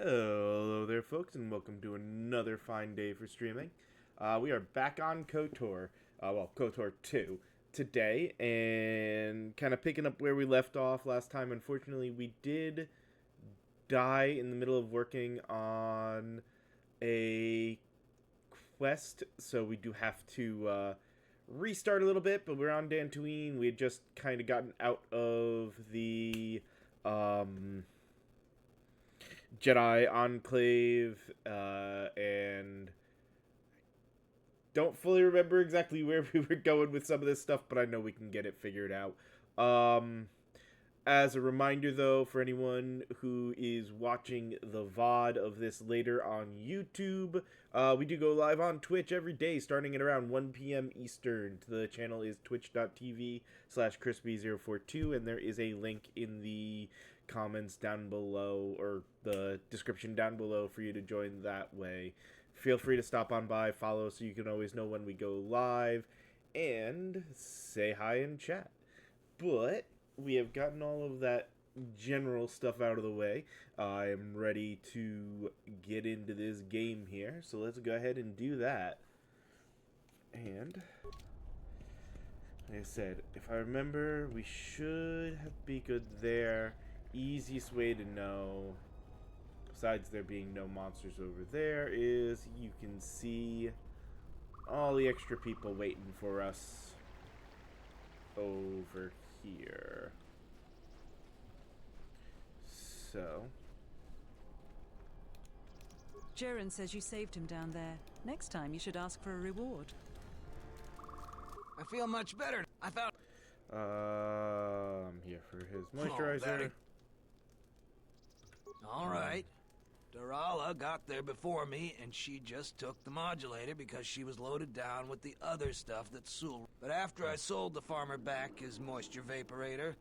Hello there, folks, and welcome to another fine day for streaming. We are back on KOTOR, KOTOR 2 today, and kind of picking up where we left off last time. Unfortunately, we did die in the middle of working on a quest, so we do have to restart a little bit, but we're on Dantooine. We had just kind of gotten out of the Jedi Enclave, and don't fully remember exactly where we were going with some of this stuff, but I know we can get it figured out. As a reminder, though, for anyone who is watching the VOD of this later on YouTube, we do go live on Twitch every day starting at around 1 p.m. Eastern. The channel is twitch.tv/crispy042, and there is a link in the comments down below, or the description down below, for you to join that way. Feel free to stop on by, follow, so you can always know when we go live, and say hi in chat. But we have gotten all of that general stuff out of the way. I am ready to get into this game here, so let's go ahead and do that. And like I said, if I remember, we should be good there. Easiest way to know, besides there being no monsters over there, is you can see all the extra people waiting for us over here. So Jiren says you saved him down there. Next time you should ask for a reward. I feel much better. I found. I'm here for his moisturizer. All right. Dorala got there before me, and she just took the modulator because she was loaded down with the other stuff that Sul. But after I sold the farmer back his moisture vaporator,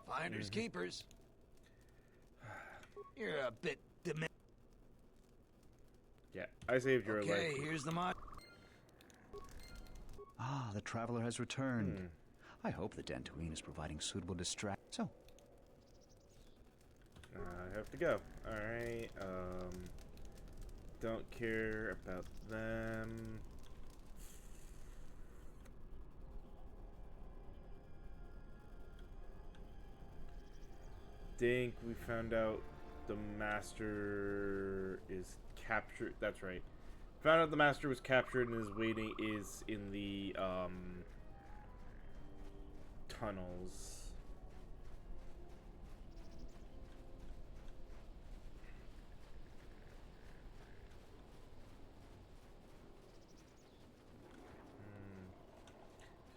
finders keepers. You're a bit dement. Yeah, I saved your life. Okay, here's the mod. Ah, the traveler has returned. I hope the Dantooine is providing suitable distraction. So, I have to go. Alright, don't care about them. Think we found out the master is captured. That's right. Found out the master was captured and is in the tunnels.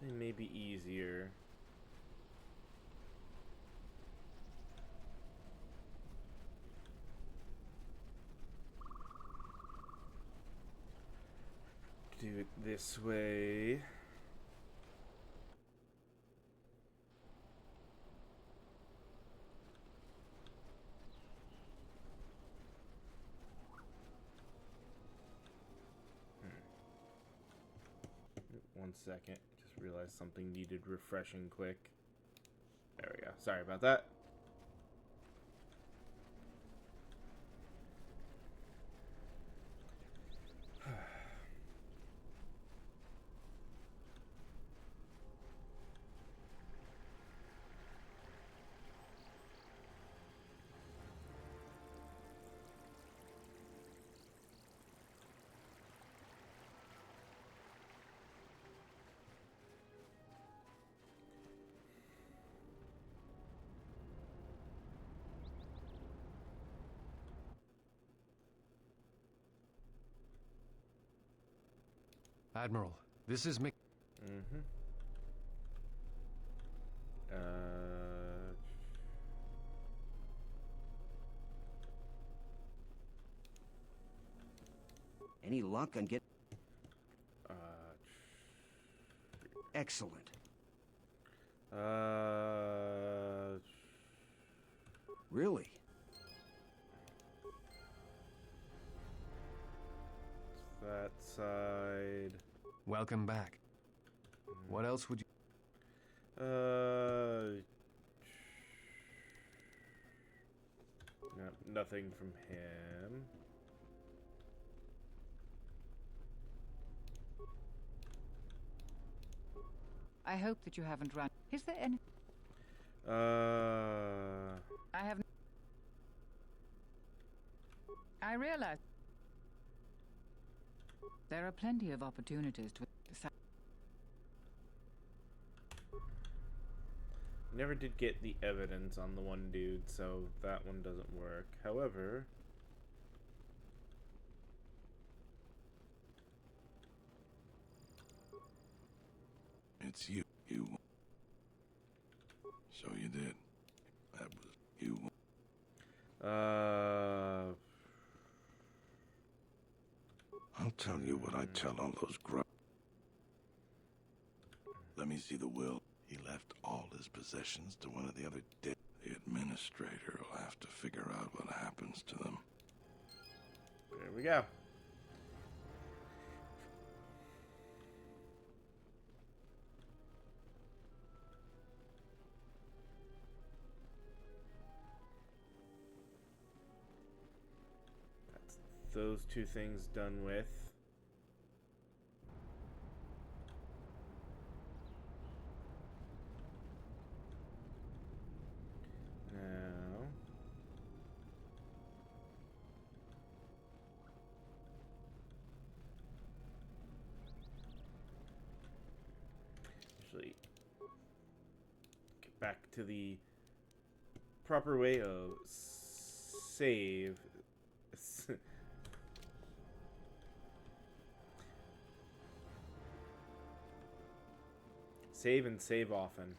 It may be easier. Do it this way. One second. Just realized something needed refreshing quick. There we go. Sorry about that. Admiral, this is Mick. Uh, Any luck on get? uh, Excellent. Really? That side. Welcome back. What else would you... Nope, nothing from him. I hope that you haven't run. Is there any? I have. I realize there are plenty of opportunities to. Never did get the evidence on the one dude, so that one doesn't work. However, it's you. So you did. That was you. I'll tell you what I tell all those grubs. Let me see the will. He left all his possessions to one of the other dead. The administrator will have to figure out what happens to them. there we go. That's those two things done with. Now, actually, get back to the proper way of save. Save and save often.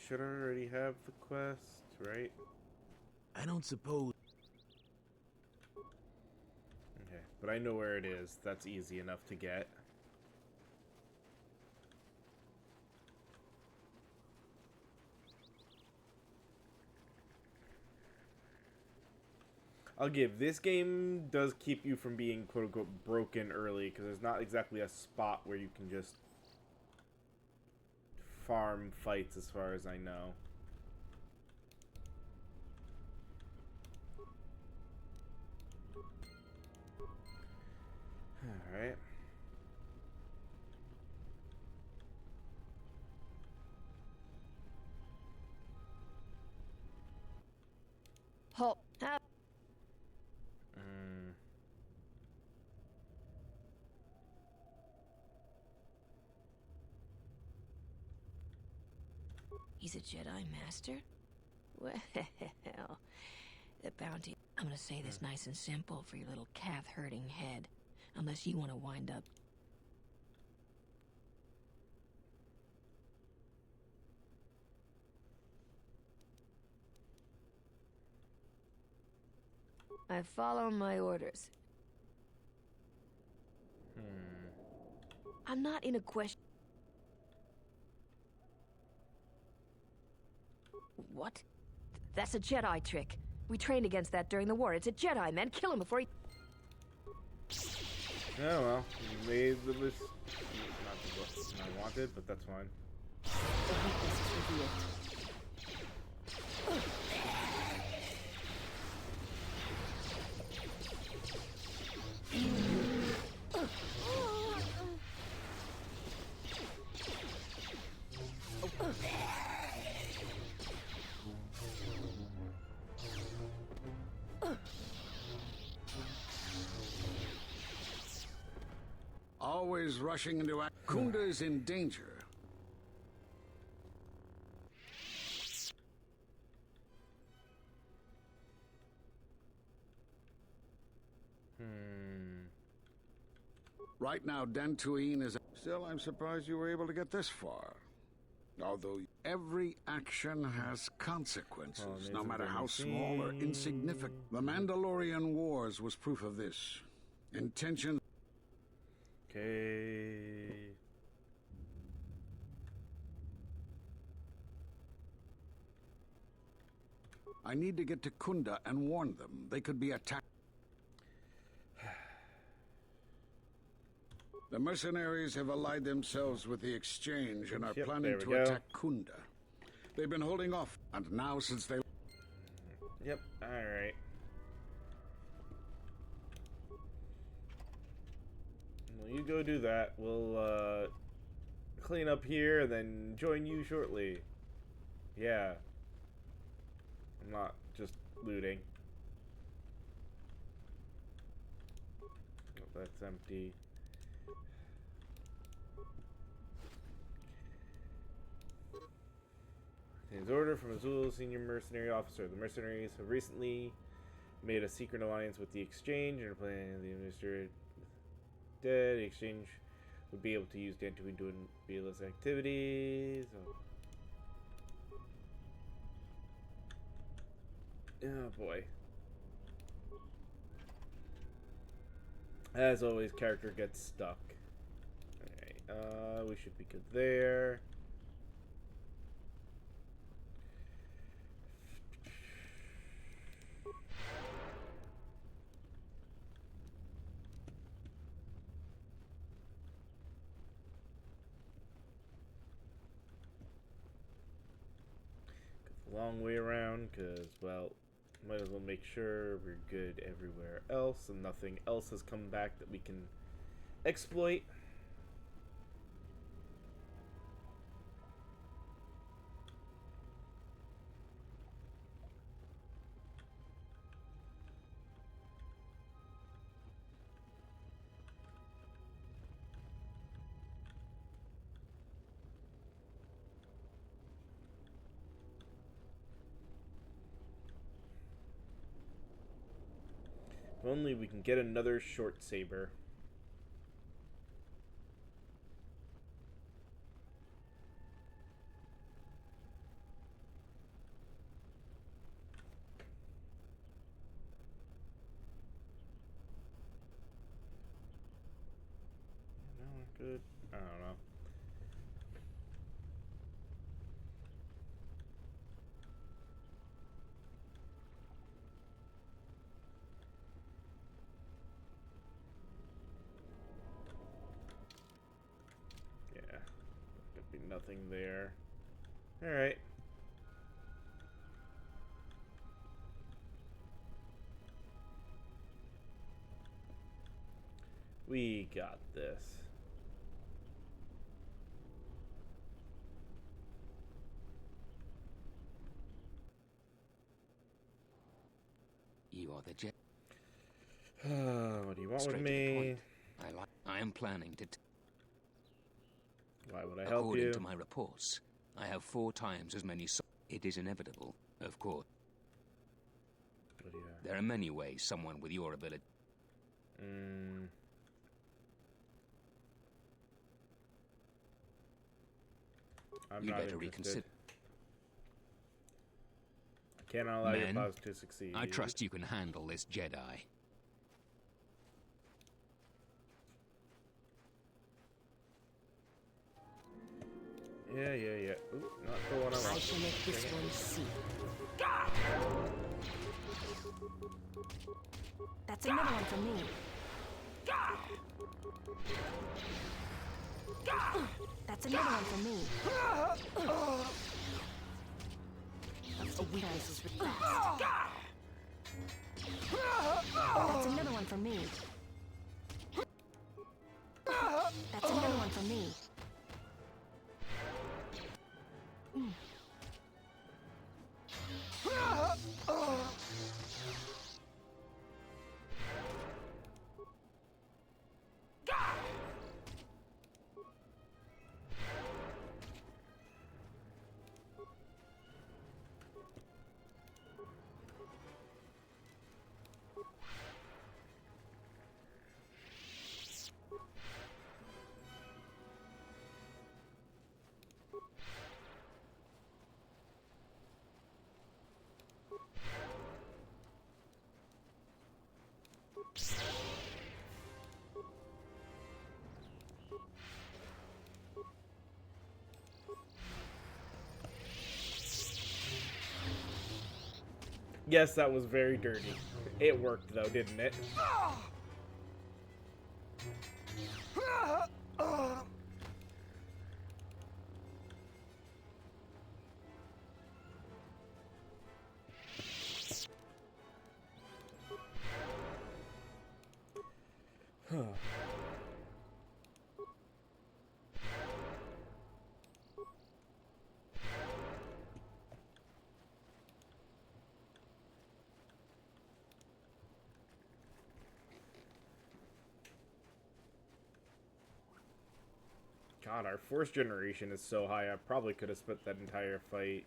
Should already have the quest, right? I don't suppose. Okay, but I know where it is. That's easy enough to get. I'll give. This game does keep you from being quote-unquote broken early, because there's not exactly a spot where you can just farm fights as far as I know. Alright. Halt. He's a Jedi Master? Well, the bounty... I'm gonna say this nice and simple for your little calf-hurting head. Unless you want to wind up... I follow my orders. I'm not in a question... What? That's a Jedi trick. We trained against that during the war. It's a Jedi, man. Kill him before he... Oh well, you made the list. Not the list I wanted, but that's fine. The weakness is revealed. Always rushing into act. Kunda is in danger. Right now, Dantooine is... Still, I'm surprised you were able to get this far. Although every action has consequences, no matter how small or insignificant. The Mandalorian Wars was proof of this. Intention... Okay. I need to get to Kunda and warn them. They could be attacked. The mercenaries have allied themselves with the Exchange and are planning to attack Kunda. They've been holding off, and now since they... Yep, alright. Well, you go do that. We'll, clean up here and then join you shortly. Yeah. I'm not just looting. Oh, that's empty. His order from Azul, senior mercenary officer. The mercenaries have recently made a secret alliance with the Exchange and are planning the administrator dead. The Exchange would be able to use Dantooine doing BLS activities. Oh boy. As always, character gets stuck. Alright, we should be good there. Long way around because, well, might as well make sure we're good everywhere else and nothing else has come back that we can exploit. If only we can get another short saber. No, good. I don't know. Nothing there. Alright. We got this. You are the jet. What do you want with me? I am planning to... Why would I help you? According to my reports, I have 4 times as many... It is inevitable, of course. What do you have? There are many ways someone with your ability... I'm not better reconsider. I cannot allow your cause to succeed. I trust you can handle this Jedi. Yeah. Ooh, not the one I want. I shall make this one see. That's another one for me. That's another one for me. A weakness is fast. That's another one for me. That's another one for me. Yes, that was very dirty. It worked though, didn't it? God, our force generation is so high, I probably could have spent that entire fight.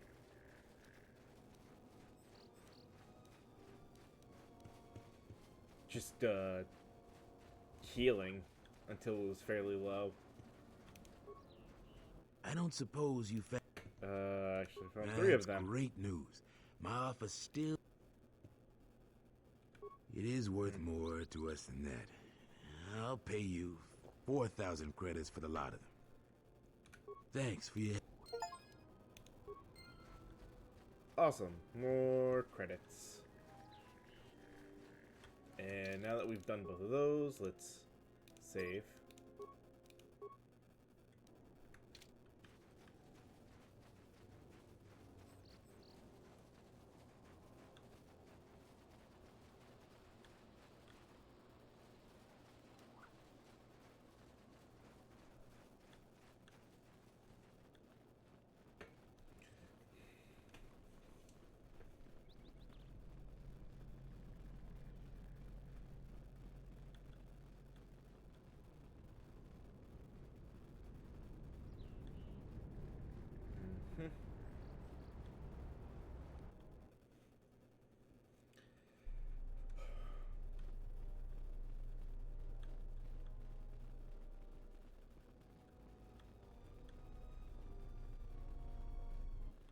Just, healing until it was fairly low. I don't suppose you found... Actually found 3 of them. Great news. My offer still... It is worth more to us than that. I'll pay you 4,000 credits for the lot of them. Thanks for your... Awesome. More credits. And now that we've done both of those, let's save.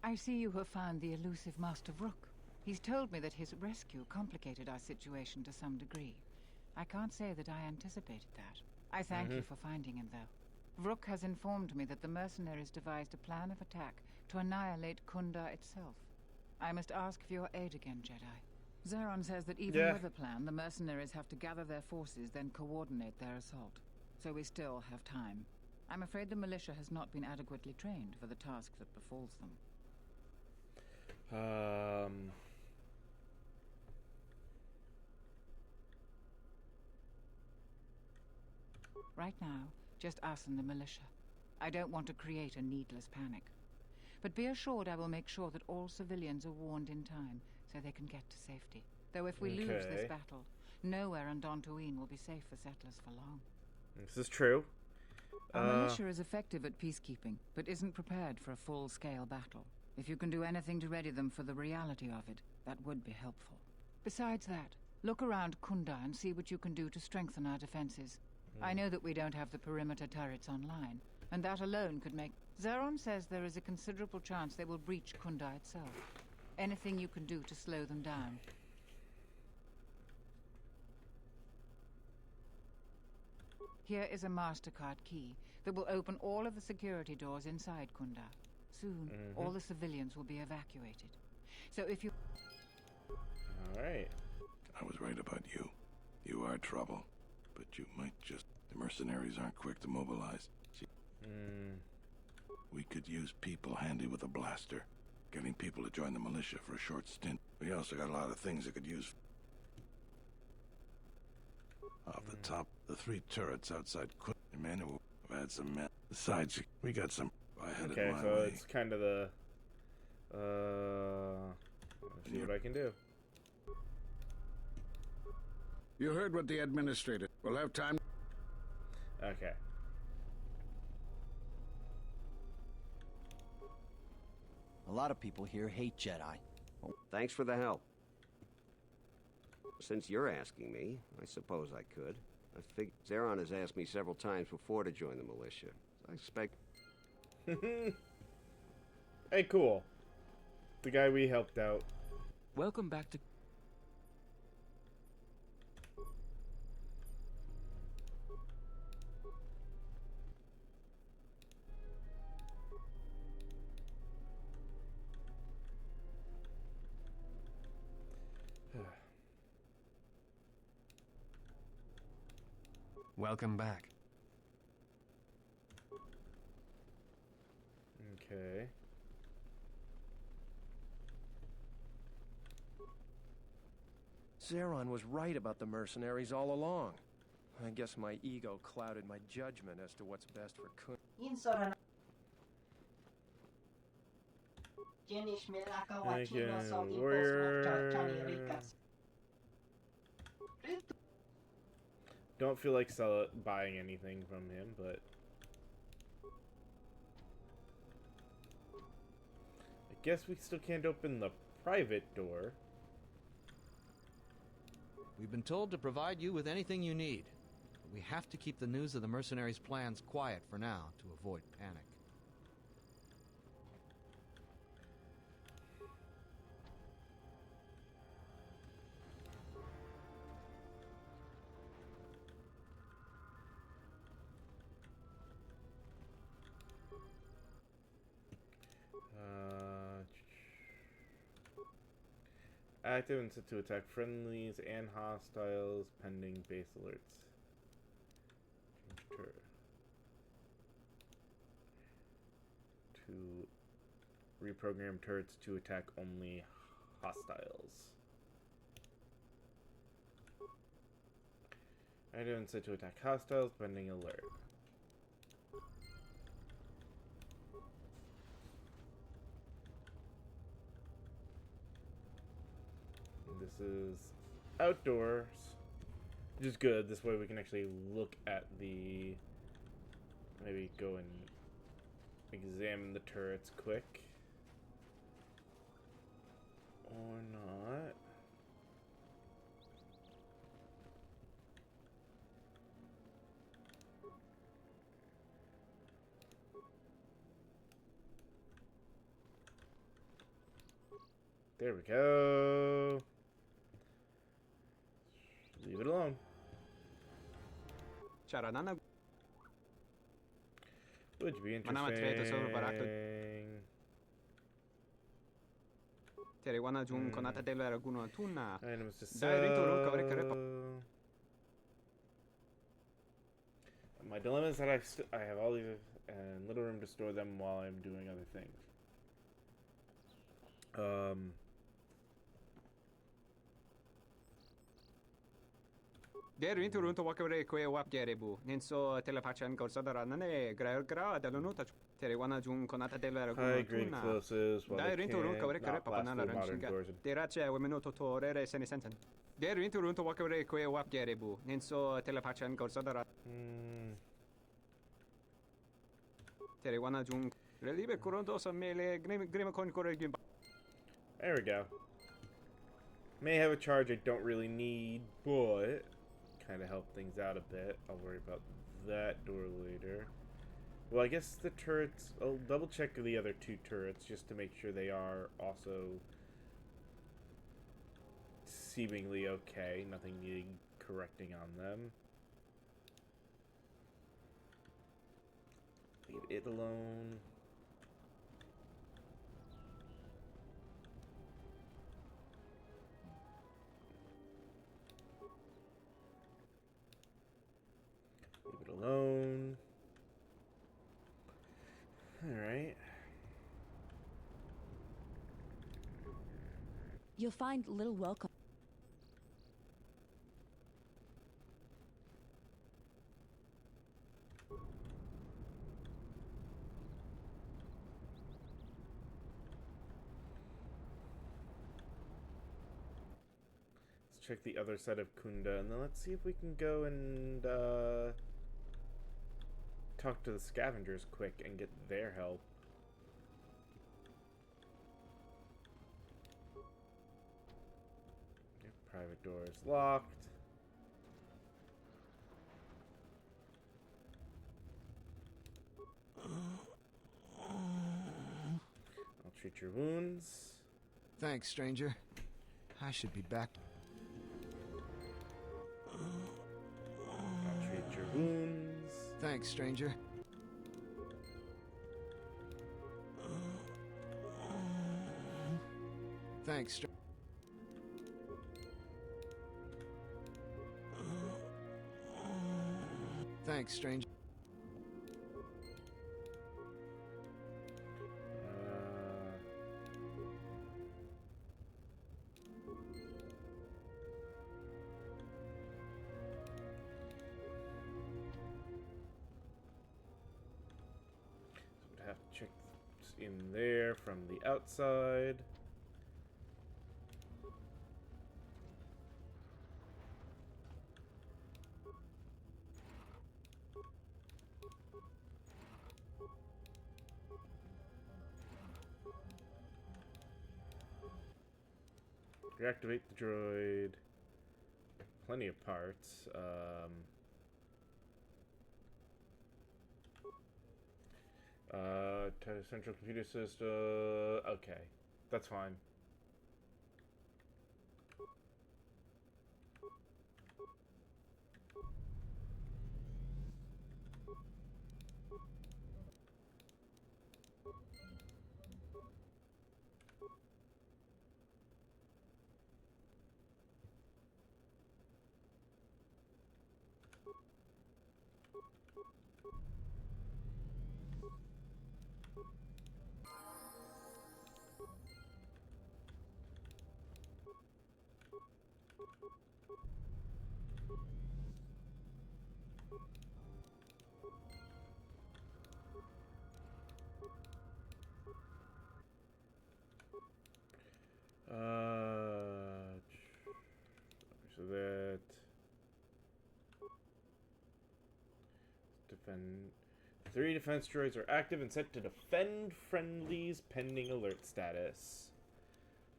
I see you have found the elusive Master Vrook. He's told me that his rescue complicated our situation to some degree. I can't say that I anticipated that. I thank you for finding him, though. Vrook has informed me that the mercenaries devised a plan of attack to annihilate Kunda itself. I must ask for your aid again, Jedi. Zeron says that even with a plan, the mercenaries have to gather their forces, then coordinate their assault. So we still have time. I'm afraid the militia has not been adequately trained for the task that befalls them. Right now, just us and the militia. I don't want to create a needless panic. But be assured I will make sure that all civilians are warned in time so they can get to safety. Though if we lose this battle, nowhere on Dantooine will be safe for settlers for long. This is true. Our militia is effective at peacekeeping, but isn't prepared for a full-scale battle. If you can do anything to ready them for the reality of it, that would be helpful. Besides that, look around Kunda and see what you can do to strengthen our defenses. I know that we don't have the perimeter turrets online, and that alone could make... Zeron says there is a considerable chance they will breach Kunda itself. Anything you can do to slow them down. Here is a MasterCard key that will open all of the security doors inside Kunda. Soon, all the civilians will be evacuated. So if you... Alright. I was right about you. You are trouble. But you might just... The mercenaries aren't quick to mobilize. See, we could use people handy with a blaster. Getting people to join the militia for a short stint. We also got a lot of things that could use... Off the top, the 3 turrets outside Emmanuel have had some men. Besides, we got some... Okay, so way. It's kind of the... let's see what I can do. You heard what the administrator... We'll have time... Okay. A lot of people here hate Jedi. Oh, thanks for the help. Since you're asking me, I suppose I could. I think Zeron has asked me several times before to join the militia. I expect... Hey, cool. The guy we helped out. Welcome back to... Welcome back. Okay. Zeron was right about the mercenaries all along. I guess my ego clouded my judgment as to what's best for Kun. Thank you, warrior. Don't feel like buying anything from him, but I guess we still can't open the private door. We've been told to provide you with anything you need. But we have to keep the news of the mercenaries' plans quiet for now to avoid panic. Active and set to attack friendlies and hostiles pending base alerts. To reprogram turrets to attack only hostiles. Active and set to attack hostiles pending alert. This is outdoors, which is good. This way we can actually look at the... Maybe go and examine the turrets quick. Or not. There we go. Leave it alone. Would you be interesting? Items to sell. My dilemma is that I have all these and little room to store them while I'm doing other things. Der rundt wakare kwe wap jerebu. Ninso telepachan gorsadarane grail gra dalunuta. Terewana jun konata delera high grade explosives while they not blast through modern doors. Derace womenuto torere senisenten. Der rundt wakare kwe wap jerebu. Ninso telepachan gorsadara. Terewana jun relibe kuronto sa mele grima con corregim. There we go. May have a charge I don't really need, but kind of help things out a bit. I'll worry about that door later. Well, I guess the turrets... I'll double check the other two turrets just to make sure they are also seemingly okay. Nothing needing correcting on them. Leave it alone. Alone. Alright. You'll find little welcome. Let's check the other side of Kunda, and then let's see if we can go and talk to the scavengers quick and get their help. Yep, private door is locked. I'll treat your wounds. Thanks, stranger. I should be back. I'll treat your wounds. Thanks, stranger. Thanks, like strange. We'd have to check in there from the outside. Reactivate the droid. Plenty of parts. To central computer system. Okay, that's fine. So that defend 3 defense droids are active and set to defend friendlies pending alert status.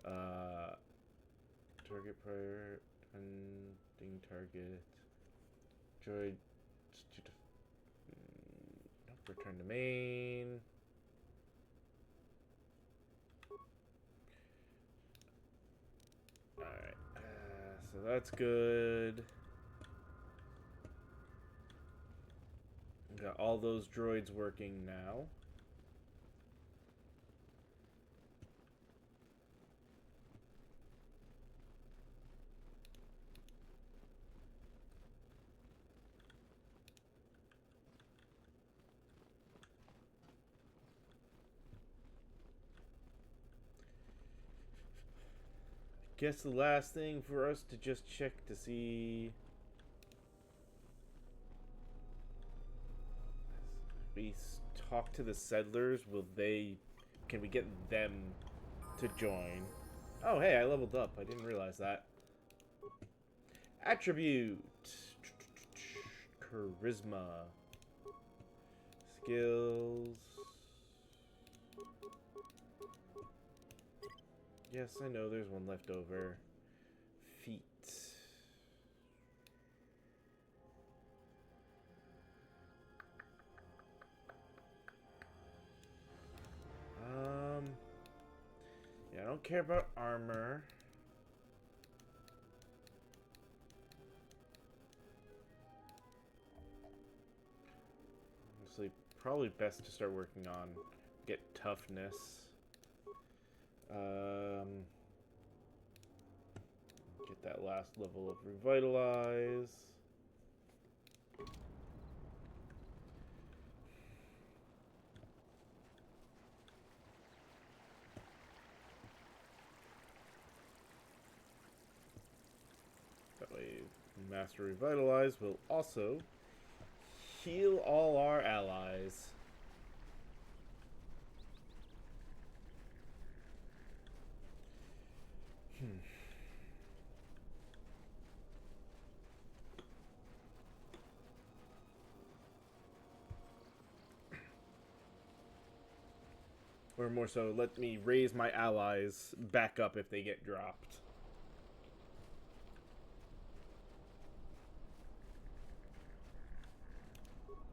Target prior defending target droid to return to main. Alright, so that's good. We got all those droids working now. Guess the last thing for us to just check to see. We talk to the settlers. Can we get them to join? Oh, hey, I leveled up. I didn't realize that. Attribute. Charisma. Skills. Yes, I know there's one left over. Feet. Yeah, I don't care about armor. Honestly, probably best to start working on get toughness. Get that last level of revitalize. That way, Master Revitalize will also heal all our allies. Or more so, let me raise my allies back up if they get dropped.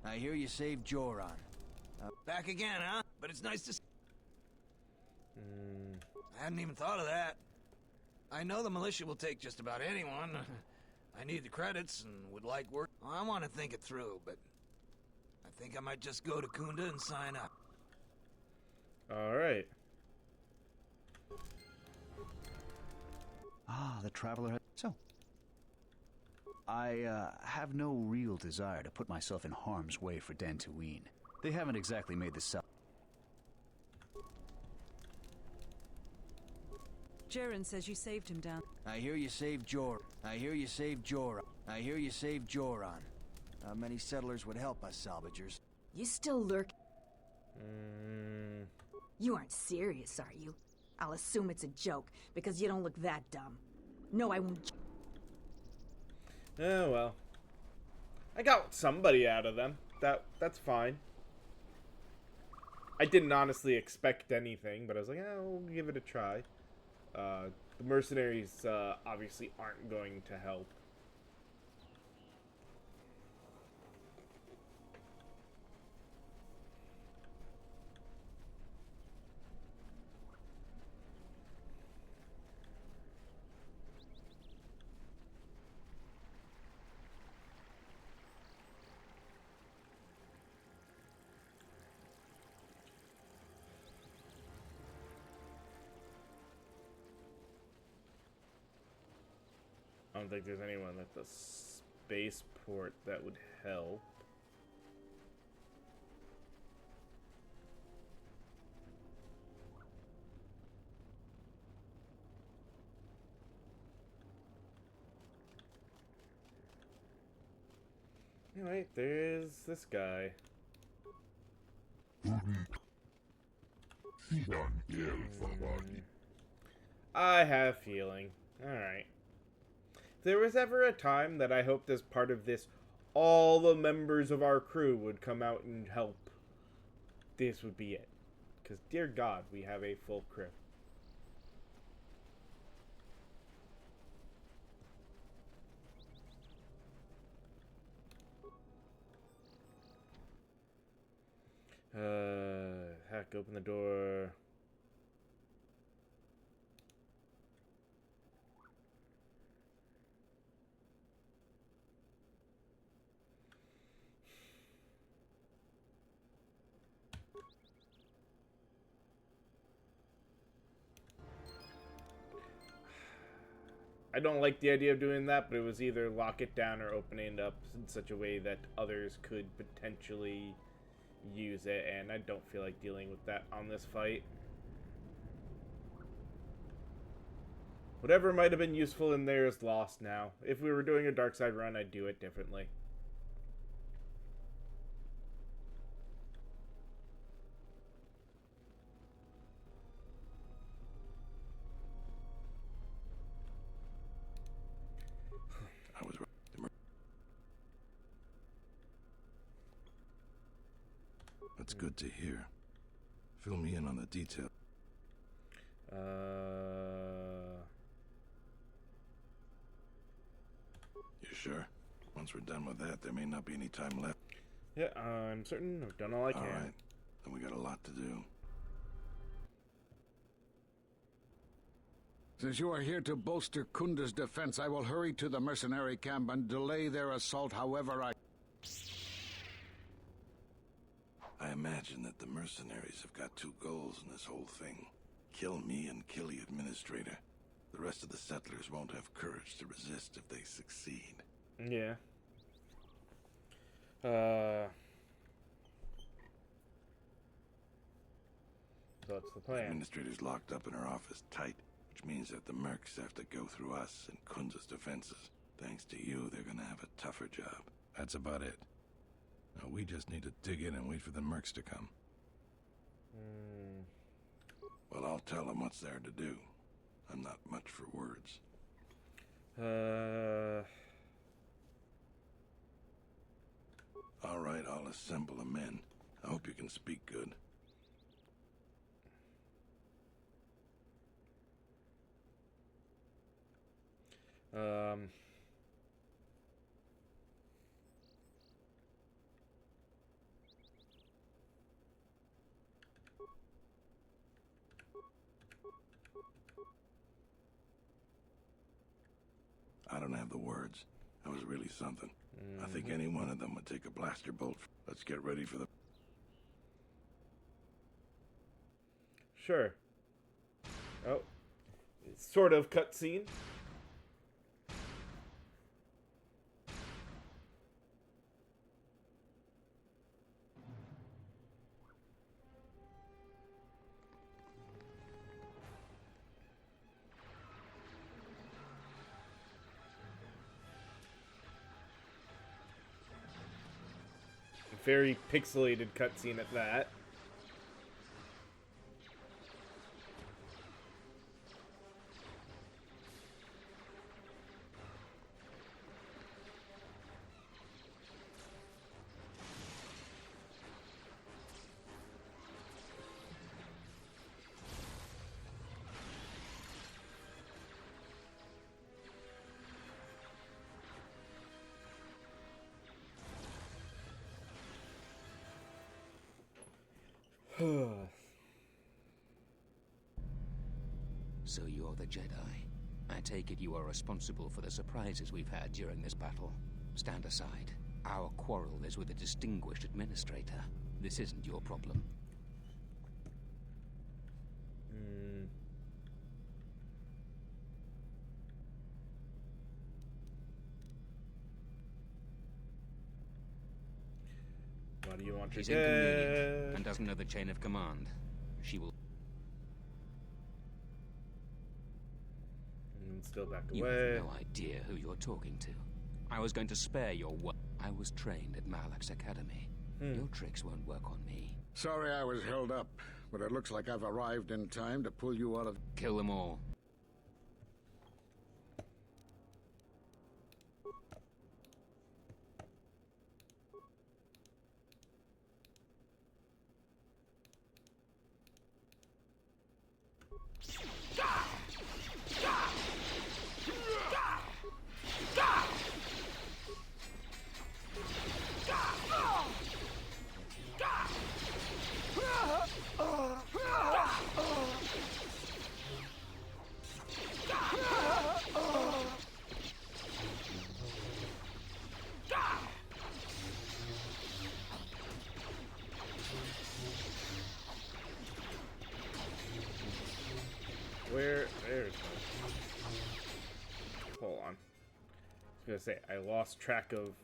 I hear you saved Joran. Back again, huh? But it's nice to see. I hadn't even thought of that. I know the militia will take just about anyone. I need the credits and would like work. I want to think it through, but I think I might just go to Kunda and sign up. Alright. Ah, the traveler had... So. I have no real desire to put myself in harm's way for Dantooine. They haven't exactly made the south. Jaren says you saved him down. I hear you saved Jor. I hear you saved Joran. I hear you saved Joran. Not many settlers would help us salvagers. You still lurk? You aren't serious, are you? I'll assume it's a joke, because you don't look that dumb. No, I won't. Oh, well. I got somebody out of them. That's fine. I didn't honestly expect anything, but I was like, I'll give it a try. The mercenaries obviously aren't going to help. I don't think there's anyone at the spaceport that would help. Alright, there's this guy. I have a feeling. Alright. If there was ever a time that I hoped as part of this, all the members of our crew would come out and help, this would be it. Because, dear God, we have a full crew. Heck, open the door. I don't like the idea of doing that, but it was either lock it down or opening it up in such a way that others could potentially use it, and I don't feel like dealing with that on this fight. Whatever might have been useful in there is lost now. If we were doing a dark side run, I'd do it differently. That's good to hear. Fill me in on the detail. You sure? Once we're done with that, there may not be any time left. Yeah, I'm certain I've done all I can. All right. Then we got a lot to do. Since you are here to bolster Kunda's defense, I will hurry to the mercenary camp and delay their assault however I imagine that the mercenaries have got two goals in this whole thing. Kill me and kill the administrator. The rest of the settlers won't have courage to resist if they succeed. Yeah. So what's the plan? The administrator's locked up in her office tight, which means that the mercs have to go through us and Kunda's defenses. Thanks to you, they're gonna have a tougher job. That's about it. Now, we just need to dig in and wait for the mercs to come. Well, I'll tell them what's there to do. I'm not much for words. All right, I'll assemble the men. I hope you can speak good. I don't have the words. That was really something. I think any one of them would take a blaster bolt. Let's get ready for the... Sure. Oh. Sort of cutscene. very pixelated cutscene at that. So you're the Jedi. I take it you are responsible for the surprises we've had during this battle. Stand aside. Our quarrel is with a distinguished administrator. This isn't your problem. What do you want to She's get? inconvenient and doesn't know the chain of command. She will... Still back You away. have no idea who you're talking to. I was going to spare your work. I was trained at Malak's Academy. Your tricks won't work on me. Sorry I was held up, but it looks like I've arrived in time to pull you out of... Kill them all. There's one. Hold on. I was gonna say, I lost track of...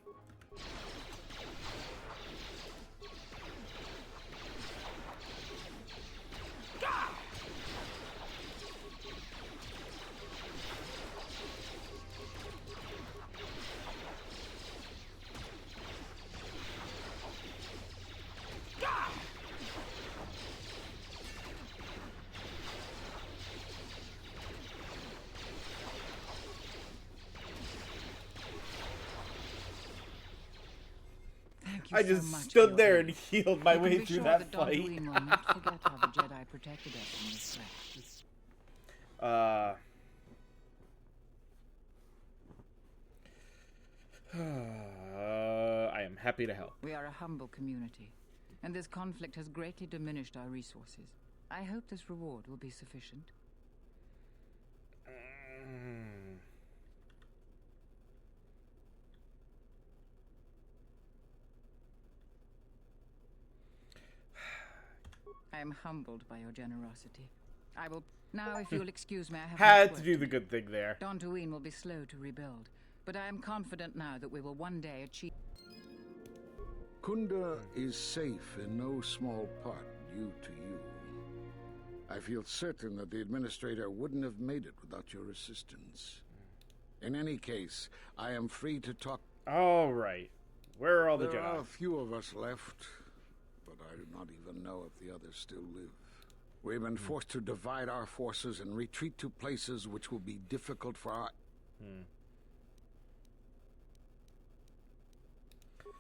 I just stood there and healed my way through that fight. Dantooine will not forget how the Jedi protected us in this way. I am happy to help. We are a humble community, and this conflict has greatly diminished our resources. I hope this reward will be sufficient. I am humbled by your generosity. I will... Now, if you'll excuse me, I have... Had to do the good thing there. Dantooine will be slow to rebuild, but I am confident now that we will one day achieve... Kunda is safe in no small part due to you. I feel certain that the Administrator wouldn't have made it without your assistance. In any case, I am free to talk... All right. Where are all the Jedi? There are a few of us left, but I do not even know if the others still live. We've been forced to divide our forces and retreat to places which will be difficult for our...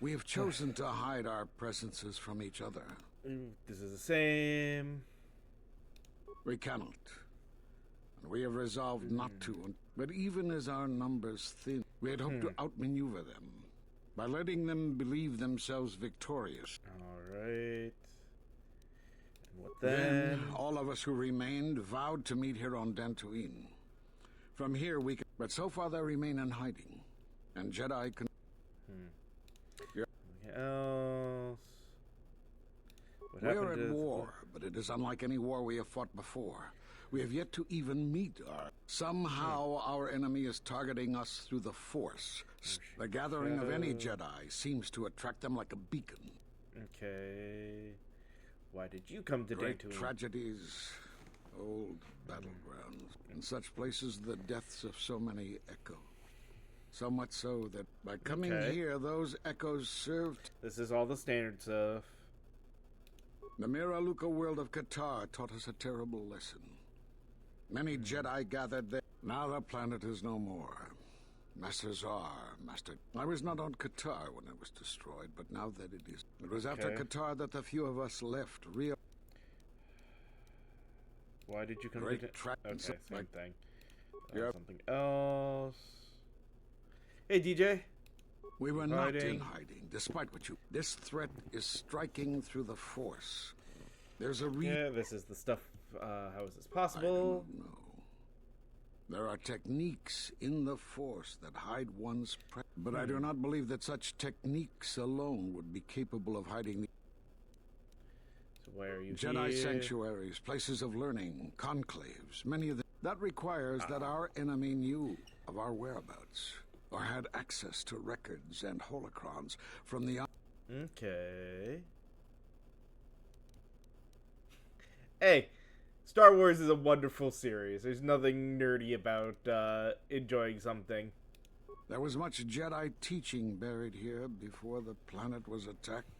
We have chosen to hide our presences from each other. This is the same. We cannot. And we have resolved not to. But even as our numbers thin, we had hoped to outmaneuver them by letting them believe themselves victorious. All right. And what then? All of us who remained vowed to meet here on Dantooine. From here we can... But so far they remain in hiding. And Jedi can... Else? What we are happened at to... war, but it is unlike any war we have fought before. We have yet to even meet our... Somehow our enemy is targeting us through the Force. The gathering of any Jedi seems to attract them like a beacon. Okay. Why did you come to Great Dantooine? tragedies, old battlegrounds. In such places, the deaths of so many echo. So much so that by coming here, those echoes served. This is all the standard stuff. The Miraluka world of Qatar taught us a terrible lesson. Many Jedi gathered there. Now the planet is no more. Master Zar, Master... I was not on Qatar when it was destroyed, but now that it is... It was after Qatar that the few of us left. Why did you come to... Okay, same thing. Yep. Something else... Hey, DJ. We were not in hiding, despite what you... This threat is striking through the Force. There's a Yeah, this is the stuff... how is this possible? I don't know. There are techniques in the Force that hide one's presence, but I do not believe that such techniques alone would be capable of hiding the... So where are you Jedi here? sanctuaries, places of learning, conclaves, many of them. That requires that our enemy knew of our whereabouts, or had access to records and holocrons from the... Okay. Hey, Star Wars is a wonderful series. There's nothing nerdy about enjoying something. There was much Jedi teaching buried here before the planet was attacked.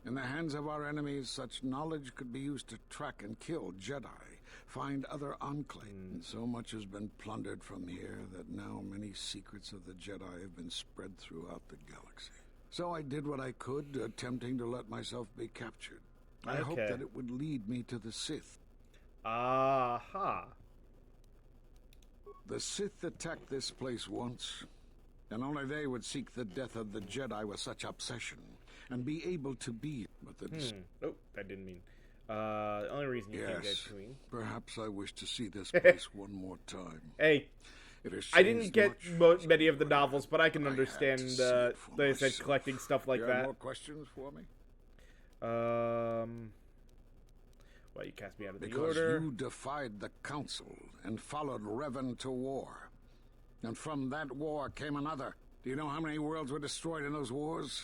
In the hands of our enemies, such knowledge could be used to track and kill Jedi, find other enclaves. And so much has been plundered from here that now many secrets of the Jedi have been spread throughout the galaxy. So I did what I could, attempting to let myself be captured. I hoped that it would lead me to the Sith. Aha. The Sith attacked this place once, and only they would seek the death of the Jedi with such obsession, and be able to be. But the Oh, that didn't mean. The only reason you can't get to me. Perhaps I wish to see this place one more time. Hey, I didn't get many of the novels, but I can understand. They said collecting stuff like you that. Have more questions for me? Well, you cast me out of the Because order. you defied the Council and followed Revan to war. And from that war came another. Do you know how many worlds were destroyed in those wars?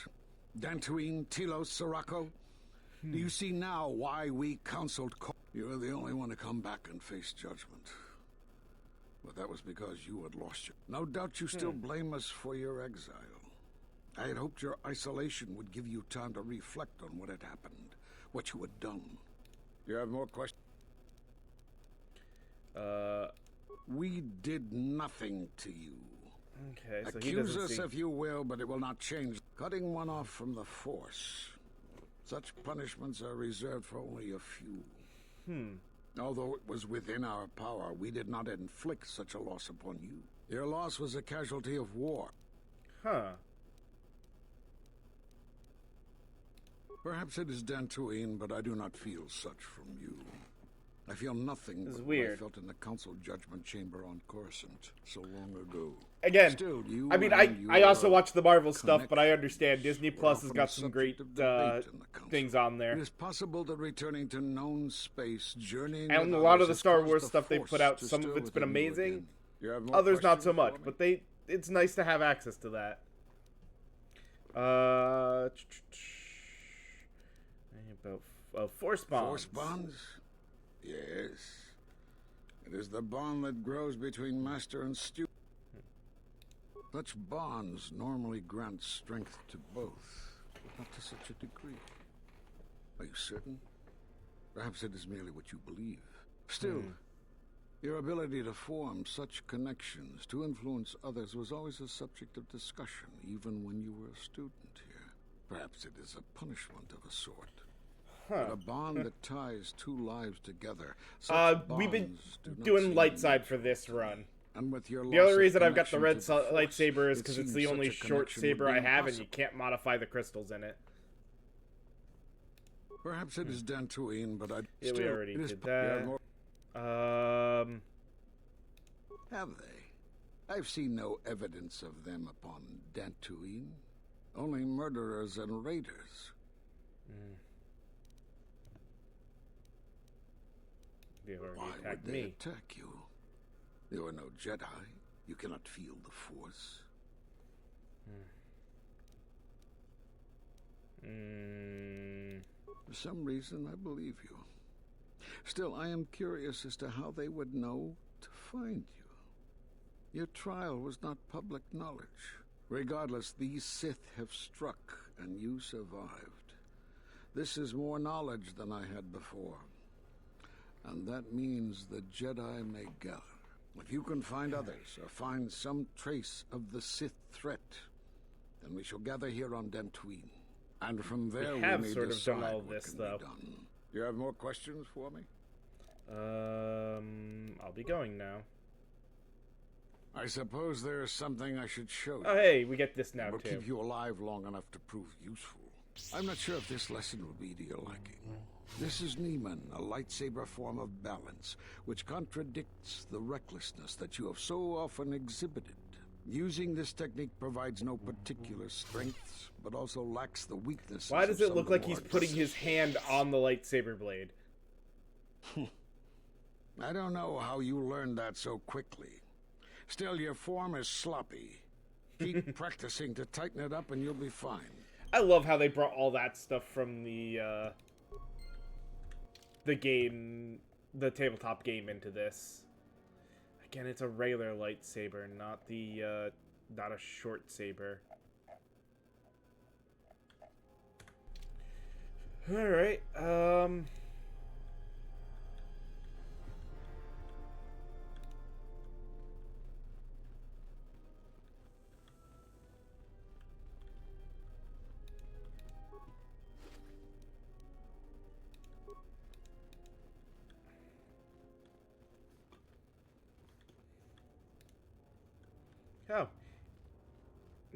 Dantooine, Telos, Sirocco? Do you see now why we counseled... You're the only one to come back and face judgment. But that was because you had lost your... No doubt you still blame us for your exile. I had hoped your isolation would give you time to reflect on what had happened, what you had done. You have more questions? We did nothing to you. Okay, so Accuse he us doesn't if you will, but it will not change. Cutting one off from the Force. Such punishments are reserved for only a few. Although it was within our power, we did not inflict such a loss upon you. Your loss was a casualty of war. Perhaps it is Dantooine, but I do not feel such from you. I feel nothing This is but weird. what I felt in the Council Judgment Chamber on Coruscant so long ago. Again, Still, you I mean, and I also your watch the Marvel stuff, but I connection understand Disney were Plus has often got a some subject great of debate in the Council. things on there. It is possible that returning to known space, journeying And a with lot others of the has Star caused Wars the stuff they Force put out, to some of stir it's been within you amazing. again. You have more Others not so questions much, for me? but it's nice to have access to that. About Force bonds. Force bonds? Yes. It is the bond that grows between master and student. Such bonds normally grant strength to both, but not to such a degree. Are you certain? Perhaps it is merely what you believe. Still, your ability to form such connections, to influence others, was always a subject of discussion, even when you were a student here. Perhaps it is a punishment of a sort. But a bond that ties two lives together. We've been bonds do not doing seem light side for this run. And with your The loss only of reason I've got the connection red to the Force, lightsaber is it because it's seems the such only a short connection saber would be I have, and you impossible. can't modify the crystals in it. Perhaps it is Dantooine, but I Yeah, still, we already it is did you have that. more- Have they? I've seen no evidence of them upon Dantooine. Only murderers and raiders. They already Why attacked would they me. attack you? You are no Jedi. You cannot feel the Force. For some reason, I believe you. Still, I am curious as to how they would know to find you. Your trial was not public knowledge. Regardless, these Sith have struck, and you survived. This is more knowledge than I had before. And that means the Jedi may gather. If you can find others, or find some trace of the Sith threat, then we shall gather here on Dantooine. And from there we have may sort of decide done all what this, can though. be done. Do you have more questions for me? I'll be going now. I suppose there is something I should show you. Oh, hey, we get this now, Will too. keep you alive long enough to prove useful. I'm not sure if this lesson will be to your liking. This is Nieman, a lightsaber form of balance, which contradicts the recklessness that you have so often exhibited. Using this technique provides no particular strengths, but also lacks the weaknesses. Why does of it some look of the like he's more putting his hand on the lightsaber blade? I don't know how you learned that so quickly. Still, your form is sloppy. Keep practicing to tighten it up and you'll be fine. I love how they brought all that stuff from the game, the tabletop game into this. Again, it's a regular lightsaber, not a short saber. All right. Oh.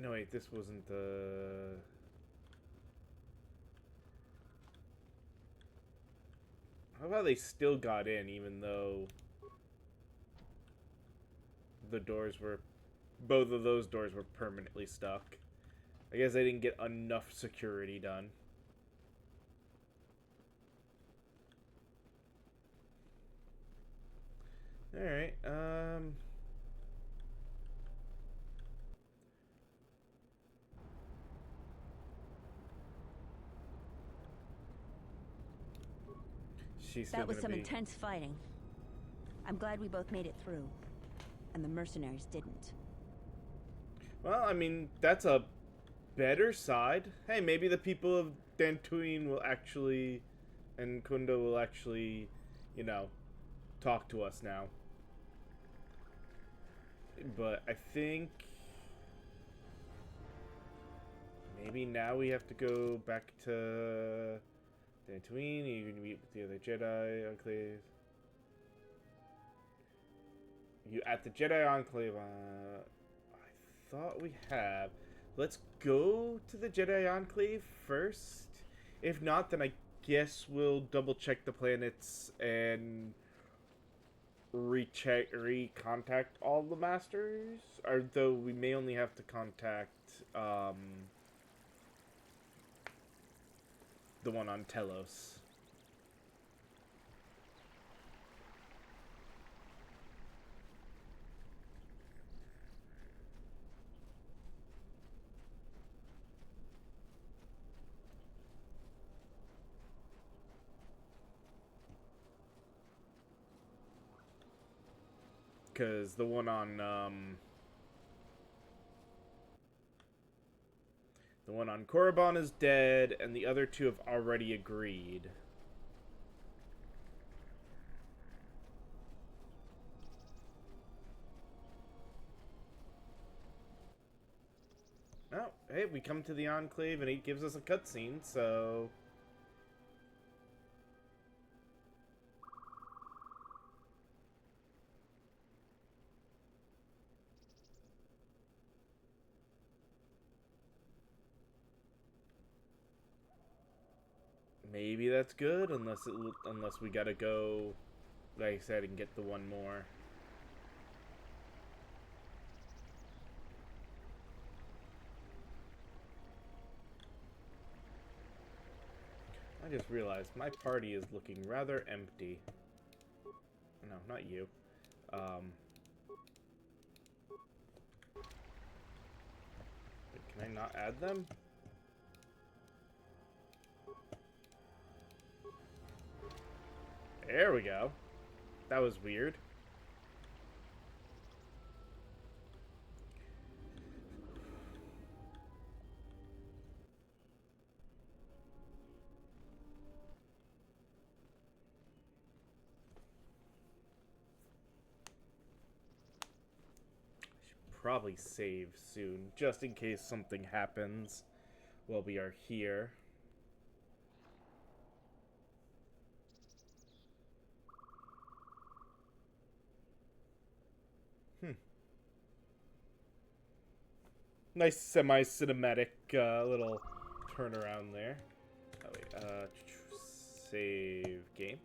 No, wait, this wasn't the... How about they still got in, even though the doors were... Both of those doors were permanently stuck. I guess they didn't get enough security done. Alright, That was some intense fighting. I'm glad we both made it through. And the mercenaries didn't. Well, I mean, that's a better side. Hey, maybe the people of Dantooine will actually... And Kundo will actually, you know, talk to us now. But I think... Maybe now we have to go back to... Dantooine, you can meet with the other Jedi Enclave. You at the Jedi Enclave, I thought we have. Let's go to the Jedi Enclave first. If not, then I guess we'll double check the planets and recontact all the masters. Although we may only have to contact, the one on Telos. Because the one on, the one on Korriban is dead, and the other two have already agreed. Oh, hey, we come to the Enclave, and it gives us a cutscene, so... Maybe that's good, unless we gotta go, like I said, and get the one more. I just realized my party is looking rather empty. No, not you. Wait, can I not add them? There we go. That was weird. probably save soon, just in case something happens while we are here. Nice semi-cinematic little turnaround there. Oh wait, save game.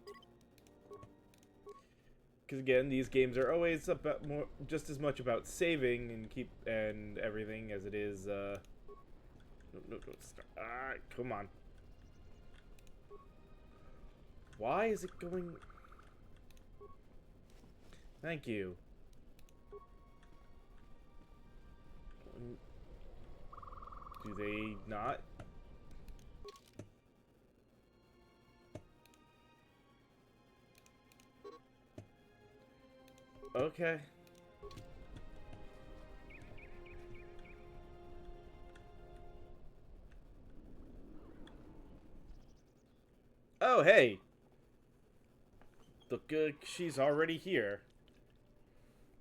Because again, these games are always about just as much about saving and everything as it is. No, start. Come on. Why is it going? Thank you. Do they not? Okay. Oh, hey. Look, she's already here.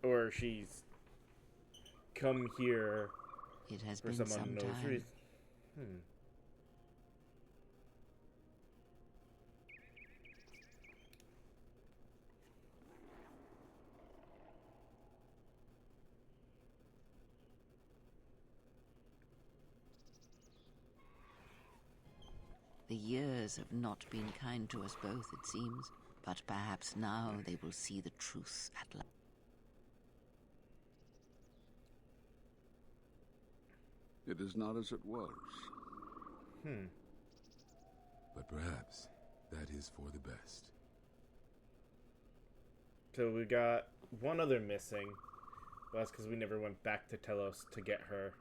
Or she's come here it has for been some some unknown time. reason. The years have not been kind to us both, it seems, but perhaps now they will see the truth at last. It is not as it was. But perhaps that is for the best. So we got one other missing. Well, that's because we never went back to Telos to get her.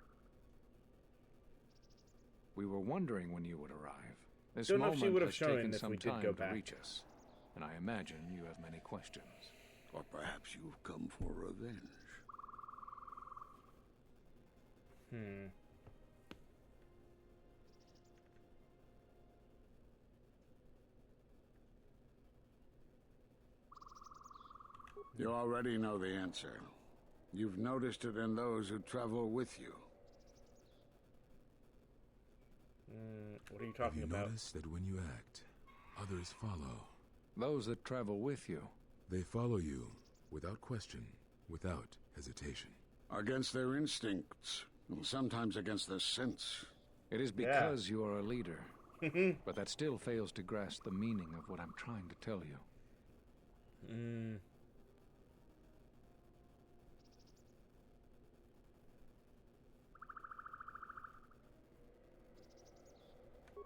We were wondering when you would arrive. This Don't know if moment she would have has shown taken if some we did time go to back. reach us, and I imagine you have many questions. Or perhaps you've come for revenge. You already know the answer. You've noticed it in those who travel with you. What are you talking Have you about? noticed that when you act, others follow? Those that travel with you. They follow you without question, without hesitation. Against their instincts, and sometimes against their sense. It is because you are a leader. But that still fails to grasp the meaning of what I'm trying to tell you.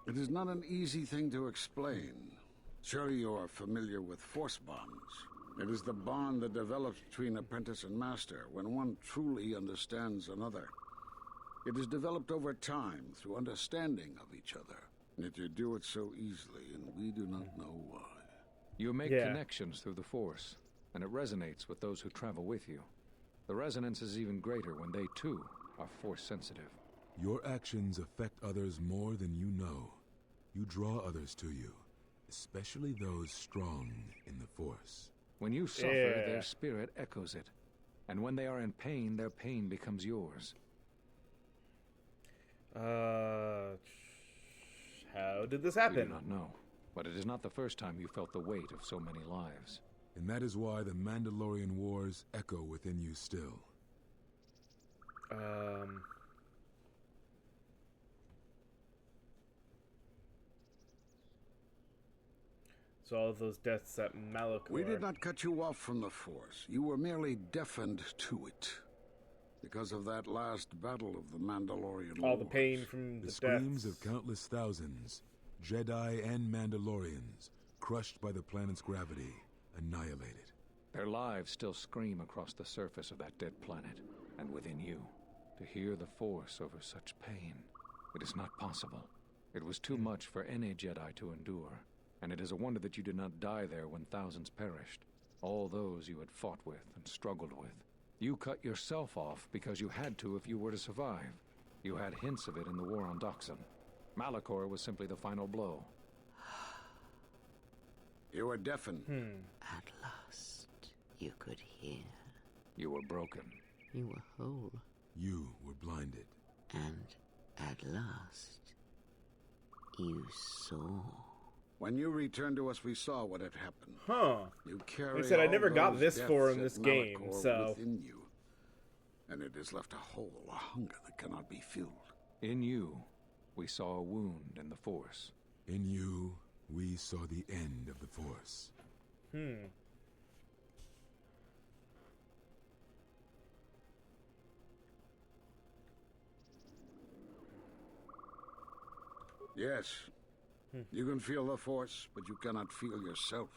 It is not an easy thing to explain. Surely you are familiar with force bonds. It is the bond that develops between apprentice and master when one truly understands another. It is developed over time through understanding of each other. Yet you do it so easily, and we do not know why. You make connections through the Force, and it resonates with those who travel with you. The resonance is even greater when they, too, are Force-sensitive. Your actions affect others more than you know. You draw others to you, especially those strong in the Force. When you suffer, their spirit echoes it. And when they are in pain, their pain becomes yours. How did this happen? We do not know, but it is not the first time you felt the weight of so many lives. And that is why the Mandalorian Wars echo within you still. So all of those deaths at Malachor. We did not cut you off from the Force. You were merely deafened to it. Because of that last battle of the Mandalorian All Wars. the pain from The the screams deaths. of countless thousands, Jedi and Mandalorians, crushed by the planet's gravity, annihilated. Their lives still scream across the surface of that dead planet, and within you. To hear the Force over such pain, it is not possible. It was too much for any Jedi to endure, and it is a wonder that you did not die there when thousands perished. All those you had fought with and struggled with. You cut yourself off because you had to if you were to survive. You had hints of it in the war on Doxon. Malachor was simply the final blow. You were deafened. At last, you could hear. You were broken. You were whole. You were blinded. And at last, you saw. When you returned to us, we saw what had happened. Huh. You carry Like I said, I all never got those this far in deaths this at game, Malachor so... within you, and it has left a hole, a hunger that cannot be filled. In you, we saw a wound in the Force. In you, we saw the end of the Force. Yes. You can feel the Force, but you cannot feel yourself.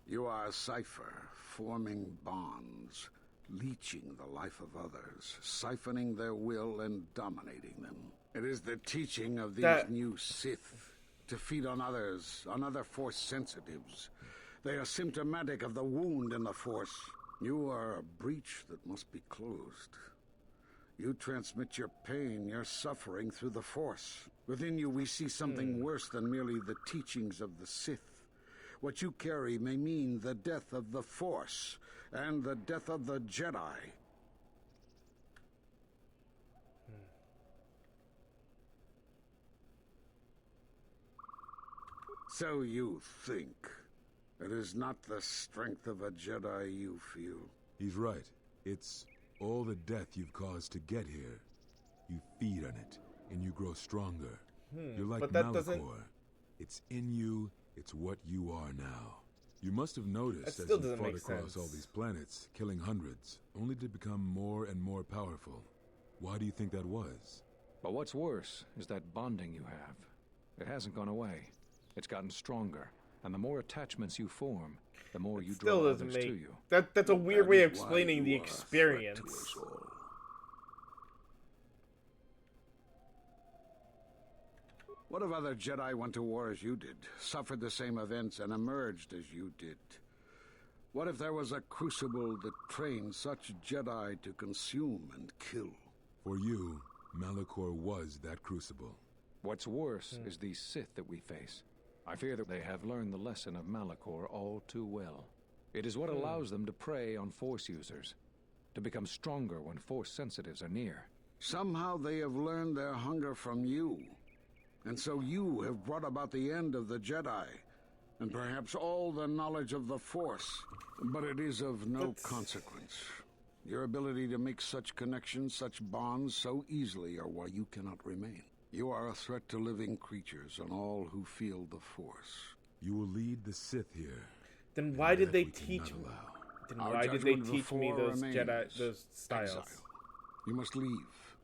You are a cipher, forming bonds, leeching the life of others, siphoning their will and dominating them. It is the teaching of these new Sith to feed on others, on other Force sensitives. They are symptomatic of the wound in the Force. You are a breach that must be closed. You transmit your pain, your suffering through the Force. Within you we see something worse than merely the teachings of the Sith. What you carry may mean the death of the Force and the death of the Jedi. So you think. It is not the strength of a Jedi you feel. He's right. It's all the death you've caused to get here. You feed on it, and you grow stronger. You're like but that Malachor. doesn't... It's in you, it's what you are now. You must have noticed as still you doesn't fought make across sense. all these planets, killing hundreds, only to become more and more powerful. Why do you think that was? But what's worse is that bonding you have. It hasn't gone away. It's gotten stronger, and the more attachments you form, the more you Still draw doesn't others make... to you. That's a weird way of is why explaining the you are a threat experience. to us all. What if other Jedi went to war as you did, suffered the same events, and emerged as you did? What if there was a crucible that trained such Jedi to consume and kill? For you, Malachor was that crucible. What's worse is these Sith that we face. I fear that they have learned the lesson of Malachor all too well. It is what allows them to prey on Force users, to become stronger when Force sensitives are near. Somehow they have learned their hunger from you. And so you have brought about the end of the Jedi, and perhaps all the knowledge of the Force. But it is of no consequence. Your ability to make such connections, such bonds so easily are why you cannot remain. You are a threat to living creatures and all who feel the Force. You will lead the Sith here. Then why did they teach me? Then Our why did they judgment teach me before those remains. Jedi, those styles? Exile. You must leave.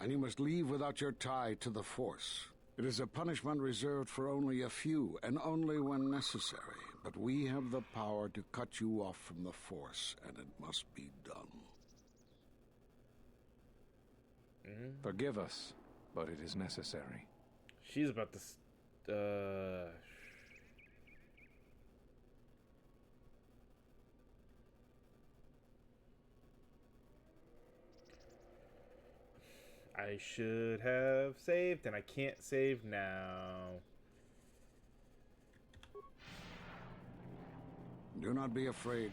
And you must leave without your tie to the Force. It is a punishment reserved for only a few, and only when necessary. But we have the power to cut you off from the Force, and it must be done. Forgive us, but it is necessary. She's about to... I should have saved, and I can't save now. Do not be afraid.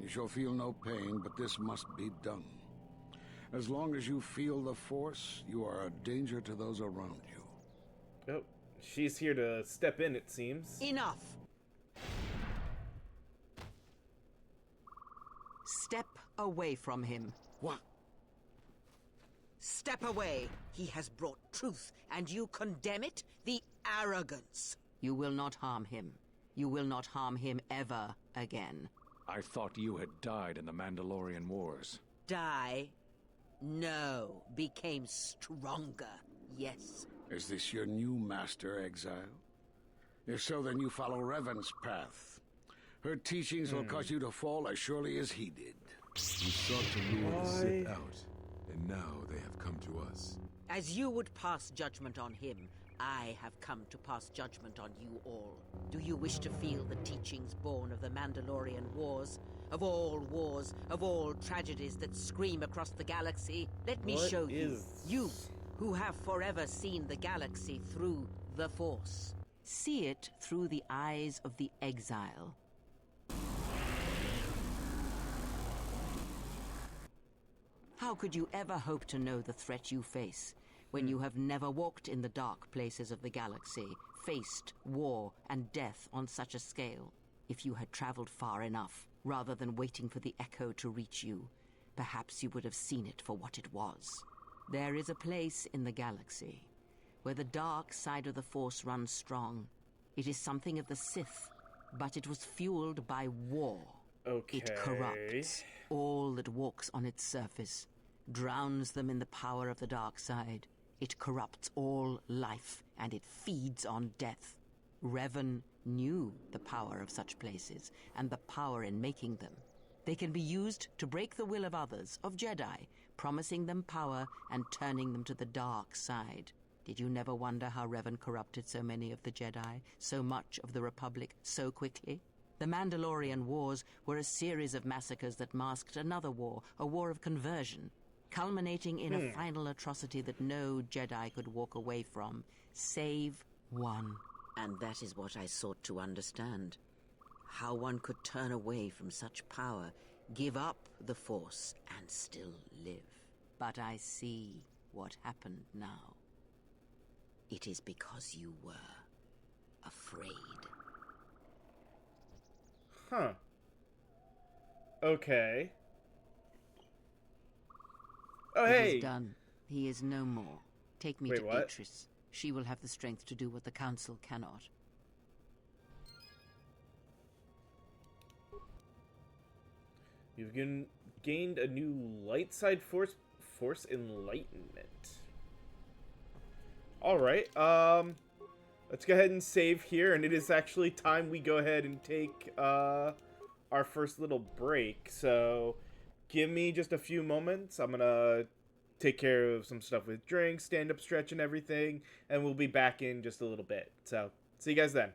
You shall feel no pain, but this must be done. As long as you feel the Force, you are a danger to those around you. Oh, she's here to step in, it seems. Enough! Step away from him. What? Step away. He has brought truth, and you condemn it? The arrogance. You will not harm him. You will not harm him ever again. I thought you had died in the Mandalorian Wars. Die? No. Became stronger. Yes. Is this your new master, Exile? If so, then you follow Revan's path. Her teachings will cause you to fall as surely as he did. We sought to lure the Sith out, and now they have come to us. As you would pass judgment on him, I have come to pass judgment on you all. Do you wish to feel the teachings born of the Mandalorian Wars? Of all tragedies that scream across the galaxy? Let me What show you. is- You, who have forever seen the galaxy through the Force. See it through the eyes of the exile. How could you ever hope to know the threat you face when you have never walked in the dark places of the galaxy, faced war and death on such a scale? If you had traveled far enough, rather than waiting for the echo to reach you, perhaps you would have seen it for what it was. There is a place in the galaxy where the dark side of the Force runs strong. It is something of the Sith, but it was fueled by war. Okay. It corrupts all that walks on its surface, drowns them in the power of the dark side. It corrupts all life, and it feeds on death. Revan knew the power of such places, and the power in making them. They can be used to break the will of others, of Jedi, promising them power and turning them to the dark side. Did you never wonder how Revan corrupted so many of the Jedi, so much of the Republic, so quickly? The Mandalorian Wars were a series of massacres that masked another war, a war of conversion, culminating in a final atrocity that no Jedi could walk away from, save one. And that is what I sought to understand. How one could turn away from such power, give up the Force, and still live. But I see what happened now. It is because you were afraid. Huh. Okay. Oh, It hey! is done. He is no more. Take me Wait, to what? Beatrice. She will have the strength to do what the Council cannot. You've gained a new light side force enlightenment. Alright, let's go ahead and save here, and it is actually time we go ahead and take our first little break. So give me just a few moments. I'm gonna take care of some stuff with drinks, stand up stretch and everything, and we'll be back in just a little bit. So see you guys then.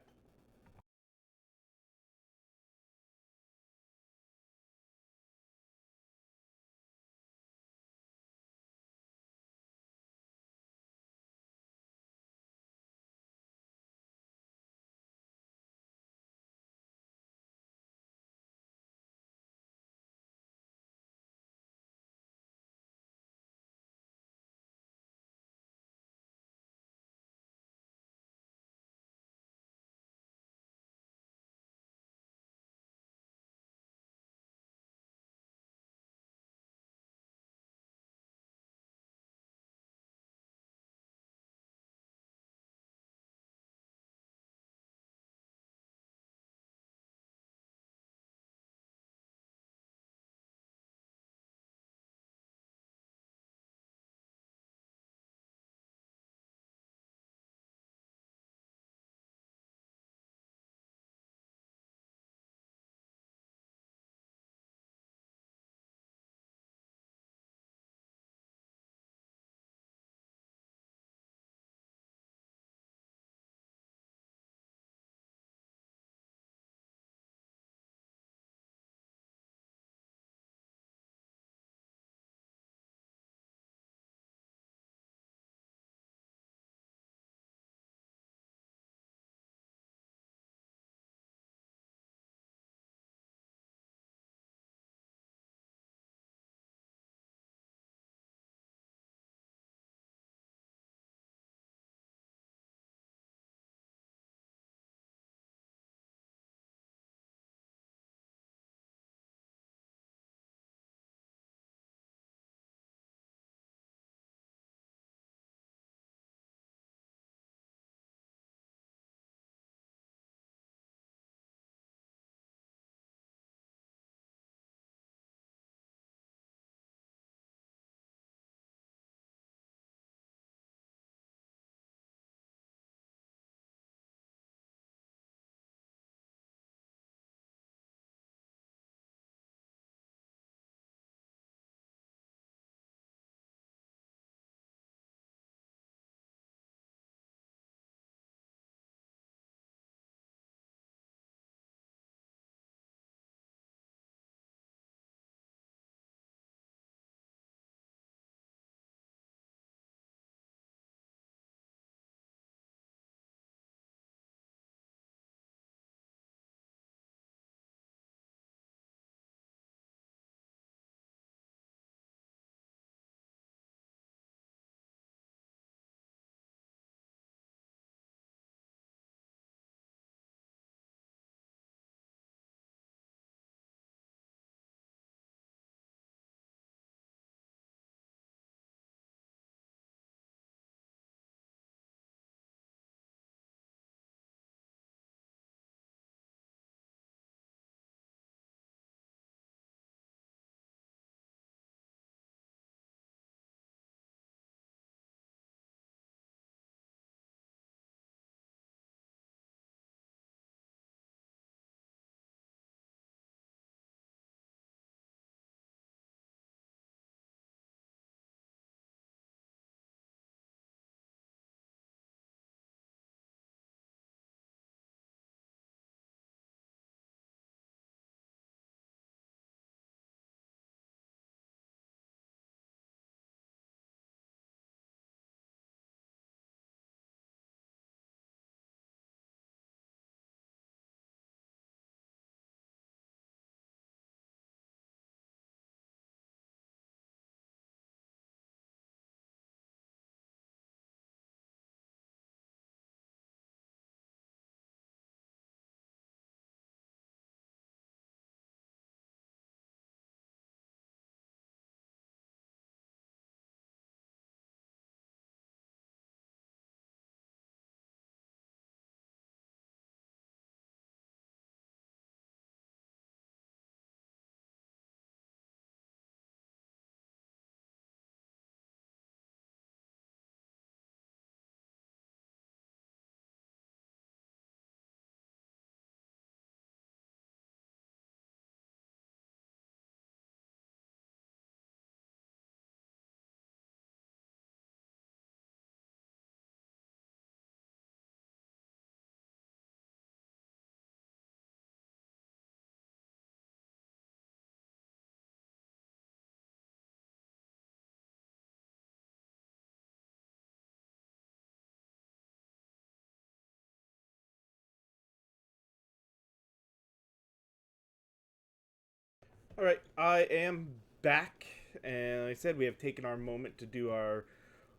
Alright, I am back, and like I said, we have taken our moment to do our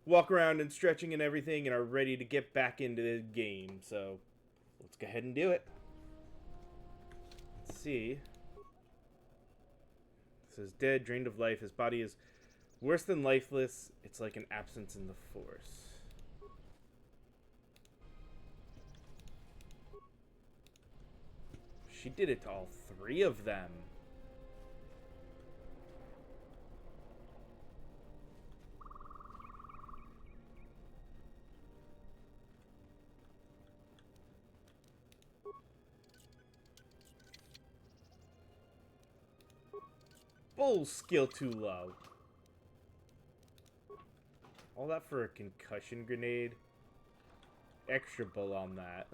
walk around and stretching and everything, and are ready to get back into the game, so let's go ahead and do it. Let's see. It says dead, drained of life, his body is worse than lifeless, it's like an absence in the Force. She did it to all three of them. Bull skill too low. All that for a concussion grenade. Extra bull on that.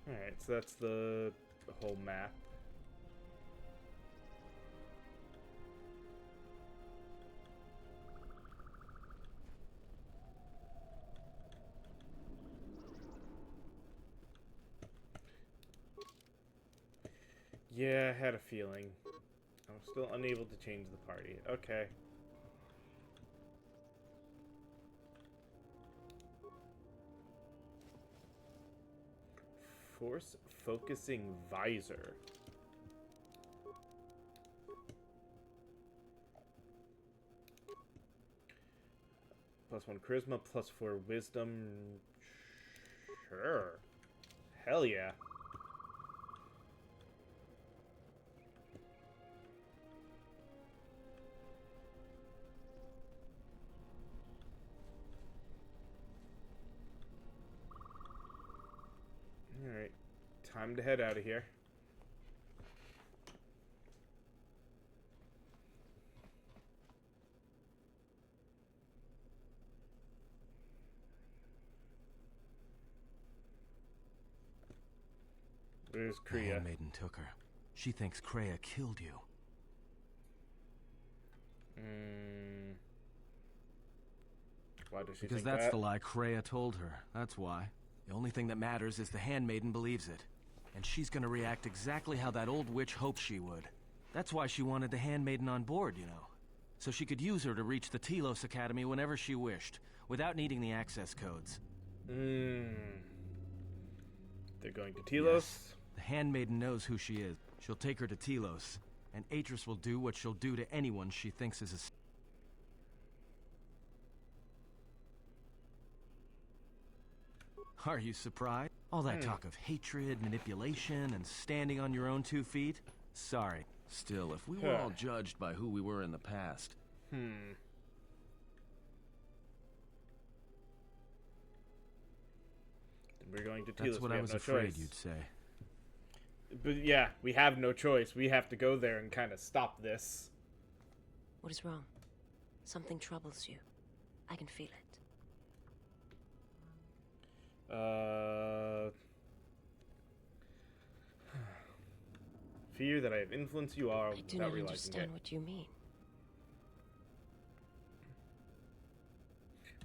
Alright, so that's the whole map. Yeah, I had a feeling. I'm still unable to change the party. Okay. Force focusing visor. +1 charisma, +4 wisdom. Sure. Hell yeah. Alright, time to head out of here. Where's The Kriya? handmaiden took her. She thinks Kreia killed you. Why does she Because think that's that? the lie Kreia told her. That's why. The only thing that matters is the handmaiden believes it. And she's gonna react exactly how that old witch hoped she would. That's why she wanted the handmaiden on board, you know. So she could use her to reach the Telos Academy whenever she wished, without needing the access codes. They're going to Telos? Yes. The handmaiden knows who she is. She'll take her to Telos, and Atris will do what she'll do to anyone she thinks is a... Are you surprised? All that talk of hatred, manipulation, and standing on your own 2 feet? Sorry. Still, if we were all judged by who we were in the past... We're going to Telos. That's what We I have was no afraid choice. you'd say. But yeah, we have no choice. We have to go there and kind of stop this. What is wrong? Something troubles you. I can feel it. Fear that I have influenced you all I do without not realizing understand it. what you mean.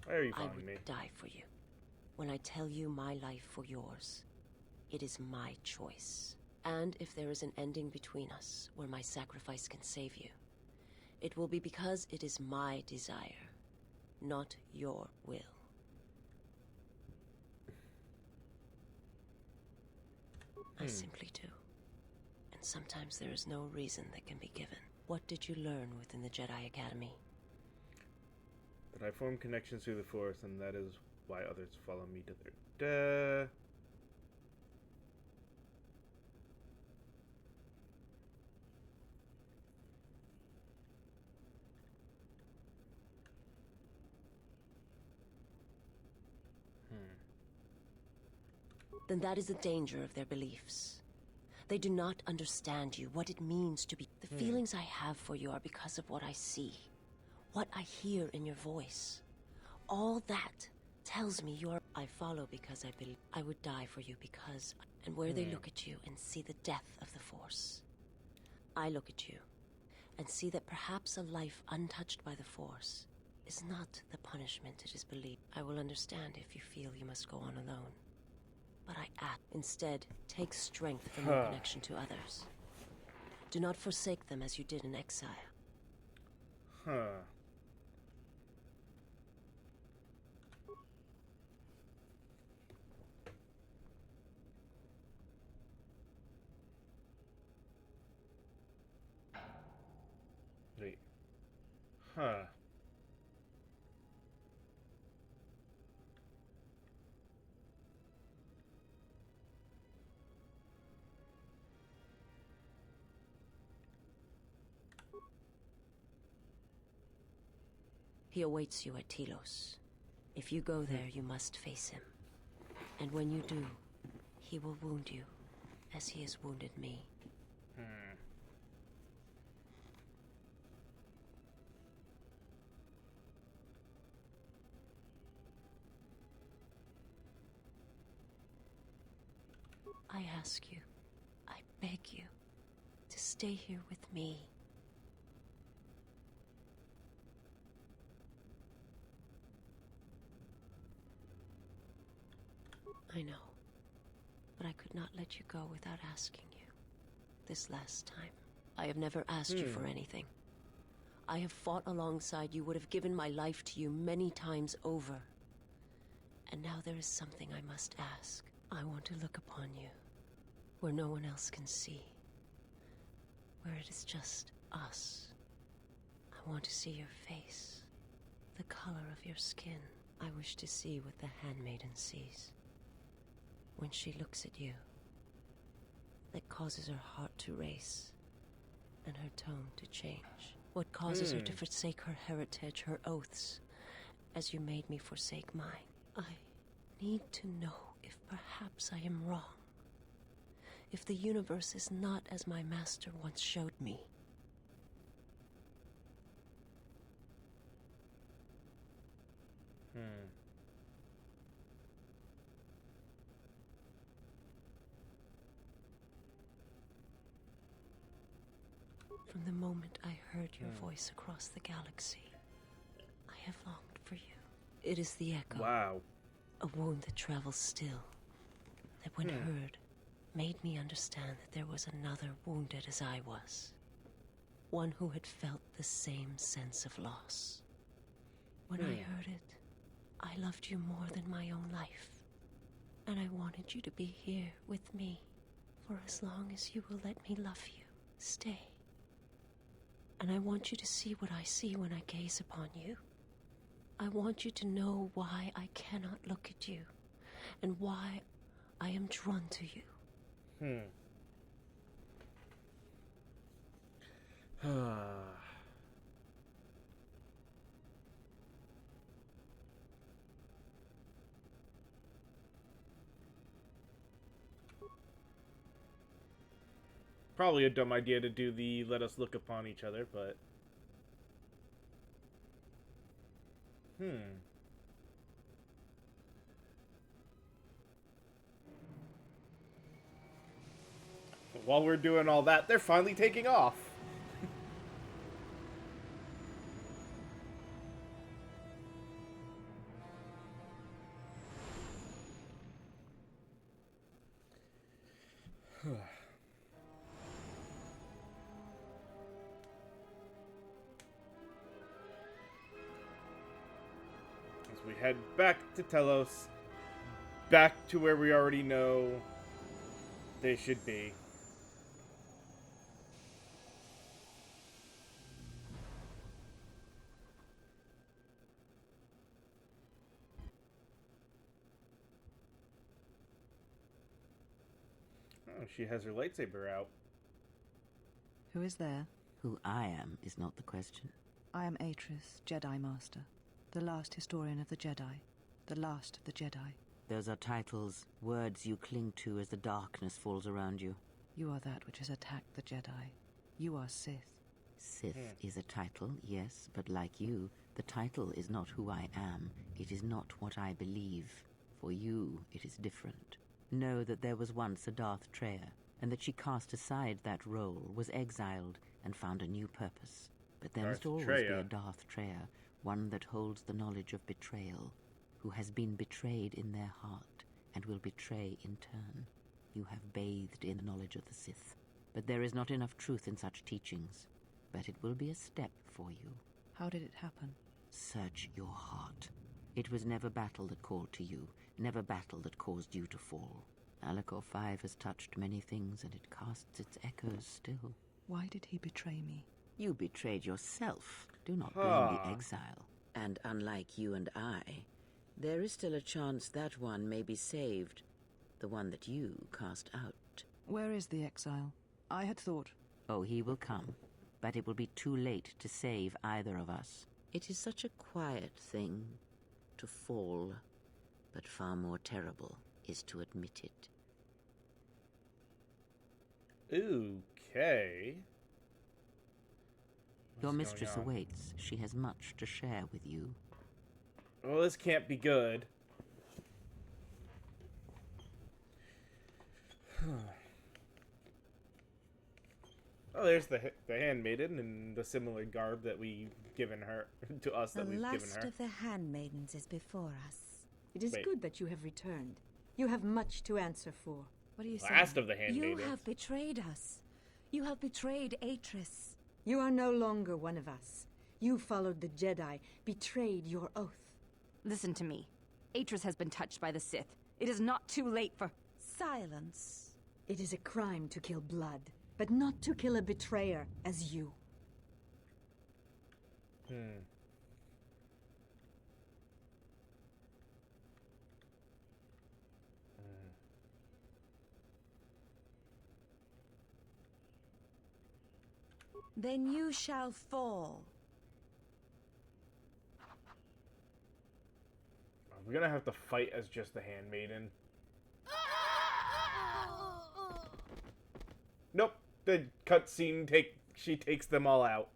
Why are you I following would me? die for you. When I tell you my life for yours, it is my choice. And if there is an ending between us where my sacrifice can save you, it will be because it is my desire, not your will. I simply do. And sometimes there is no reason that can be given. What did you learn within the Jedi Academy? That I form connections through the Force, and that is why others follow me to their death. Then that is the danger of their beliefs. They do not understand you, what it means to be. The feelings I have for you are because of what I see, what I hear in your voice. All that tells me you are. I follow because I believe. I would die for you because. And where they look at you and see the death of the Force, I look at you and see that perhaps a life untouched by the Force is not the punishment it is believed. I will understand if you feel you must go on alone. But I act. Instead, take strength from your connection to others. Do not forsake them as you did in exile. Wait. He awaits you at Telos. If you go there, you must face him. And when you do, he will wound you, as he has wounded me. I ask you, I beg you, to stay here with me. I know, but I could not let you go without asking you. This last time, I have never asked you for anything. I have fought alongside you, would have given my life to you many times over. And now there is something I must ask. I want to look upon you, where no one else can see. Where it is just us. I want to see your face, the color of your skin. I wish to see what the handmaiden sees when she looks at you, that causes her heart to race and her tone to change. What causes her to forsake her heritage, her oaths, as you made me forsake mine. I need to know if perhaps I am wrong. If the universe is not as my master once showed me. From the moment I heard your voice across the galaxy, I have longed for you. It is the echo. Wow. A wound that travels still, that when heard, made me understand that there was another wounded as I was. One who had felt the same sense of loss. When I heard it, I loved you more than my own life. And I wanted you to be here with me, for as long as you will let me love you. Stay. And I want you to see what I see when I gaze upon you. I want you to know why I cannot look at you, and why I am drawn to you. Probably a dumb idea to do the let us look upon each other, but... While we're doing all that, they're finally taking off. As we head back to Telos, back to where we already know they should be. Oh, she has her lightsaber out. Who is there? Who I am is not the question. I am Atris, Jedi Master, the last historian of the Jedi, the last of the Jedi. Those are titles, words you cling to as the darkness falls around you. You are that which has attacked the Jedi. You are Sith. Sith is a title, yes, but like you, the title is not who I am. It is not what I believe. For you, it is different. Know that there was once a Darth Treya, and that she cast aside that role, was exiled, and found a new purpose. But there must always be a Darth Treya, one that holds the knowledge of betrayal, who has been betrayed in their heart and will betray in turn. You have bathed in the knowledge of the Sith, but there is not enough truth in such teachings. But it will be a step for you. How did it happen? Search your heart. It was never battle that called to you, never battle that caused you to fall. Alacor 5 has touched many things, and it casts its echoes still. Why did he betray me? You betrayed yourself. Do not blame the exile. And unlike you and I, there is still a chance that one may be saved. The one that you cast out. Where is the exile? I had thought... Oh, he will come. But it will be too late to save either of us. It is such a quiet thing to fall, but far more terrible is to admit it. Okay. Your mistress awaits. She has much to share with you. Well, this can't be good. Oh, there's the handmaiden in the similar garb that we've given her to us. That we've given her. The last of the handmaidens is before us. It is good that you have returned. You have much to answer for. What are you saying? Last of the handmaidens. You have betrayed us. You have betrayed Atris. You are no longer one of us. You followed the Jedi, betrayed your oath. Listen to me. Atris has been touched by the Sith. It is not too late for... Silence. It is a crime to kill blood, but not to kill a betrayer as you. Then you shall fall. We're gonna have to fight as just the handmaiden. Nope. The cutscene she takes them all out.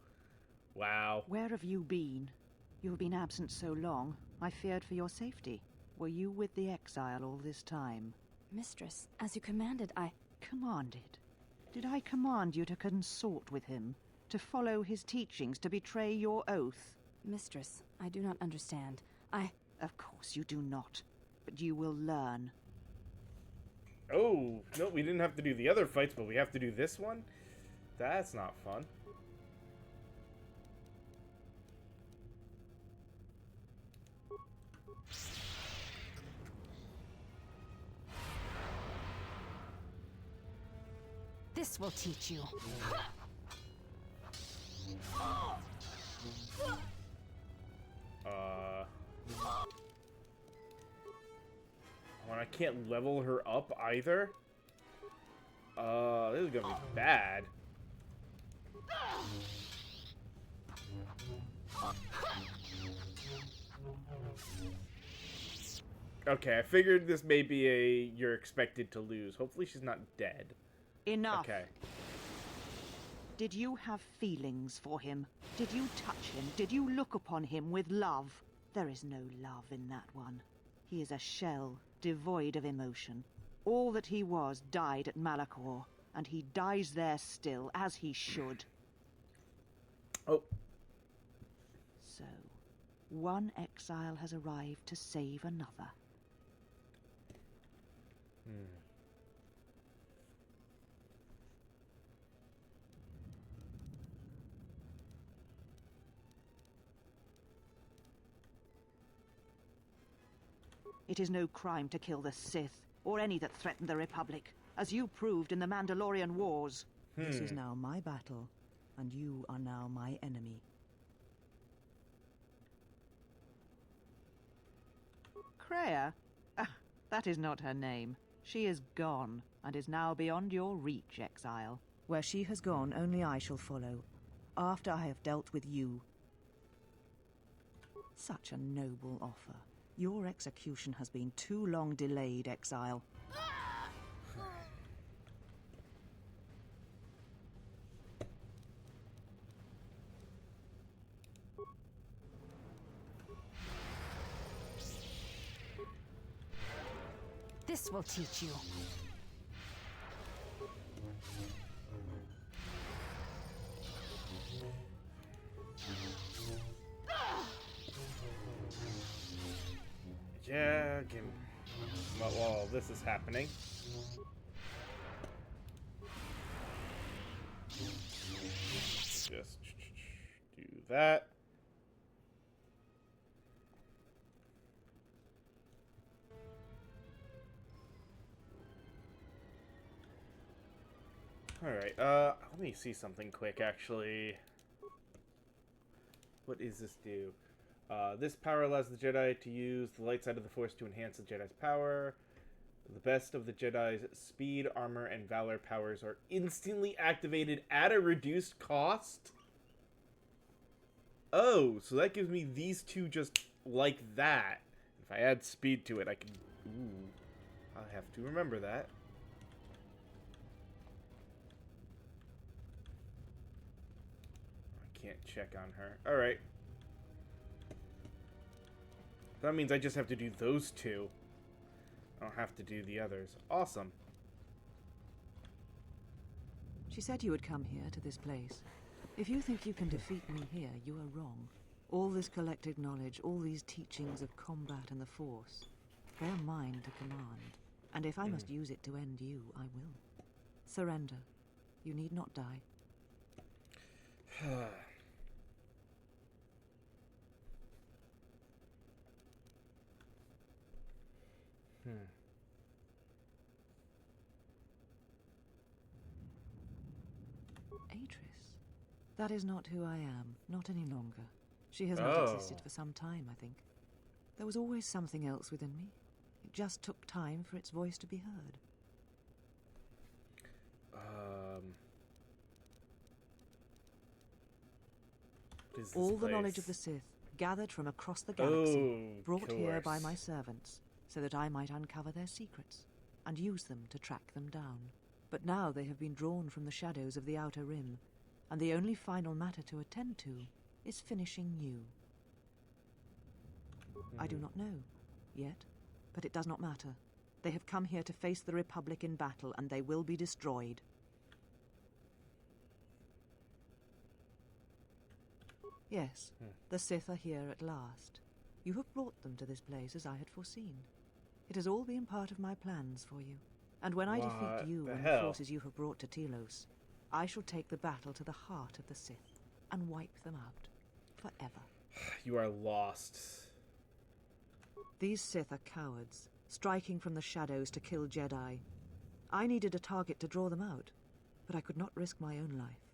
Wow. Where have you been? You have been absent so long. I feared for your safety. Were you with the exile all this time? Mistress, as you commanded, I... Commanded? Did I command you to consort with him? To follow his teachings? To betray your oath? Mistress, I do not understand. Of course you do not. But you will learn. Oh, no, we didn't have to do the other fights, but we have to do this one? That's not fun. This will teach you. When I can't level her up either? This is gonna be bad. Okay, I figured this may be you're expected to lose. Hopefully she's not dead. Enough. Okay. Did you have feelings for him? Did you touch him? Did you look upon him with love? There is no love in that one. He is a shell, devoid of emotion. All that he was died at Malachor, and he dies there still, as he should. Oh. So, one exile has arrived to save another. It is no crime to kill the Sith, or any that threaten the Republic, as you proved in the Mandalorian Wars. This is now my battle, and you are now my enemy. Kreia? That is not her name. She is gone, and is now beyond your reach, exile. Where she has gone, only I shall follow, after I have dealt with you. Such a noble offer. Your execution has been too long delayed, exile. This will teach you. Yeah, while this is happening. Just do that. Alright, let me see something quick, actually. What does this do? This power allows the Jedi to use the light side of the Force to enhance the Jedi's power. The best of the Jedi's speed, armor, and valor powers are instantly activated at a reduced cost? Oh, so that gives me these two just like that. If I add speed to it, I can... Ooh, I'll have to remember that. I can't check on her. Alright. That means I just have to do those two. I don't have to do the others. Awesome. She said you would come here to this place. If you think you can defeat me here, you are wrong. All this collected knowledge, all these teachings of combat and the Force, they are mine to command. And if I must use it to end you, I will. Surrender. You need not die. Atris. That is not who I am, not any longer. She has not existed for some time, I think. There was always something else within me. It just took time for its voice to be heard. All the knowledge of the Sith, gathered from across the galaxy, brought here by my servants, so that I might uncover their secrets, and use them to track them down. But now they have been drawn from the shadows of the Outer Rim, and the only final matter to attend to is finishing you. I do not know, yet, but it does not matter. They have come here to face the Republic in battle, and they will be destroyed. Yes, the Sith are here at last. You have brought them to this place as I had foreseen. It has all been part of my plans for you. And when I defeat you and the forces you have brought to Telos, I shall take the battle to the heart of the Sith and wipe them out forever. You are lost. These Sith are cowards, striking from the shadows to kill Jedi. I needed a target to draw them out, but I could not risk my own life,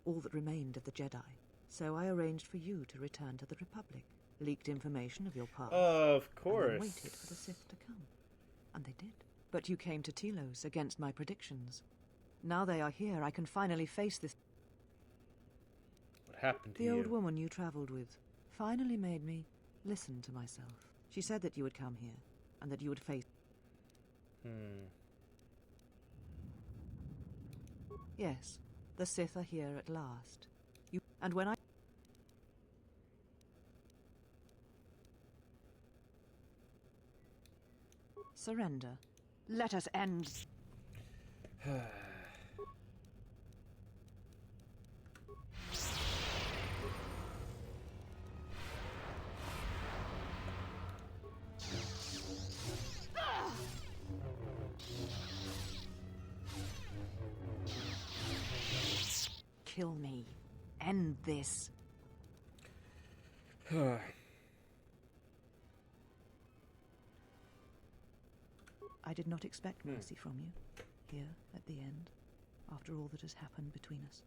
all that remained of the Jedi. So I arranged for you to return to the Republic, leaked information of your past. Of course. And then waited for the Sith to come. And they did. But you came to Telos against my predictions. Now they are here, I can finally face this. What happened to you? The old woman you traveled with finally made me listen to myself. She said that you would come here, and that you would face... Yes, the Sith are here at last. And when I... Surrender. Let us end. Kill me. End this. I did not expect mercy from you, here at the end, after all that has happened between us.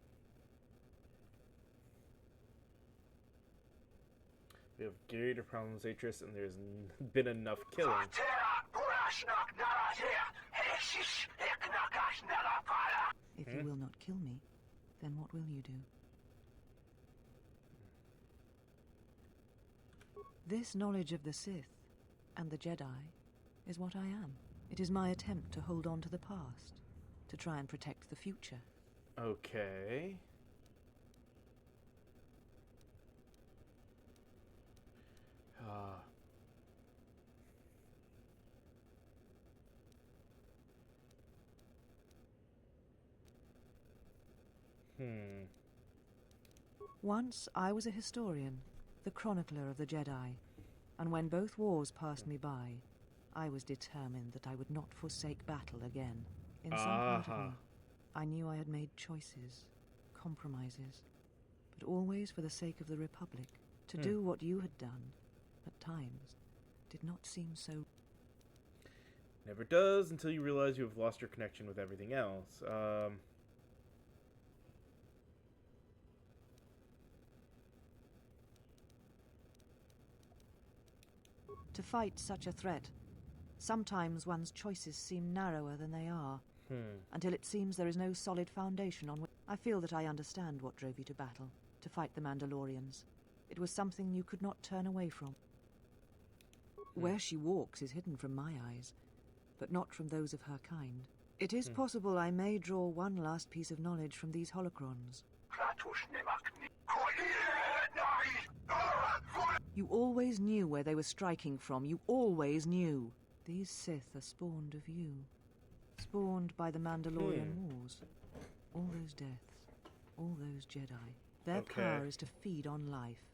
We have greater problems, Atris, and there's been enough killing. If you will not kill me, then what will you do? This knowledge of the Sith and the Jedi is what I am. It is my attempt to hold on to the past, to try and protect the future. Okay. Once I was a historian, the chronicler of the Jedi. And when both wars passed me by, I was determined that I would not forsake battle again. In some part of me, I knew I had made choices, compromises, but always for the sake of the Republic. To do what you had done, at times, did not seem so... Never does until you realize you have lost your connection with everything else. To fight such a threat, sometimes one's choices seem narrower than they are, until it seems there is no solid foundation on which... I feel that I understand what drove you to battle, to fight the Mandalorians. It was something you could not turn away from. Where she walks is hidden from my eyes, but not from those of her kind. It is possible I may draw one last piece of knowledge from these holocrons. You always knew where they were striking from. You always knew. These Sith are spawned of you. Spawned by the Mandalorian Wars. All those deaths. All those Jedi. Their power is to feed on life,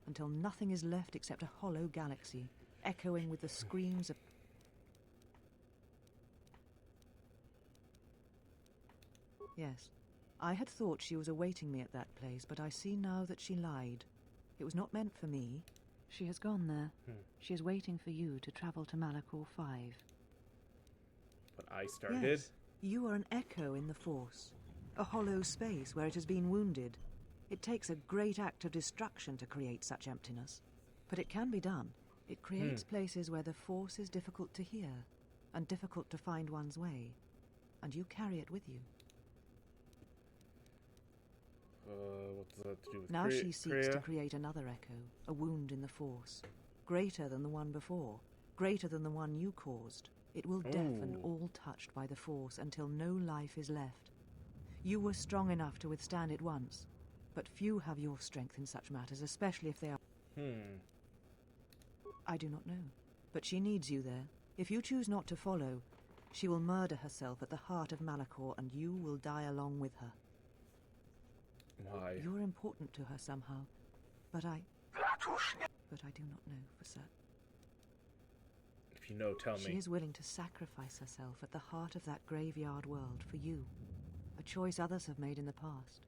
until nothing is left except a hollow galaxy, echoing with the screams of... Yes, I had thought she was awaiting me at that place, but I see now that she lied. It was not meant for me. She has gone there. She is waiting for you to travel to Malachor 5. But I started? Yes, you are an echo in the Force. A hollow space where it has been wounded. It takes a great act of destruction to create such emptiness. But it can be done. It creates places where the Force is difficult to hear, and difficult to find one's way. And you carry it with you. What does that do with Now she seeks to create another echo, a wound in the Force. Greater than the one before. Greater than the one you caused. It will deafen all touched by the Force until no life is left. You were strong enough to withstand it once, but few have your strength in such matters, especially if they are... I do not know, but she needs you there. If you choose not to follow, she will murder herself at the heart of Malachor, and you will die along with her. Why? You're important to her somehow, but I do not know for certain. If you know, tell me. She is willing to sacrifice herself at the heart of that graveyard world for you. A choice others have made in the past.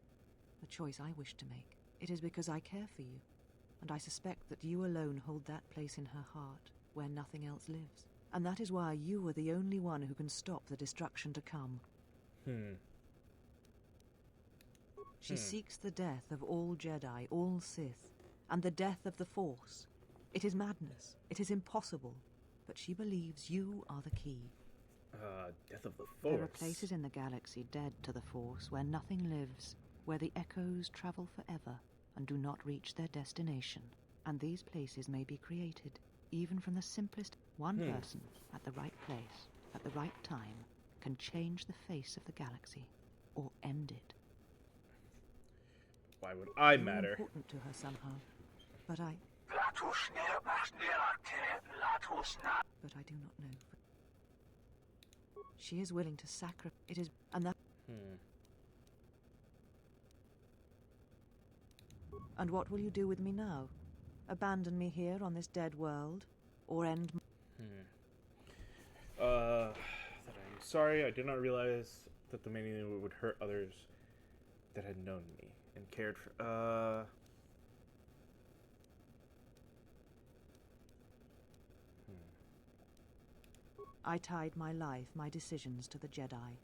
A choice I wish to make. It is because I care for you, and I suspect that you alone hold that place in her heart where nothing else lives. And that is why you are the only one who can stop the destruction to come. She seeks the death of all Jedi, all Sith, and the death of the Force. It is madness. It is impossible. But she believes you are the key. Death of the Force. There are places in the galaxy dead to the Force where nothing lives, where the echoes travel forever and do not reach their destination. And these places may be created, even from the simplest... One person, at the right place, at the right time, can change the face of the galaxy, or end it. Why would I You're matter? Important to her somehow, but I do not know. She is willing to sacrifice. It is, and that. And what will you do with me now? Abandon me here on this dead world, or end? That I'm sorry. I did not realize that the meaning would hurt others that had known me and cared for. I tied my life, my decisions to the Jedi.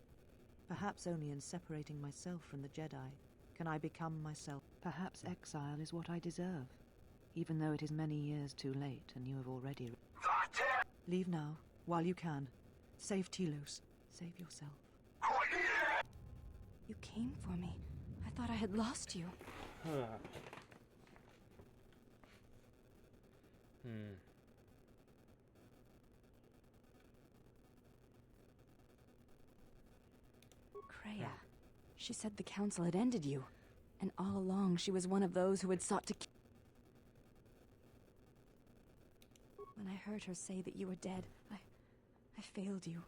Perhaps only in separating myself from the Jedi can I become myself. Perhaps exile is what I deserve, even though it is many years too late and you have already... Leave now, while you can. Save Telos. Save yourself. You came for me. I thought I had lost you. Kreia. She said the council had ended you, and all along she was one of those who had sought to... When I heard her say that you were dead, I failed you.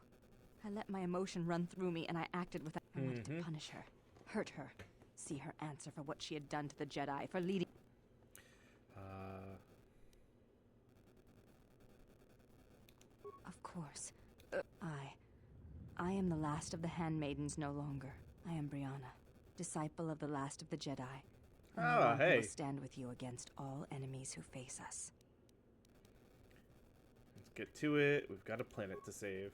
I let my emotion run through me, and I acted without... I wanted to punish her, hurt her, see her answer for what she had done to the Jedi, for leading... course. I am the last of the Handmaidens no longer. I am Brianna, disciple of the last of the Jedi. And the one who will stand with you against all enemies who face us. Let's get to it. We've got a planet to save.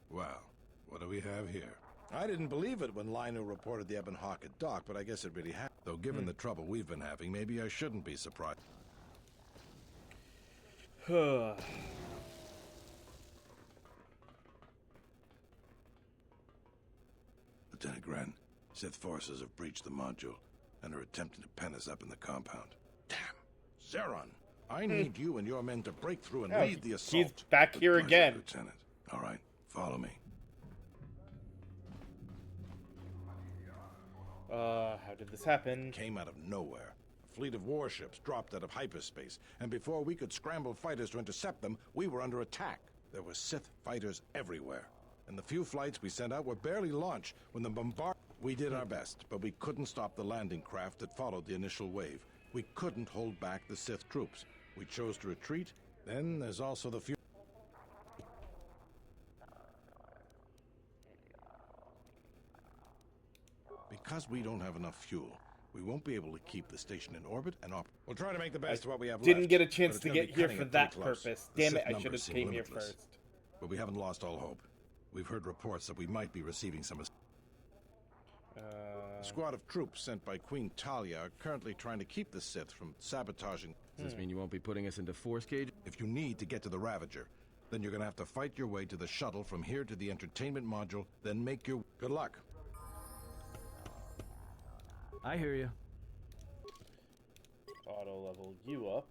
Well, what do we have here? I didn't believe it when Lino reported the Ebon Hawk at dock, but I guess it really happened. Though given the trouble we've been having, maybe I shouldn't be surprised. Lieutenant Gren, Sith forces have breached the module and are attempting to pen us up in the compound. Damn! Zeron! I need you and your men to break through and lead the assault. He's back here again. Lieutenant. All right, follow me. How did this happen? Came out of nowhere. A fleet of warships dropped out of hyperspace, and before we could scramble fighters to intercept them, we were under attack. There were Sith fighters everywhere, and the few flights we sent out were barely launched when the bombard... We did our best, but we couldn't stop the landing craft that followed the initial wave. We couldn't hold back the Sith troops. We chose to retreat. Then there's also the few... Because we don't have enough fuel, we won't be able to keep the station in orbit and op. We'll try to make the best of what we have left. Didn't get a chance to get here for that purpose. Damn it, I should have came here first. But we haven't lost all hope. We've heard reports that we might be receiving some... A squad of troops sent by Queen Talia are currently trying to keep the Sith from sabotaging... Does this mean you won't be putting us into force cage? If you need to get to the Ravager, then you're gonna have to fight your way to the shuttle from here to the entertainment module, then make your... Good luck. I hear you. Auto level you up.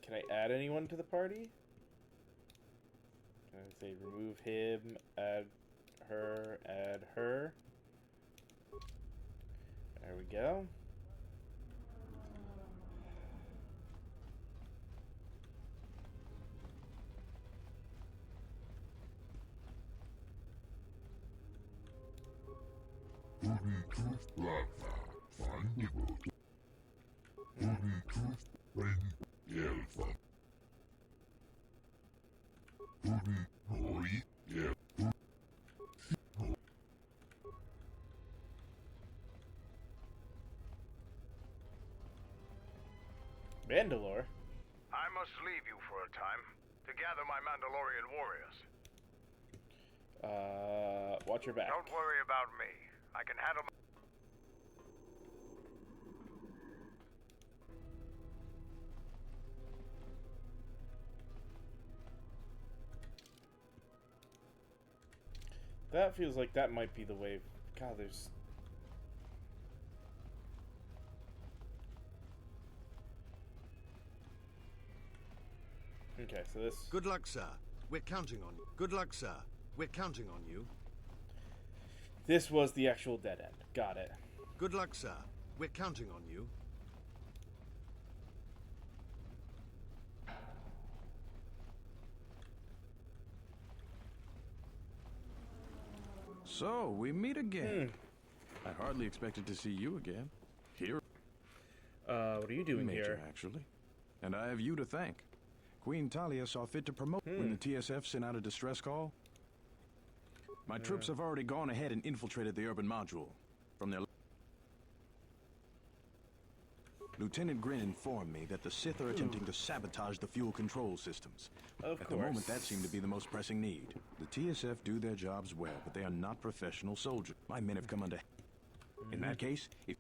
Can I add anyone to the party? Can I say remove him, add her, add her. There we go. Mandalore? I must leave you for a time to gather my Mandalorian warriors. Watch your back. Don't worry about me. I can handle my... That feels like that might be the way. God, there's... Okay, so this... Good luck, sir. We're counting on you. Good luck, sir. We're counting on you. This was the actual dead end. Got it. Good luck, sir. We're counting on you. So, we meet again. I hardly expected to see you again. Here. What are you doing Major, here? actually. And I have you to thank. Queen Talia saw fit to promote when the TSF sent out a distress call. My troops have already gone ahead and infiltrated the urban module. From their... Lieutenant Grin informed me that the Sith are attempting to sabotage the fuel control systems. At the moment, that seemed to be the most pressing need. The TSF do their jobs well, but they are not professional soldiers. My men have come under... In that case, if...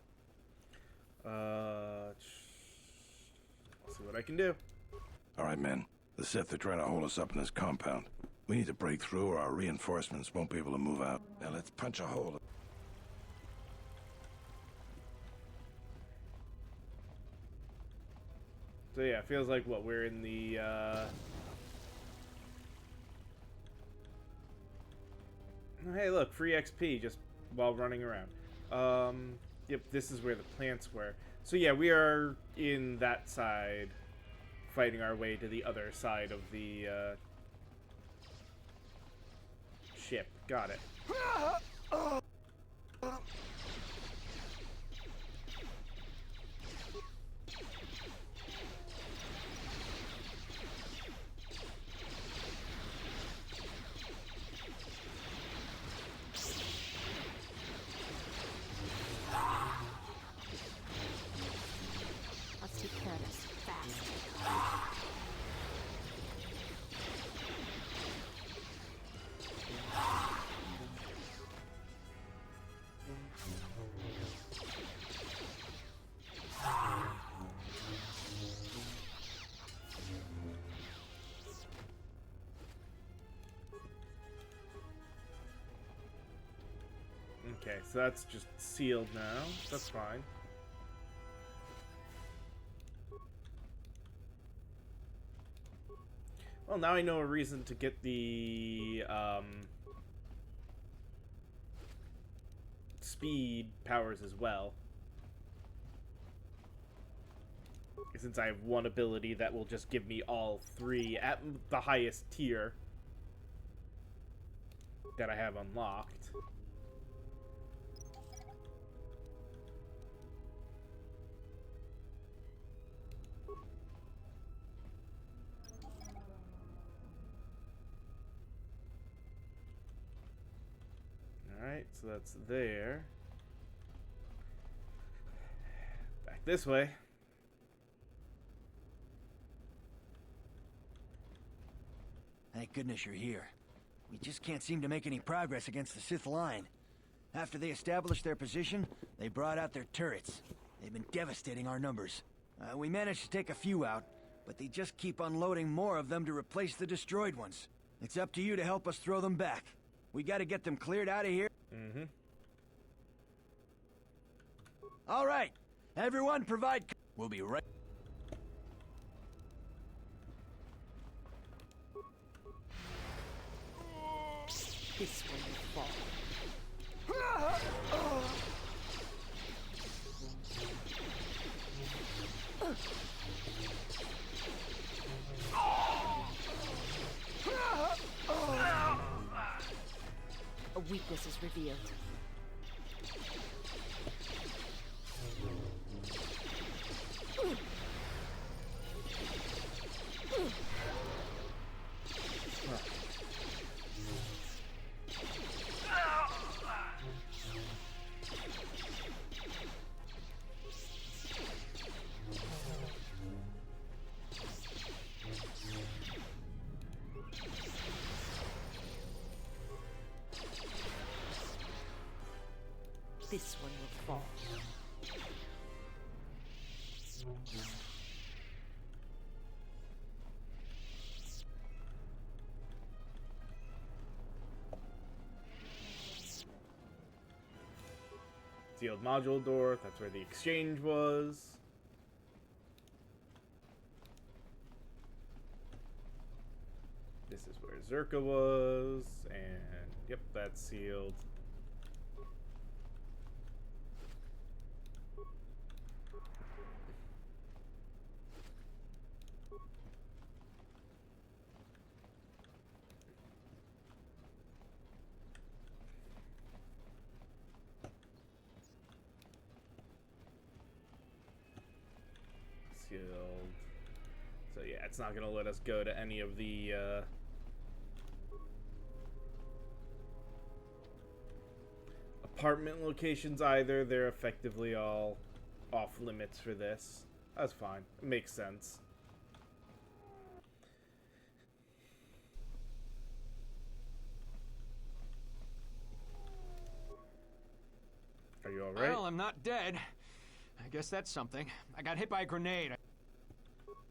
See what I can do. All right, men. The Sith are trying to hold us up in this compound. We need to break through or our reinforcements won't be able to move out. Now let's punch a hole. So yeah, it feels like what we're in the Hey, look, free XP just while running around. Yep, this is where the plants were. So yeah, we are in that side, fighting our way to the other side of the ship. Got it. so that's just sealed now. That's fine. Well, now I know a reason to get the speed powers as well. Since I have one ability that will just give me all three at the highest tier that I have unlocked. Alright, so that's there. Back this way. Thank goodness you're here. We just can't seem to make any progress against the Sith line. After they established their position, they brought out their turrets. They've been devastating our numbers. We managed to take a few out, but they just keep unloading more of them to replace the destroyed ones. It's up to you to help us throw them back. We gotta get them cleared out of here. Mm-hmm. All right, everyone provide... We'll be right... This one will fall. A weakness is revealed. This one will fall. Sealed module door, that's where the exchange was. This is where Zerka was, and yep, that's sealed. Sealed. So yeah, it's not gonna let us go to any of the apartment locations either. They're effectively all off limits for this. That's fine. It makes sense. Are you alright? Well, I'm not dead. I guess that's something. I got hit by a grenade.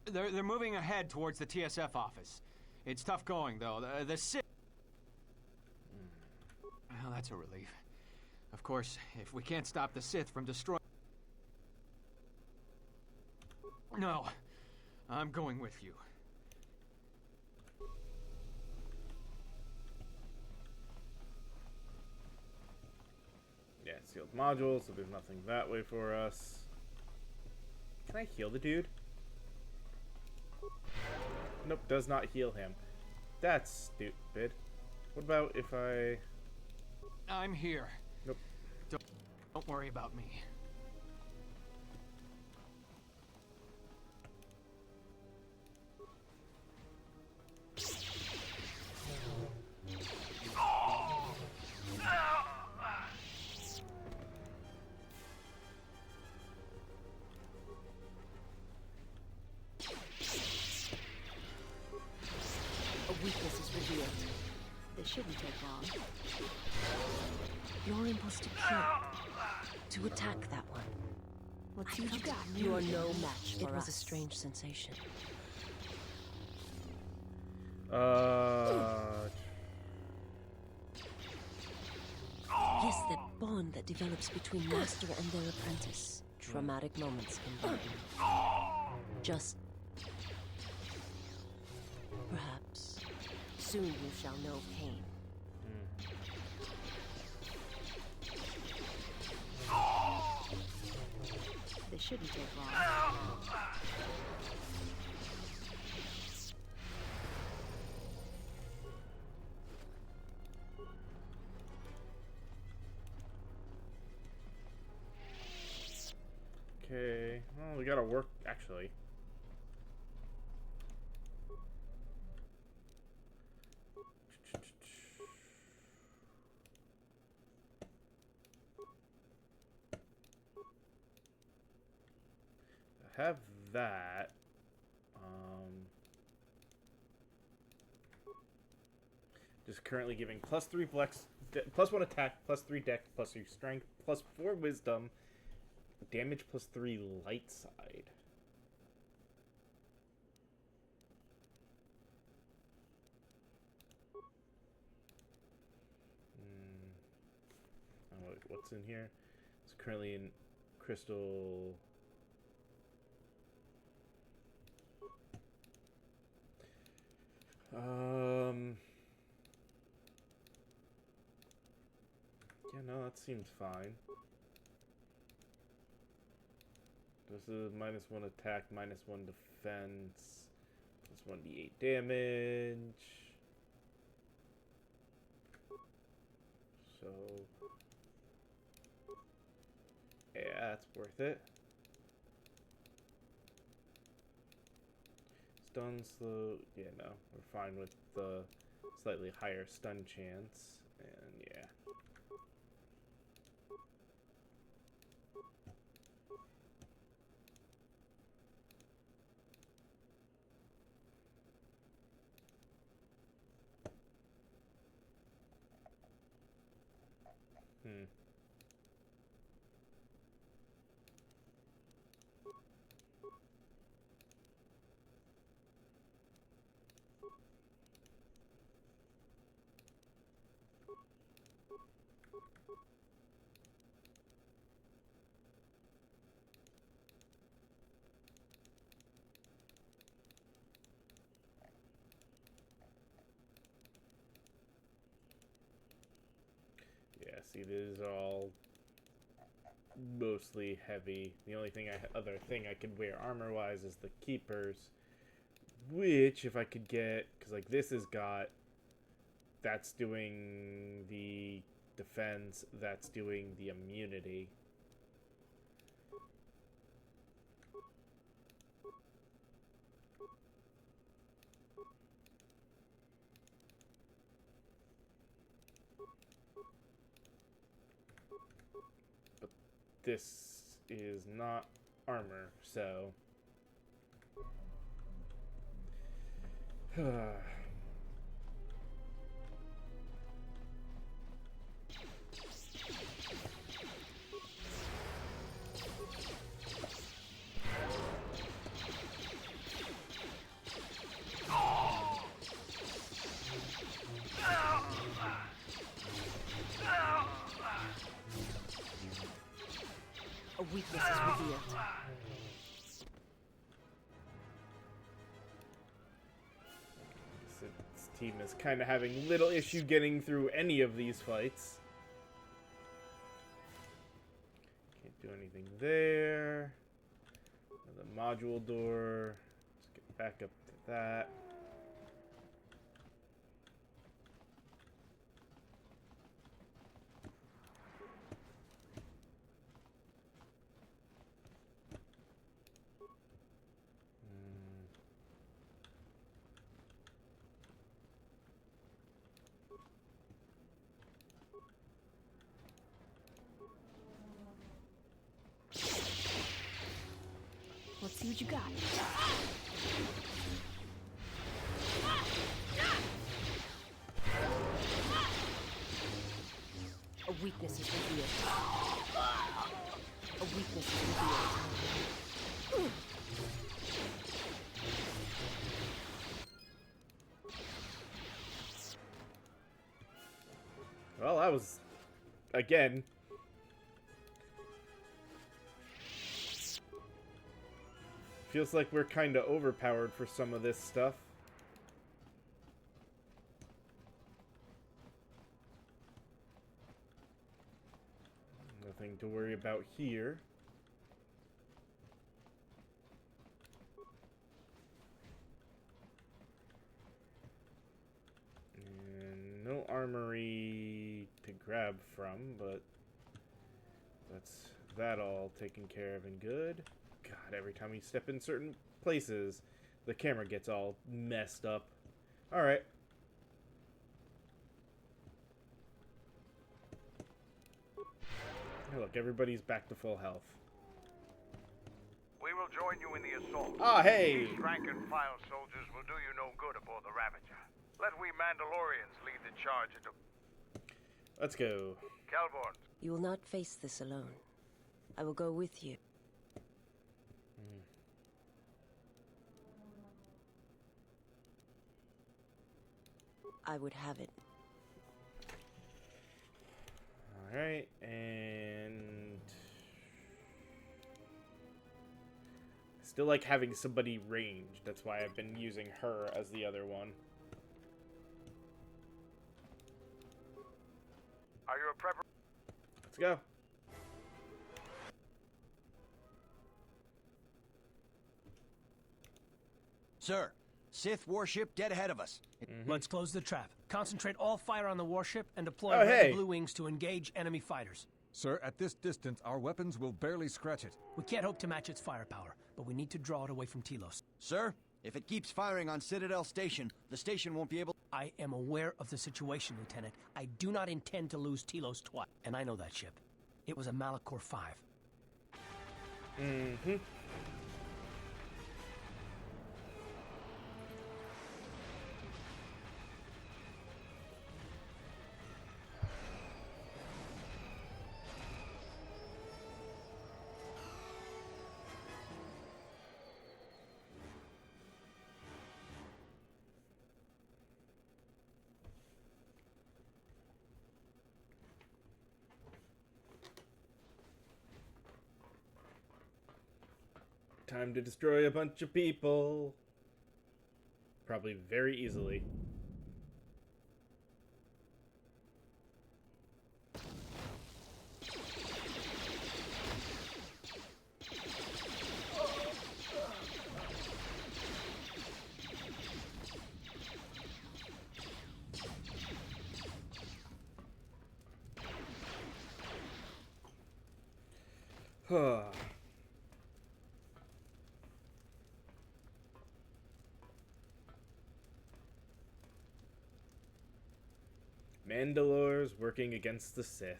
They're moving ahead towards the TSF office. It's tough going, though. The Sith... Well, that's a relief. Of course, if we can't stop the Sith from destroying... No. I'm going with you. Yeah, sealed module, so there's nothing that way for us. Can I heal the dude? Nope, does not heal him. That's stupid. What about if I... I'm here. Nope. Don't worry about me. Weakness is revealed. This shouldn't take long. Your impulse to kill, to attack that one. Let's see what you got. You are no match for us. It was a strange sensation. Yes, that bond that develops between master and their apprentice. Traumatic moments combined. Just... perhaps. Soon you shall know pain. This shouldn't take long. Okay, well, we gotta work, actually. I have that. Just currently giving +3 flex, +1 attack, +3 dex, +3 strength, +4 wisdom, damage +3 light side. Oh, what's in here? It's currently in crystal. Yeah, no, that seems fine. This is -1 attack, -1 defense, +1d8 damage. So, yeah, that's worth it. Stun slow, yeah, no, we're fine with the slightly higher stun chance, and yeah. Yeah, see, these are all mostly heavy. The only thing other thing I could wear armor-wise is the Keepers, which if I could get, because like this has got, that's doing the defense, that's doing the immunity. But this is not armor, so A weakness is revealed. This team is kind of having little issue getting through any of these fights. Can't do anything there. The module door. Let's get back up to that. Let's see what you got. A weakness is revealed. A weakness is revealed. Well, that was, again, Feels like we're kind of overpowered for some of this stuff. Nothing to worry about here. And no armory to grab from, but that's that all taken care of and good. God, every time we step in certain places, the camera gets all messed up. Alright. Hey, look, everybody's back to full health. We will join you in the assault. Ah, hey! These rank-and-file soldiers will do you no good aboard the Ravager. Let we Mandalorians lead the charge into... Let's go. Calborn. You will not face this alone. I will go with you. I would have it. Alright, and... I still like having somebody ranged. That's why I've been using her as the other one. Are you a prepper? Let's go. Sir, Sith warship dead ahead of us. Let's close the trap. Concentrate all fire on the warship and deploy Oh, red hey. and blue wings to engage enemy fighters. Sir, at this distance, our weapons will barely scratch it. We can't hope to match its firepower, but we need to draw it away from Telos. Sir, if it keeps firing on Citadel Station, the station won't be able... I am aware of the situation, Lieutenant. I do not intend to lose Telos twice, and I know that ship. It was a Malachor 5. Mm-hmm. Time to destroy a bunch of people. Probably very easily. Huh. Mandalores working against the Sith.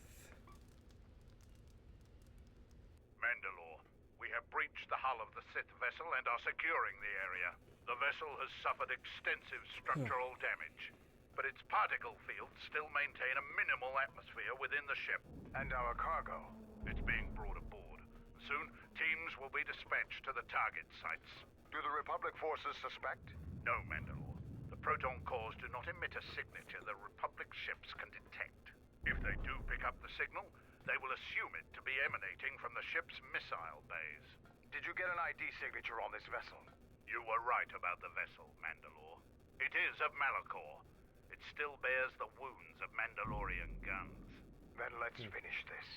Mandalore, we have breached the hull of the Sith vessel and are securing the area. The vessel has suffered extensive structural damage, but its particle fields still maintain a minimal atmosphere within the ship. And our cargo, it's being brought aboard. Soon, teams will be dispatched to the target sites. Do the Republic forces suspect? No, Mandalore. The Proton cores do not emit a signature the Republic ships can detect. If they do pick up the signal, they will assume it to be emanating from the ship's missile bays. Did you get an ID signature on this vessel? You were right about the vessel, Mandalore. It is of Malachor. It still bears the wounds of Mandalorian guns. Then let's finish this.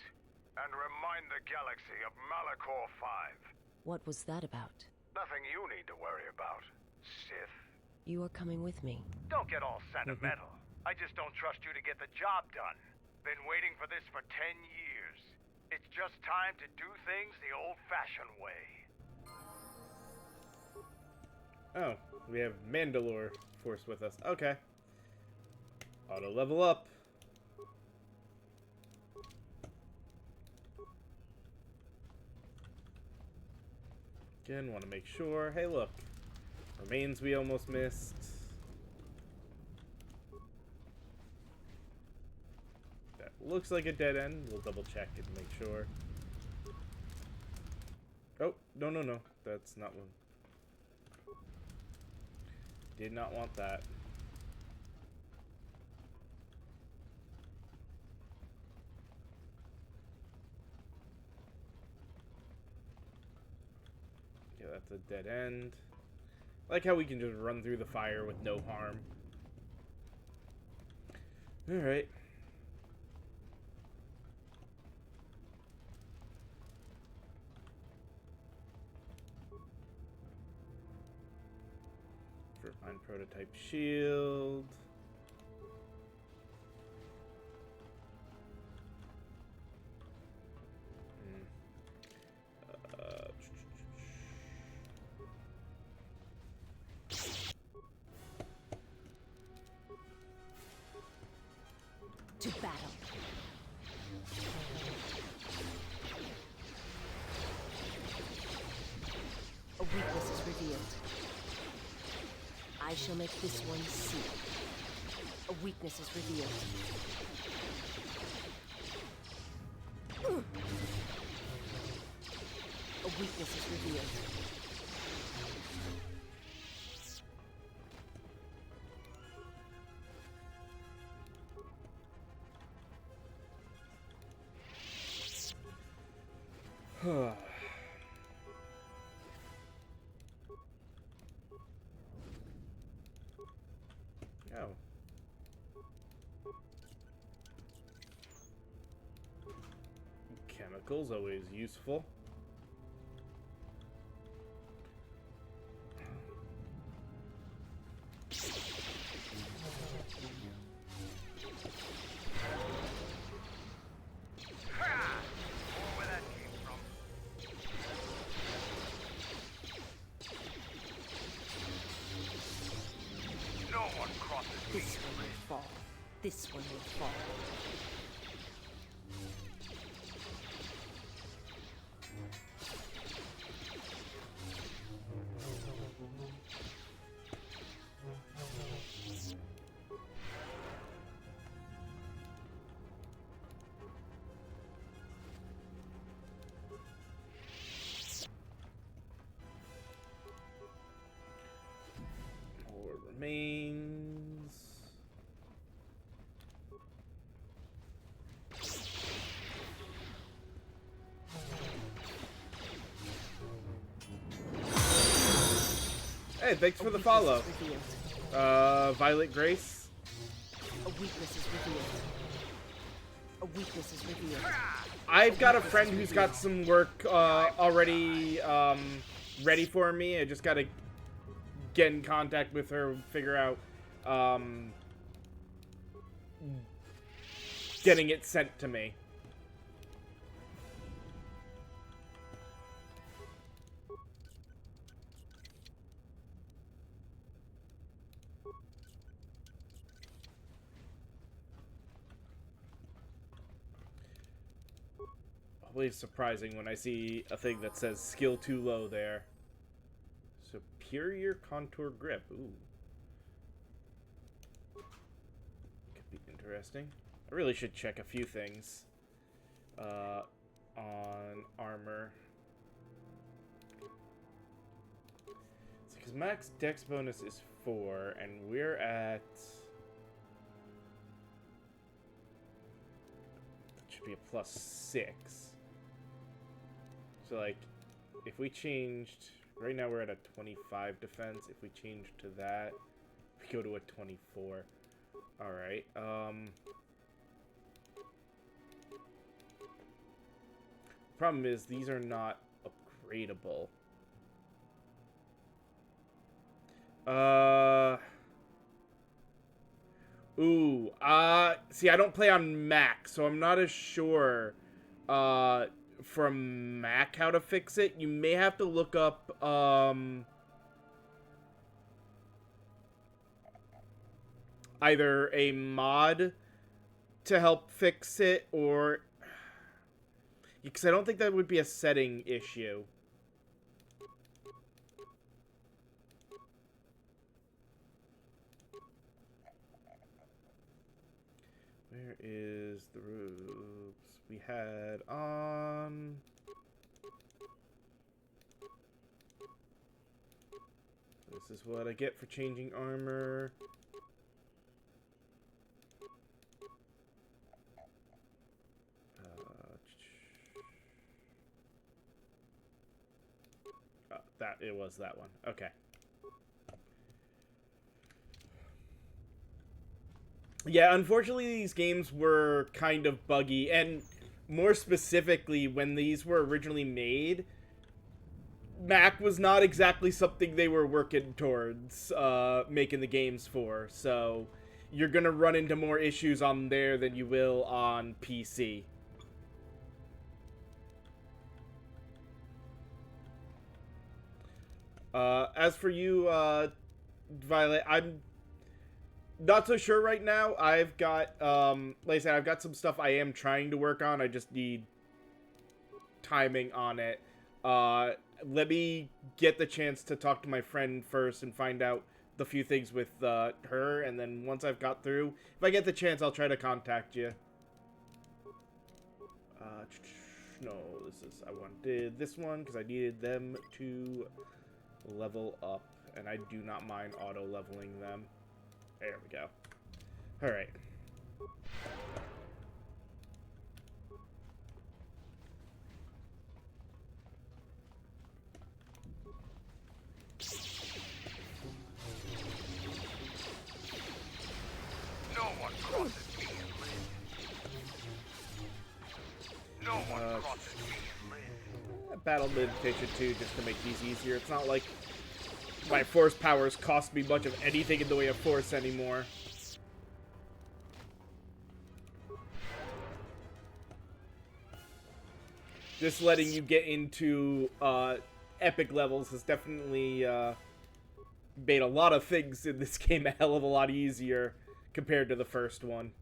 And remind the galaxy of Malachor 5. What was that about? Nothing you need to worry about, Sith. You are coming with me. Don't get all sentimental. I just don't trust you to get the job done. Been waiting for this for 10 years. It's just time to do things the old-fashioned way. Oh, we have Mandalore Force with us. Okay. Auto level up. Again, want to make sure. Hey, look. Remains we almost missed. That looks like a dead end. We'll double check and make sure. Oh, no, no, no. That's not one. Did not want that. Yeah, That's a dead end. I like how we can just run through the fire with no harm. Alright. Mine prototype shield. To battle. A weakness is revealed. I shall make this one see. A weakness is revealed. A weakness is revealed. Oh. Chemicals, always useful. This one will fall. This one will fall. More remains. Hey, thanks for the follow. Violet Grace. A weakness is revealed. A weakness is revealed. I've got a friend who's got some work already ready for me. I just gotta get in contact with her, figure out getting it sent to me. Always surprising when I see a thing that says skill too low there. Superior contour grip. Ooh. Could be interesting. I really should check a few things on armor. Because max dex bonus is 4, and we're at... That should be a +6. So, like, if we changed... Right now we're at a 25 defense. If we change to that, we go to a 24. Alright, problem is, these are not upgradable. See, I don't play on Mac, so I'm not as sure, from Mac how to fix it. You may have to look up, either a mod to help fix it, or... Because I don't think that would be a setting issue. Where is the robes we had on? This is what I get for changing armor. it was that one. Okay. Yeah, unfortunately, these games were kind of buggy, and more specifically, when these were originally made, Mac was not exactly something they were working towards making the games for, so you're gonna run into more issues on there than you will on PC. As for you, Violet, I'm not so sure right now. I've got, like I said, I've got some stuff I am trying to work on. I just need timing on it. Let me get the chance to talk to my friend first and find out the few things with her, and then once I've got through, if I get the chance, I'll try to contact you. No, I wanted this one because I needed them to level up, and I do not mind auto-leveling them. There we go. Alright. No one crosses me and lives. No one crosses me and lives. Battle meditation too, just to make these easier. It's not like my force powers cost me much of anything in the way of force anymore. Just letting you get into epic levels has definitely made a lot of things in this game a hell of a lot easier compared to the first one.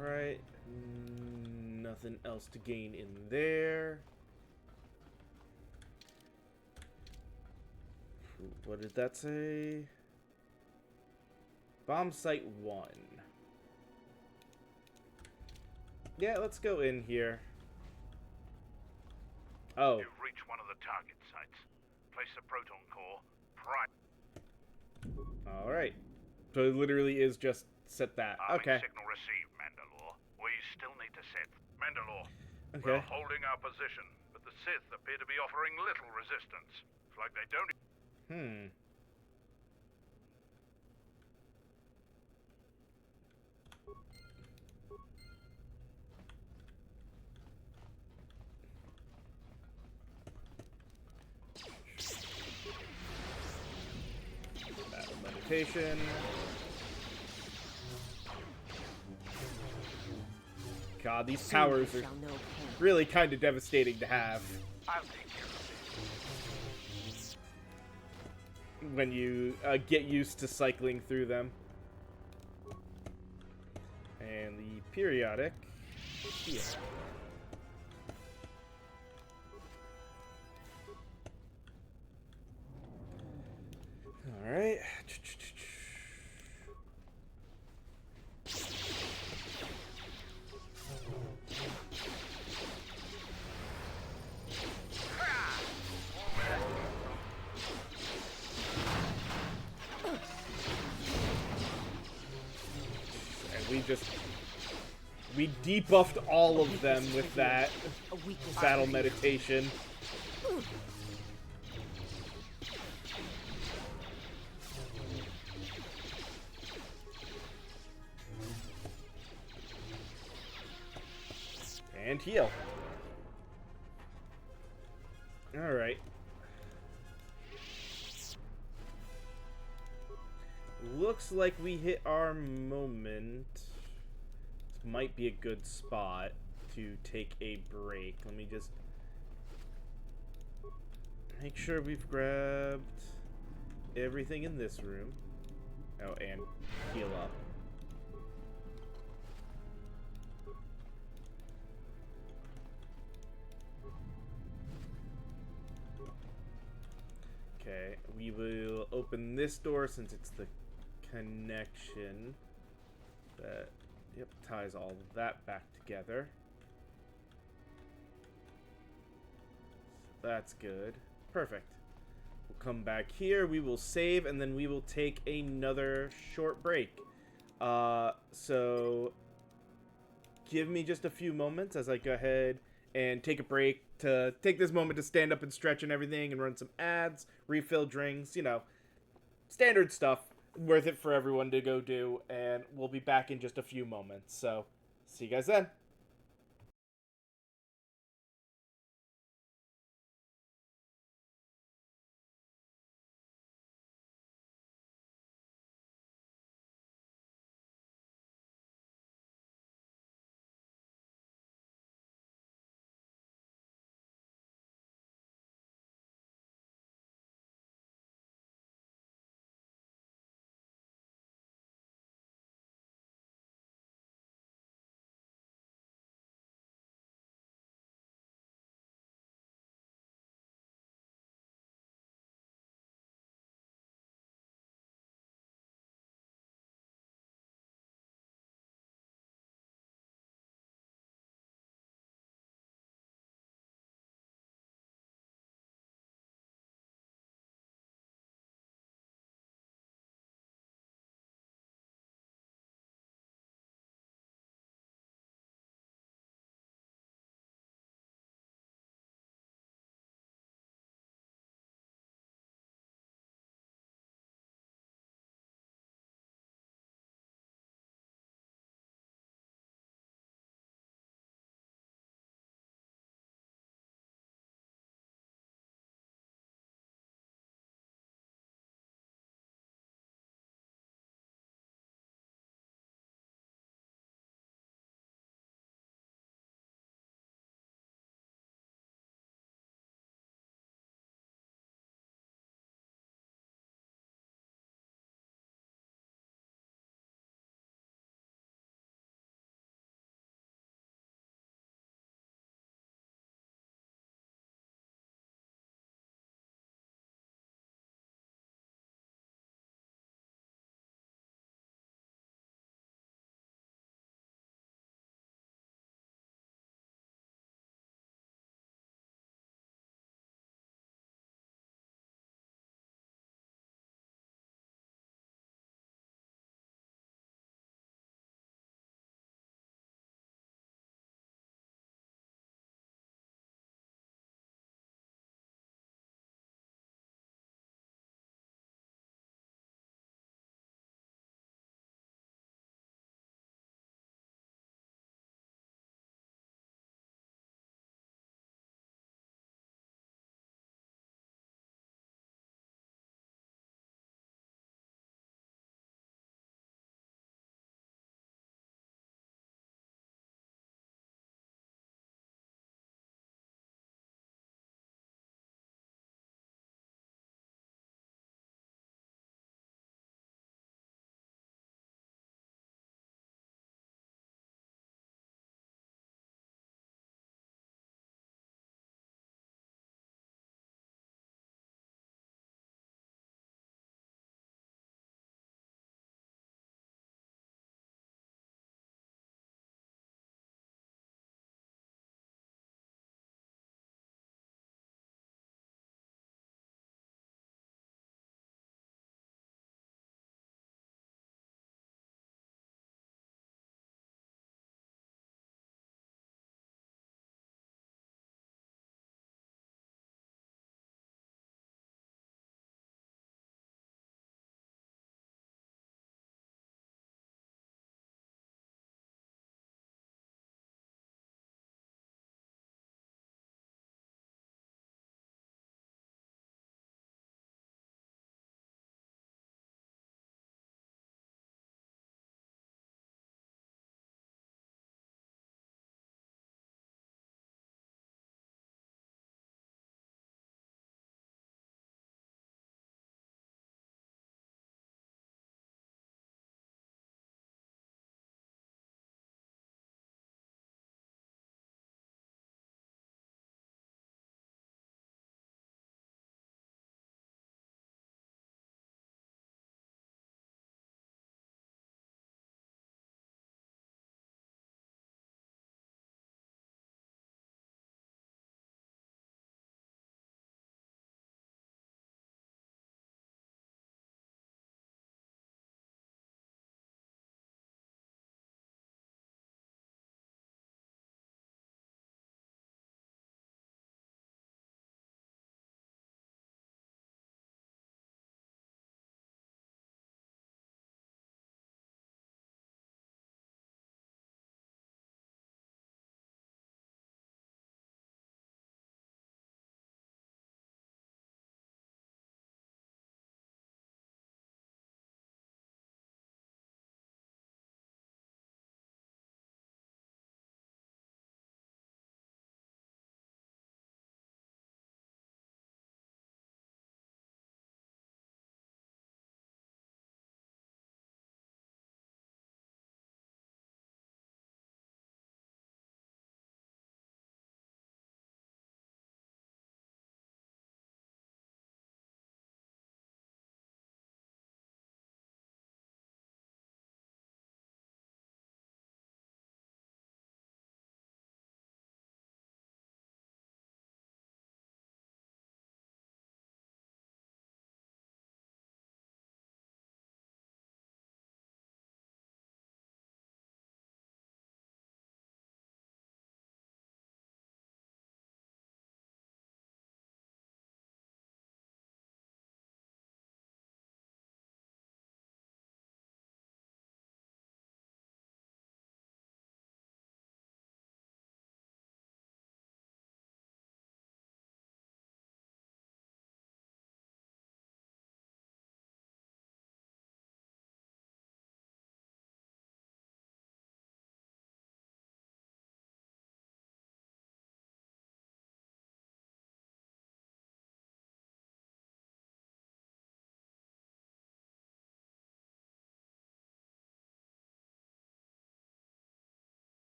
Alright, nothing else to gain in there. What did that say? Bomb Site 1. Yeah, let's go in here. Oh. You've reached one of the target sites. Place the proton core. Prime. Alright. So it literally is just set that. Okay. Signal received, Mandalore. We still need to set. Mandalore. Okay. We're holding our position, but the Sith appear to be offering little resistance. It's like they don't... Battle meditation. God, these powers are really kind of devastating to have. I'll take care of when you get used to cycling through them. And the periodic here. Alright. We debuffed all of them with that battle meditation. And heal. Alright. Looks like we hit our moment. This might be a good spot to take a break. Let me just make sure we've grabbed everything in this room. Oh, and heal up. Okay, we will open this door since it's the connection that, yep, ties all of that back together. That's good. Perfect. We'll come back here. We will save, and then we will take another short break. So give me just a few moments as I go ahead and take a break to take this moment to stand up and stretch and everything and run some ads, refill drinks, you know, standard stuff. Worth it for everyone to go do, and we'll be back in just a few moments. So, see you guys then.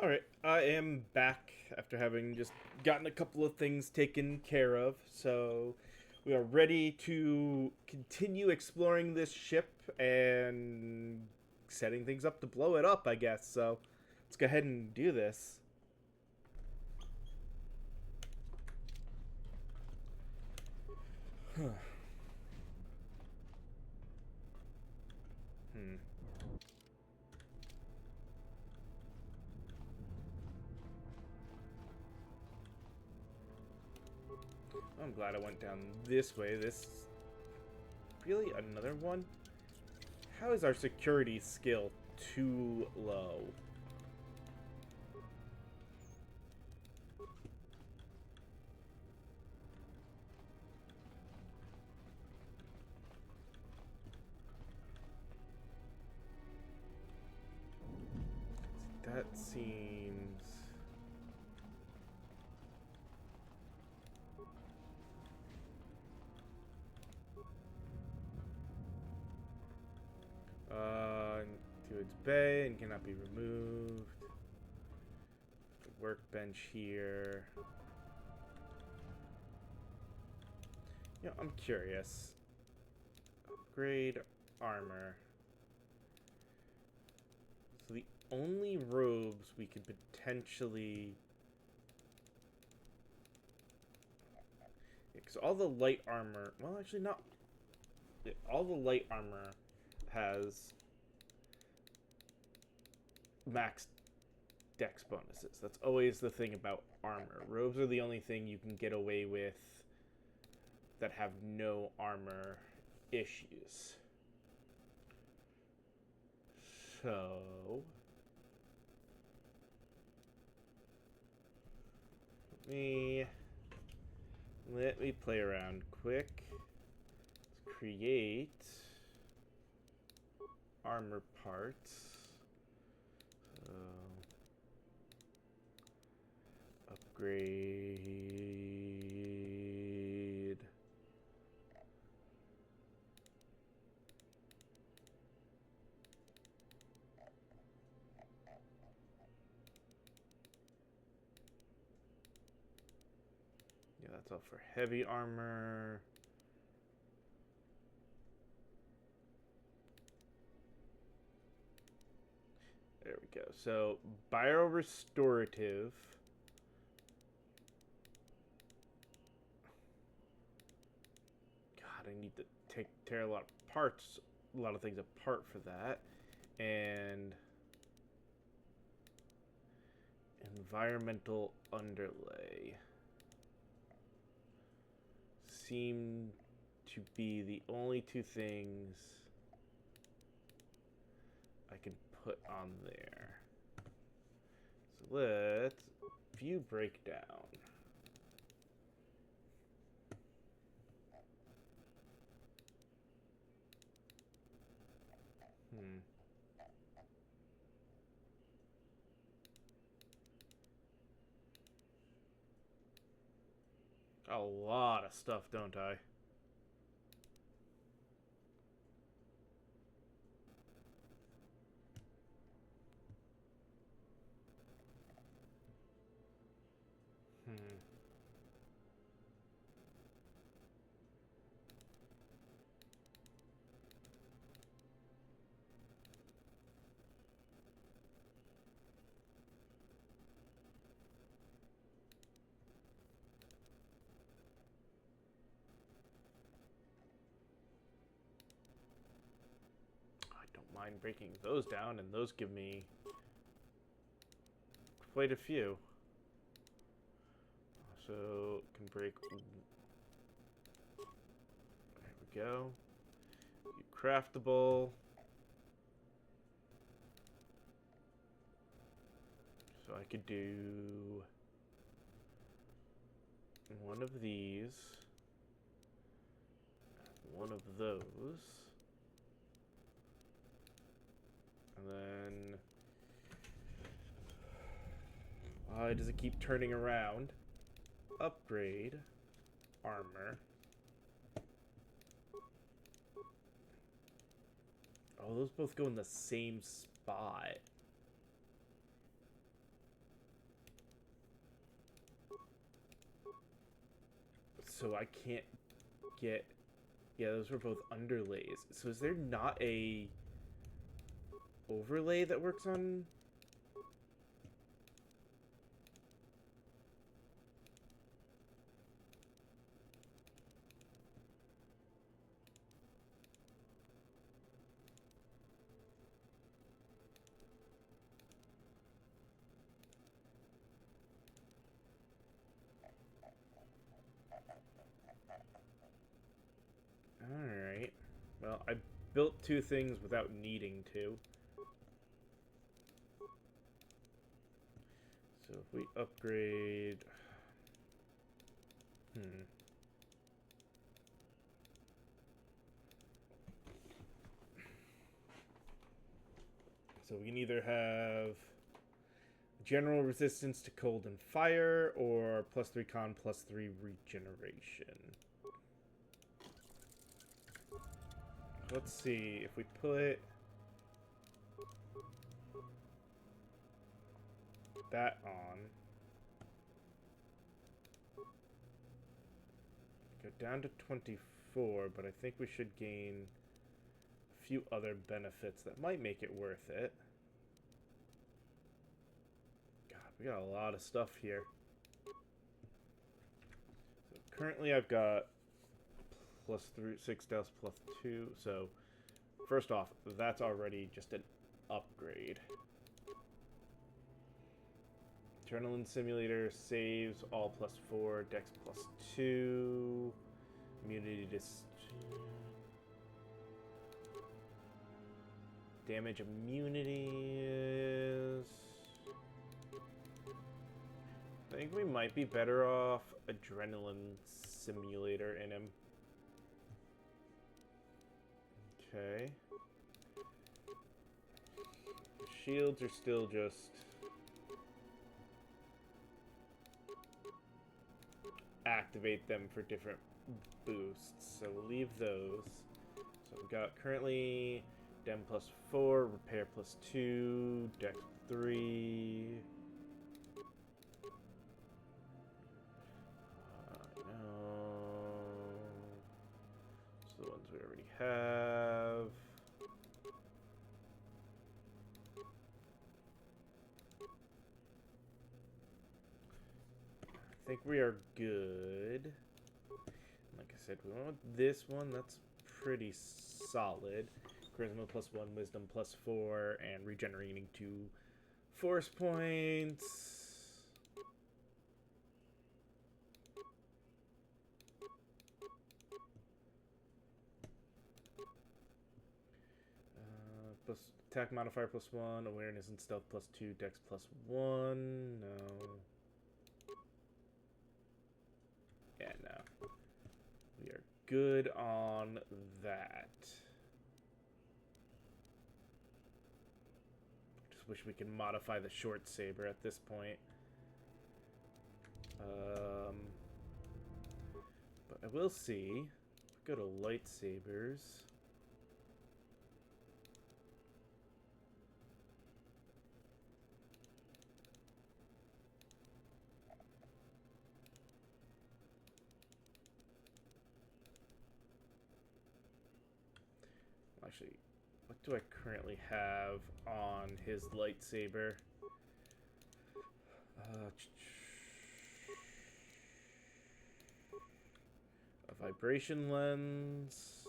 Alright, I am back after having just gotten a couple of things taken care of, so we are ready to continue exploring this ship and setting things up to blow it up, I guess. So let's go ahead and do this. I'm glad I went down this way. This... Really? Another one? How is our security skill too low? That seems... to its bay and cannot be removed. The workbench here. You know, I'm curious. Upgrade armor. So the only robes we could potentially... Because all the light armor... Well, actually not... All the light armor has max dex bonuses. That's always the thing about armor. Robes are the only thing you can get away with that have no armor issues. So... Let me play around quick. Let's create armor parts. Upgrade. Yeah, that's all for heavy armor. There we go. So, biorestorative. God, I need to tear a lot of parts, a lot of things apart for that. And environmental underlay seem to be the only two things I can put on there. So let's view breakdown. A lot of stuff, don't I? Mind breaking those down, and those give me quite a few. So can break. There we go. Craftable. So I could do one of these, one of those. And then, why does it keep turning around? Upgrade armor. Oh, those both go in the same spot. so I can't get... Yeah, those were both underlays. So is there not a overlay that works on... Alright. Well, I built two things without needing to. So if we upgrade... So we can either have general resistance to cold and fire, or +3 con, +3 regeneration. Let's see, if we put that on, go down to 24, but I think we should gain a few other benefits that might make it worth it. God, we got a lot of stuff here. So currently I've got +3, 6 deaths, +2. So, first off, that's already just an upgrade. Adrenaline Simulator saves all +4, Dex +2, immunity to damage immunity is... I think we might be better off Adrenaline Simulator in him. Okay. Shields are still just activate them for different boosts, so we'll leave those. So we've got currently Dem +4, Repair +2, Dex 3. No. So the ones we already have. I think we are good. Like I said, we want this one. That's pretty solid. Charisma +1, Wisdom +4, and regenerating 2 force points. Plus attack modifier +1, awareness and stealth +2, dex +1. No. Yeah, no. We are good on that. Just wish we could modify the short saber at this point. But I will see. Go to lightsabers. Actually, what do I currently have on his lightsaber? A vibration lens,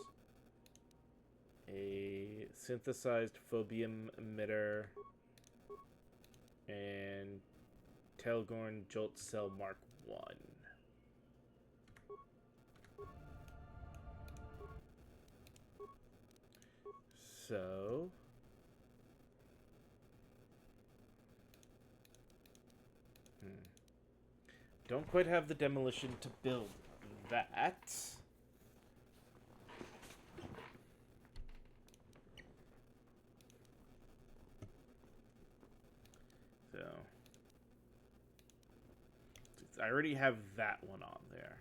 a synthesized phobium emitter, and Telgorn Jolt Cell Mark 1. So, don't quite have the demolition to build that. So, I already have that one on there.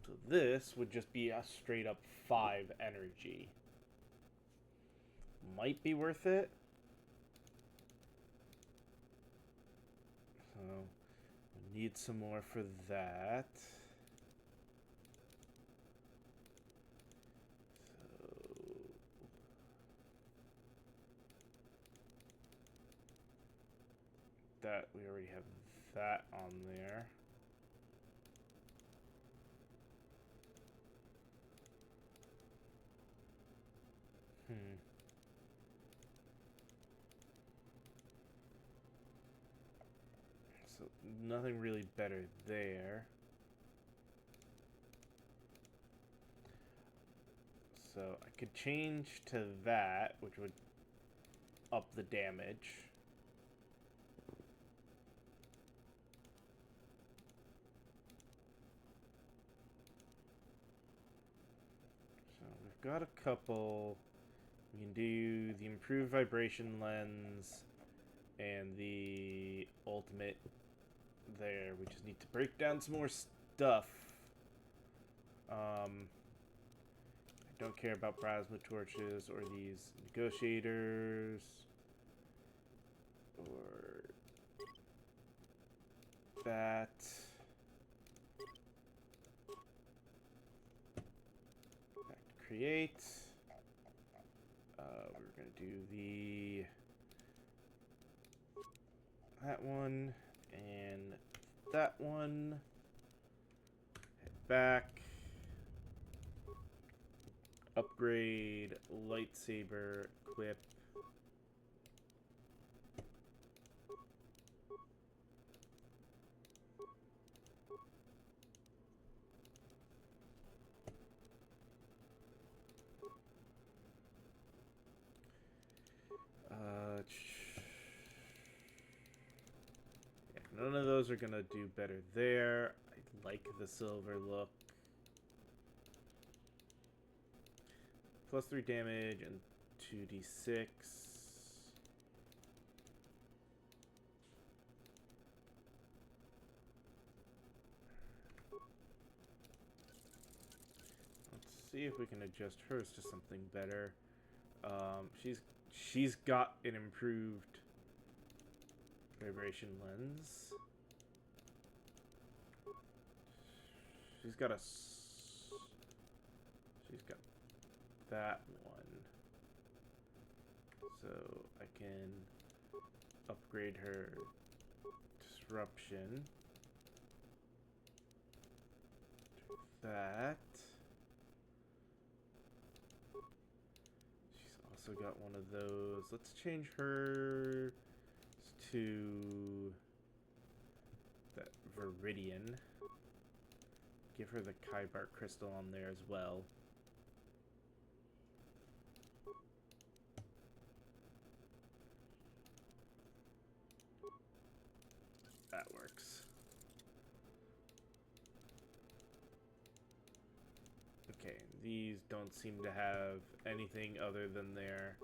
So this would just be a straight up 5 energy. Might be worth it. So, we need some more for that. That we already have that on there. So nothing really better there. So I could change to that, which would up the damage. Got a couple. We can do the improved vibration lens and the ultimate there. We just need to break down some more stuff. I don't care about plasma torches or these negotiators or that. Create. We're gonna do that one and that one. Head back. Upgrade lightsaber equip. Yeah, none of those are gonna do better there. I like the silver look. +3 damage and 2d6. Let's see if we can adjust hers to something better. She's got an improved vibration lens. She's got that one. So I can upgrade her disruption. That. She's also got one of those. Let's change her to that Viridian. Give her the Kyber crystal on there as well. That works. Okay, these don't seem to have anything other than their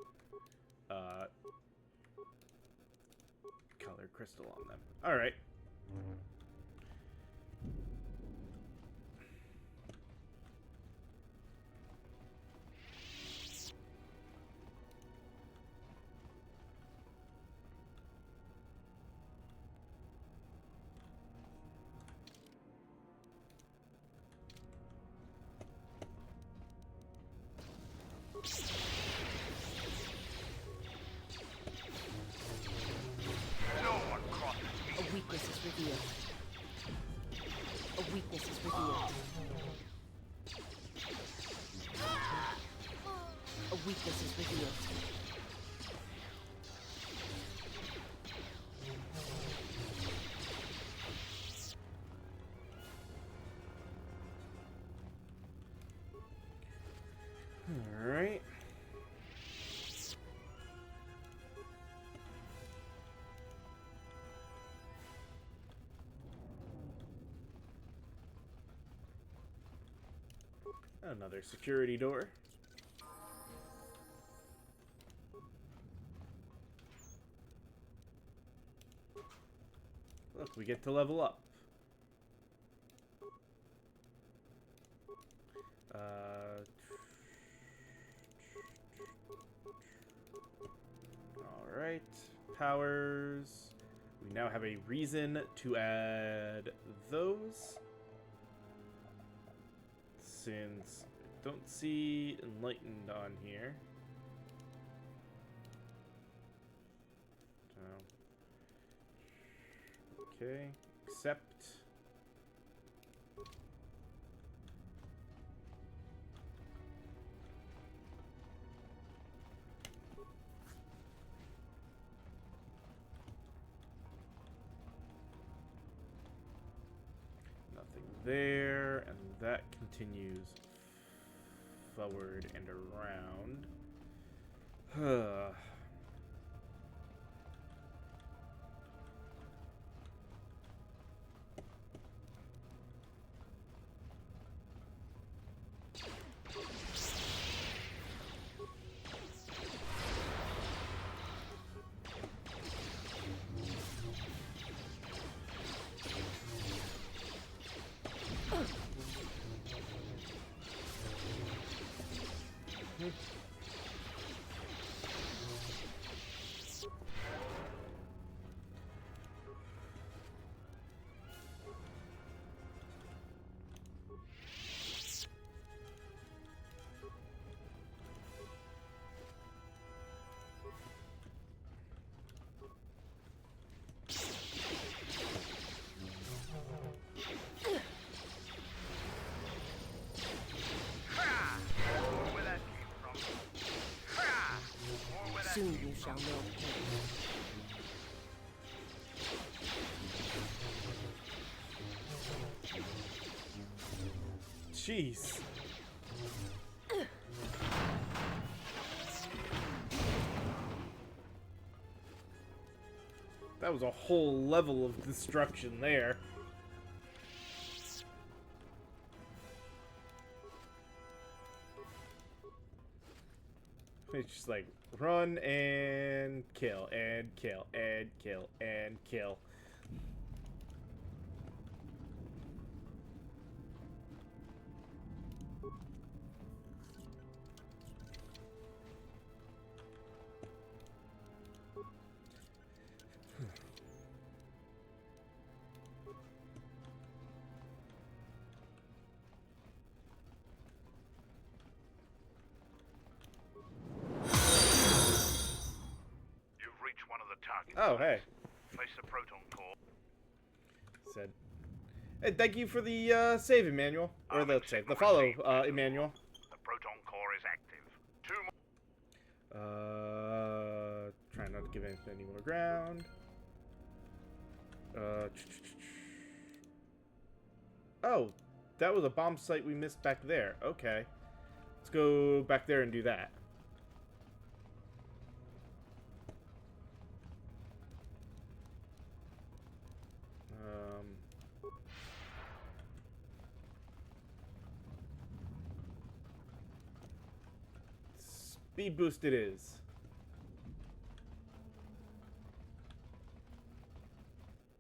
color crystal on them. All right. A weakness is revealed. A weakness is revealed. A weakness is revealed. All right. Another security door. Look, we get to level up. All right, powers. We We now have a reason to add those. Since I don't see Enlightened on here. So, okay, accept. Nothing there, and that continues forward and around. Soon you shall know pain. Jeez. That was a whole level of destruction there. It's just like run and kill and kill and kill and kill. Oh, hey. Place the proton core. Said. Hey, thank you for the save, Emmanuel. Or the save, the follow, Emmanuel. The proton core is active. 2 more. Try not to give anything any more ground. Oh, that was a bomb site we missed back there. Okay. Let's go back there and do that. Speed boost it is.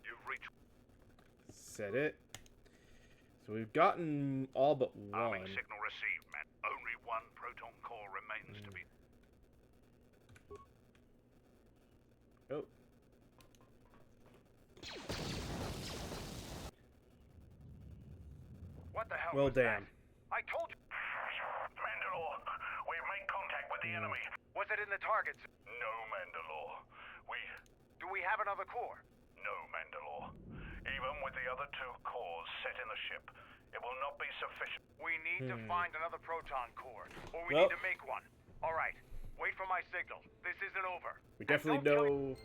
You've reached. Set it. So we've gotten all but one. Arming signal received, man. Only one proton core remains to be. Oh. What the hell? Well, was damn. That? I told you. Mandalore, we've made contact with the enemy. Was it in the targets? No, Mandalore. Do we have another core? No, Mandalore. Even with the other 2 cores set in the ship, it will not be sufficient. We need to find another proton core, or we need to make one. All right. Wait for my signal. This isn't over. We definitely know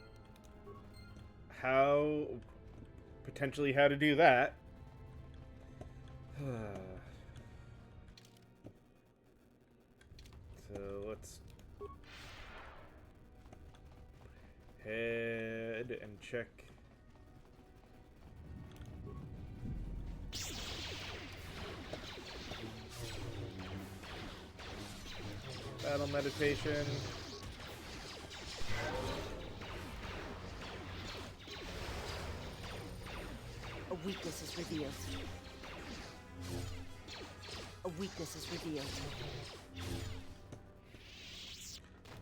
potentially how to do that. So let's head and check. Battle meditation. A weakness is revealed. A weakness is revealed.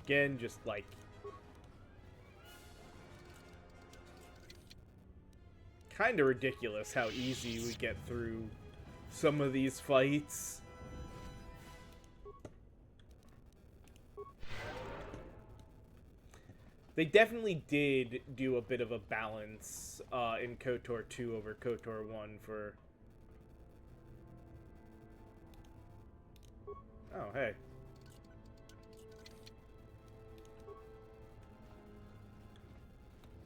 Again, just like kind of ridiculous how easy we get through some of these fights. They definitely did do a bit of a balance in KOTOR 2 over KOTOR 1 for... Oh, hey.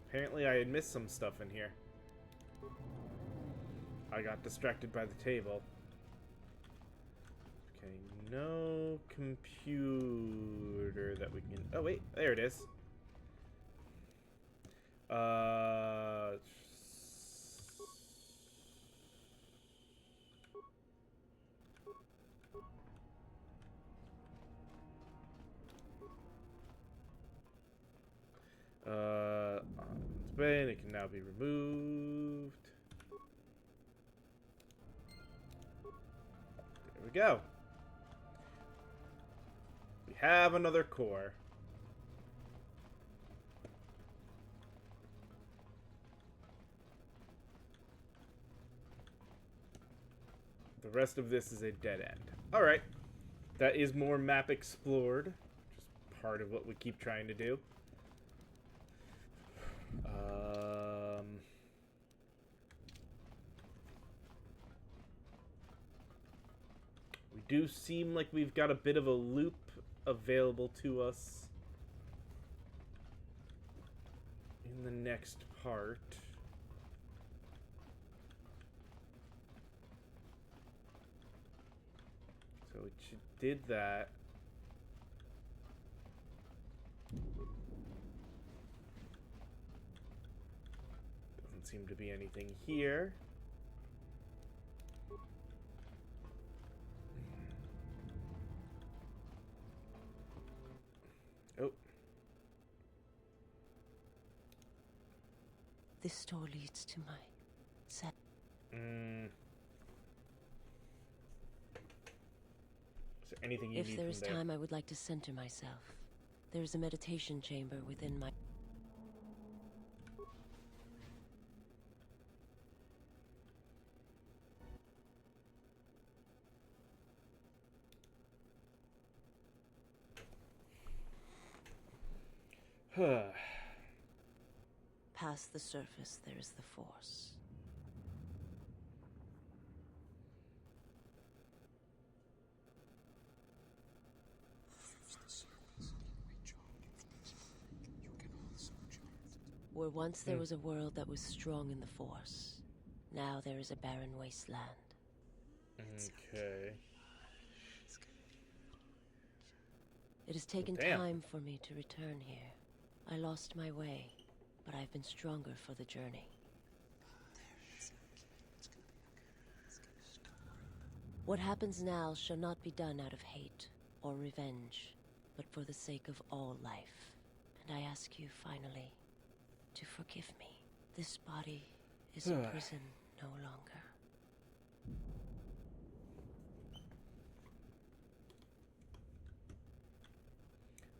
Apparently I had missed some stuff in here. I got distracted by the table. Okay, no computer that we can... Oh, wait, there it is. It's been, it can now be removed. There we go. We have another core. The rest of this is a dead end. Alright. That is more map explored. Just part of what we keep trying to do. We do seem like we've got a bit of a loop available to us in the next part. So it did that. Doesn't seem to be anything here. Oh. This door leads to my cell. Is there anything you need from there? If there is time, I would like to center myself. There is a meditation chamber within my... Past the surface, there is the Force. Where once there was a world that was strong in the Force, now there is a barren wasteland. Okay. It has taken Damn. time for me to return here. I lost my way, but I've been stronger for the journey. What happens now shall not be done out of hate or revenge, but for the sake of all life. And I ask you finally to forgive me. This body is a prison no longer.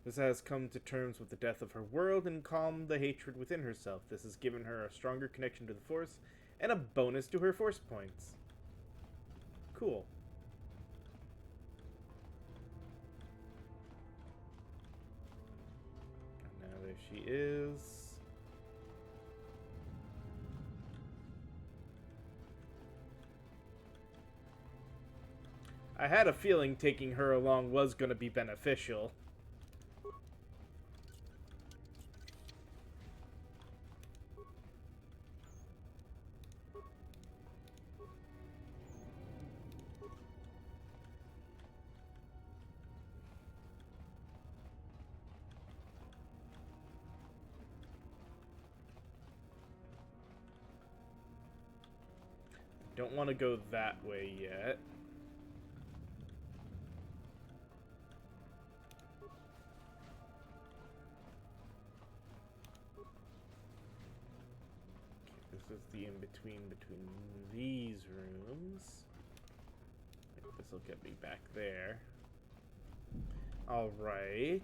This has come to terms with the death of her world and calmed the hatred within herself. This has given her a stronger connection to the Force and a bonus to her Force points. Cool. And now there she is. I had a feeling taking her along was going to be beneficial. Don't want to go that way yet. This is the in-between between these rooms. This will get me back there. Alright.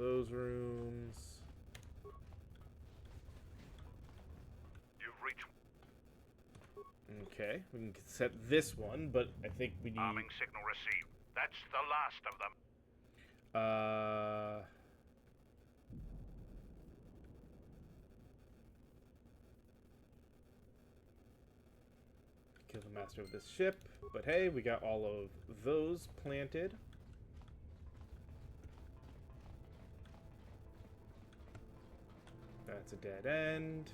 those rooms. You've reached... Okay, we can set this one, but I think we need... Arming signal received. That's the last of them. Kill the master of this ship, but hey, we got all of those planted. That's a dead end.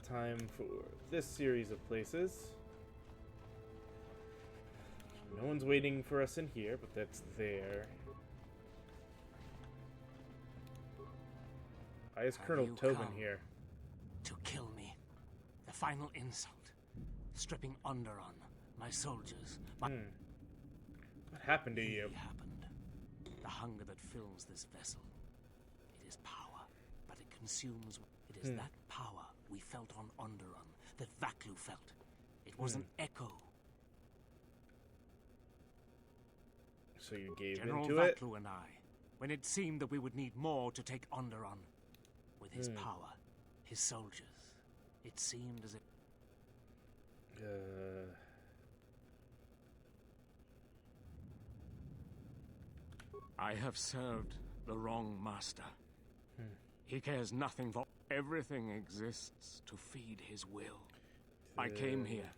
Time for this series of places. No one's waiting for us in here, but that's there. Why is Colonel Tobin here? To kill me. The final insult. Stripping Onderon, my soldiers, my... What happened to you? It happened. The hunger that fills this vessel. It is power, but it consumes... It is that power we felt on Onderon, that Vaklu felt. It was an echo. So you gave General into it? Vaklu and I, when it seemed that we would need more to take Onderon, with his power, his soldiers, it seemed as if... I have served the wrong master. He cares nothing for... Everything exists to feed his will. I came here.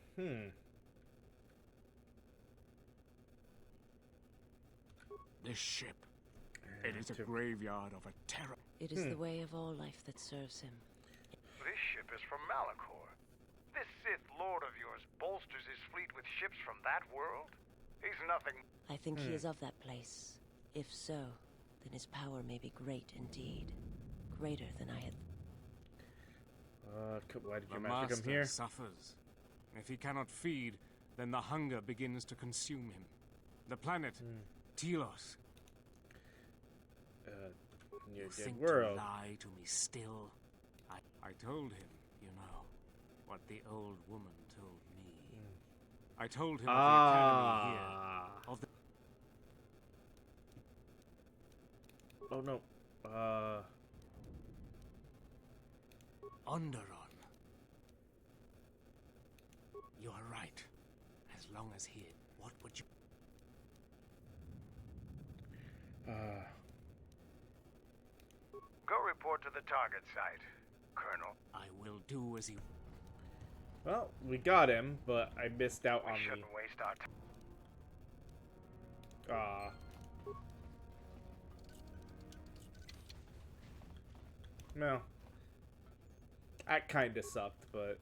This ship, it is a graveyard of a terror. It is the way of all life that serves him. This ship is from Malachor. This Sith Lord of yours bolsters his fleet with ships from that world? He's nothing... I think he is of that place. If so, then his power may be great indeed. Greater than I had... why did your the master come here? Suffers. If he cannot feed, then the hunger begins to consume him. The planet, Telos. Your You dead think world. to lie to me still? I told him, you know, what the old woman told me. I told him of the academy here. Of the... Oh no. Onderon. You are right. As long as he... What would you... Go report to the target site, Colonel. I will do as he... Well, we got him, but I missed out on We shouldn't waste our time. No. That kinda sucked, but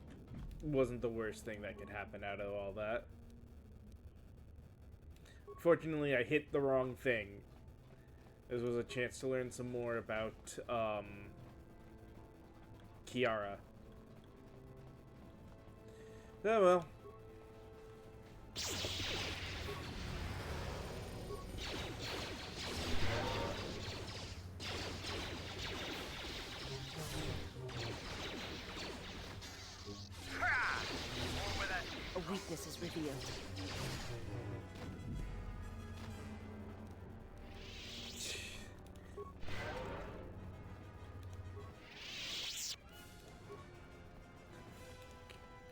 wasn't the worst thing that could happen out of all that. Fortunately, I hit the wrong thing. This was a chance to learn some more about, Kiara. Oh well. A weakness is revealed.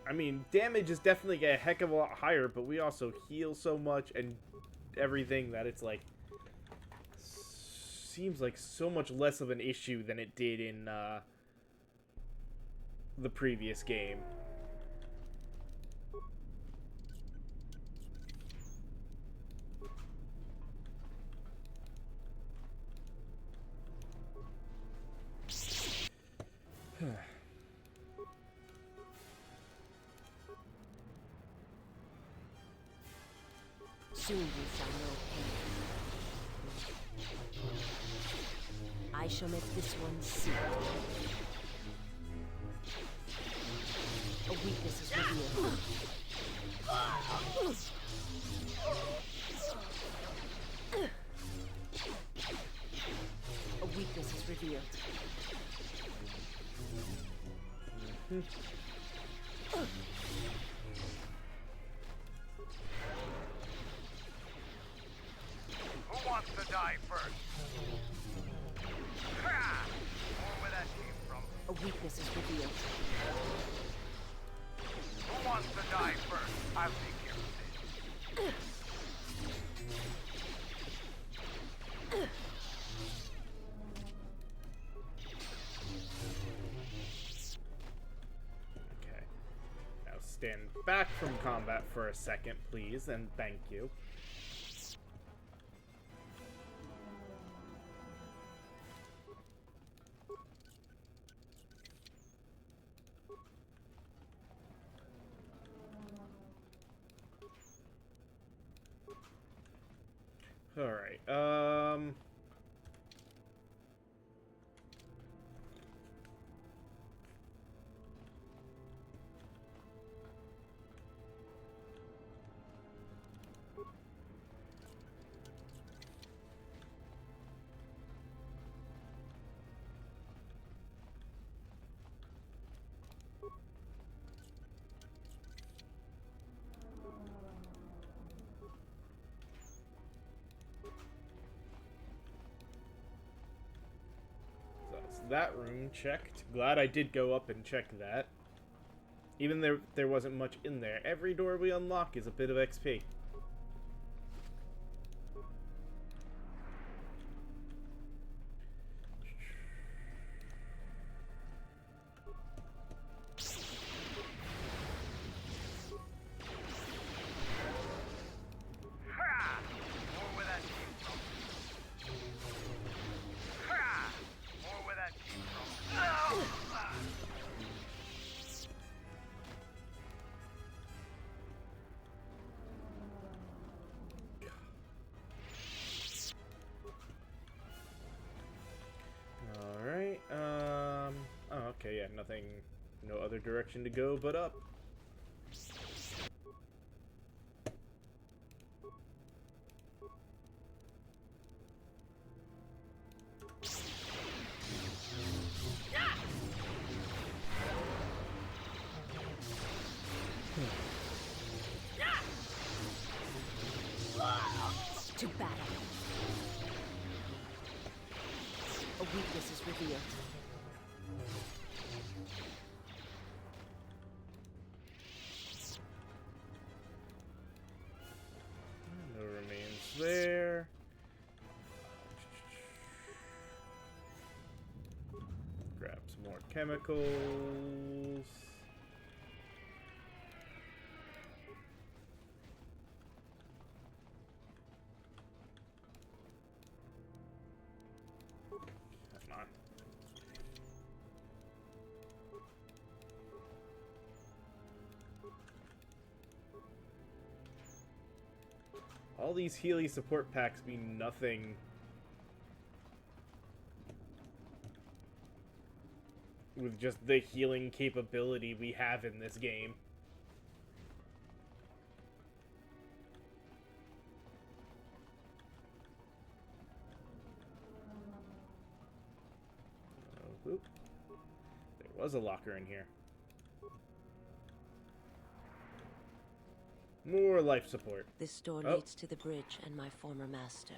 I mean, damage is definitely a heck of a lot higher, but we also heal so much and everything that it's like... Seems like so much less of an issue than it did in, the previous game. Soon we shall know pain. I shall make this one see. A weakness is revealed. A weakness is revealed. Who wants to die first? A weakness is revealed. Who wants to die first? I'll take care of this. Okay. Now stand back from combat for a second, please, and thank you. Alright, that room checked. Glad I did go up and check that. Even there wasn't much in there. Every door we unlock is a bit of XP. Okay, yeah, nothing, no other direction to go but up. To battle. A weakness is revealed. No remains there. Grab some more chemicals. Come on. All these Healy support packs mean nothing. With just the healing capability we have in this game. Oh, oop. There was a locker in here. More life support. This door leads to the bridge and my former master.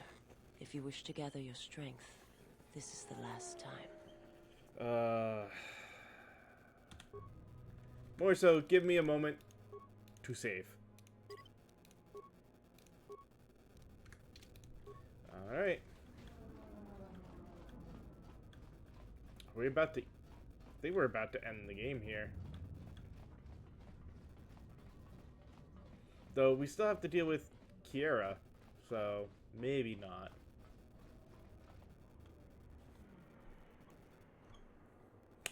If you wish to gather your strength, this is the last time. More so, give me a moment to save. Alright. Are we about to... I think we're about to end the game here. Though we still have to deal with Kiera, so maybe not.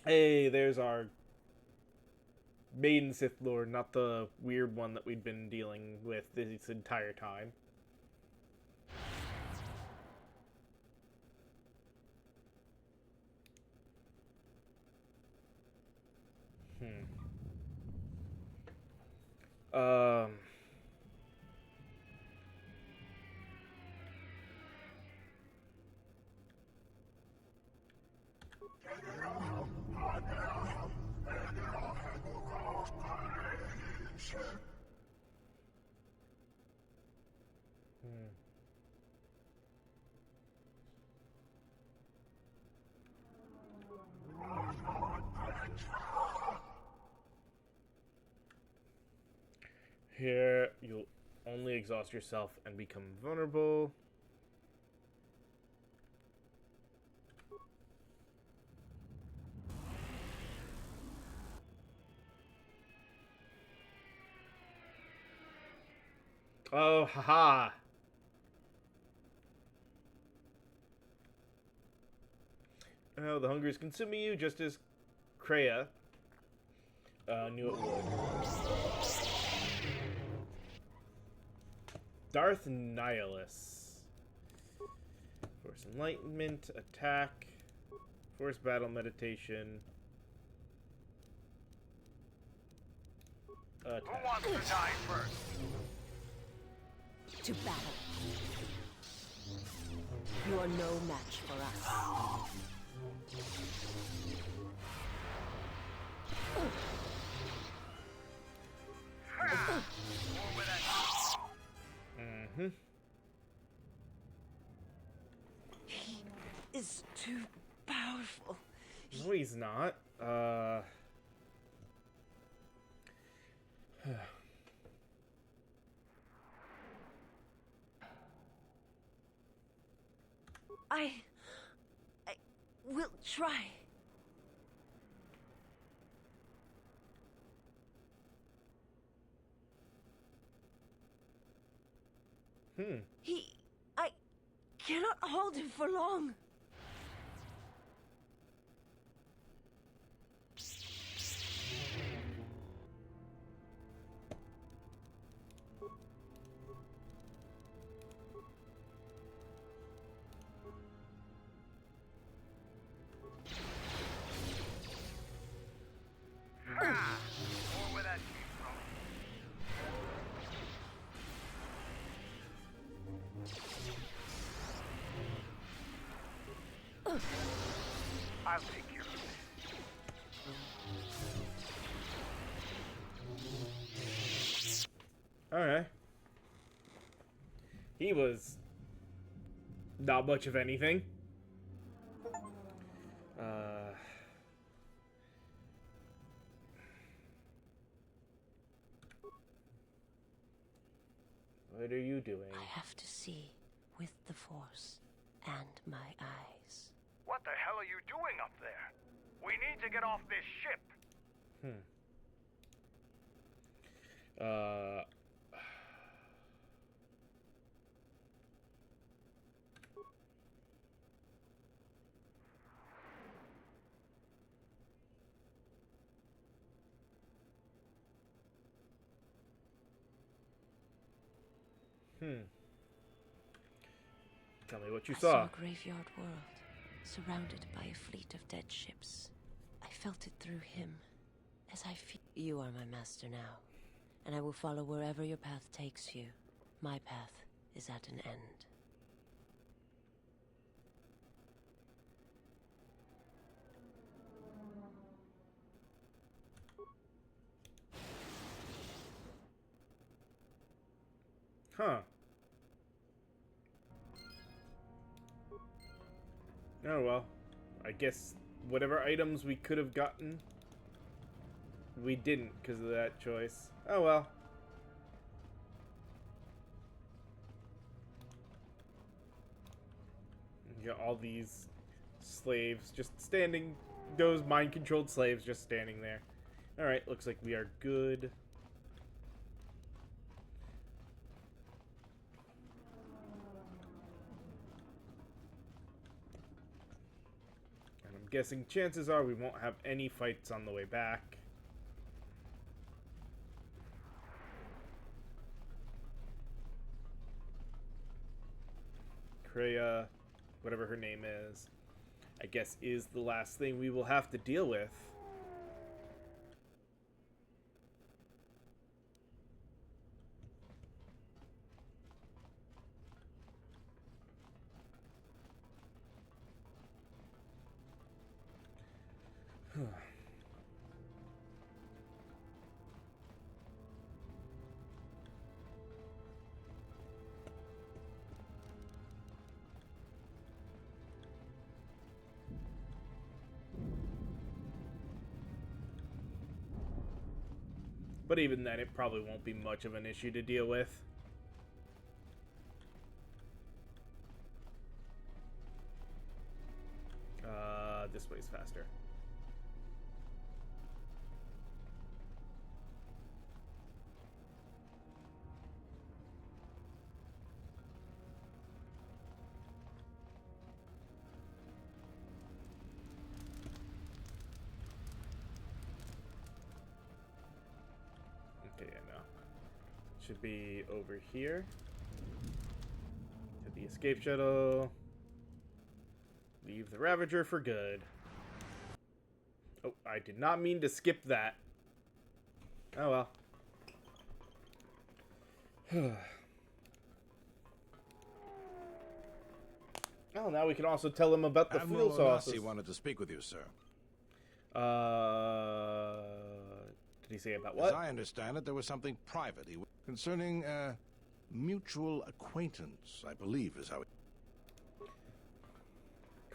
Hey, there's our main Sith Lord, not the weird one that we'd been dealing with this entire time. Here, you'll only exhaust yourself and become vulnerable. Oh, haha. Oh, the hunger is consuming you just as Kreia knew it would. Darth Nihilus. Force Enlightenment, attack, Force Battle Meditation. Who wants to die first? To battle. You are no match for us. Mm-hmm. He is too powerful. No, he's not. I will try. I cannot hold him for long. Where that came from? I'll take care of this. Alright. He was not much of anything. What are you doing? I have to see with the Force and my eyes. What the hell are you doing up there? We need to get off this ship. Tell me what you I saw. saw a graveyard world, surrounded by a fleet of dead ships. I felt it through him, as I feel. You are my master now, and I will follow wherever your path takes you. My path is at an end. Huh. Oh well. I guess whatever items we could have gotten, we didn't because of that choice. Oh well. You got all these slaves just standing, those mind-controlled slaves just standing there. Alright, looks like we are good. I'm guessing chances are we won't have any fights on the way back. Kreia, whatever her name is, I guess is the last thing we will have to deal with. But even then, it probably won't be much of an issue to deal with. This way's faster. Okay, yeah, no. Should be over here. To the escape shuttle. Leave the Ravager for good. Oh, I did not mean to skip that. Oh well. Oh, now we can also tell him about the Admiral fuel sources. Onasi wanted to speak with you, sir. Did he say about what? As I understand it, there was something private concerning mutual acquaintance, I believe is how it...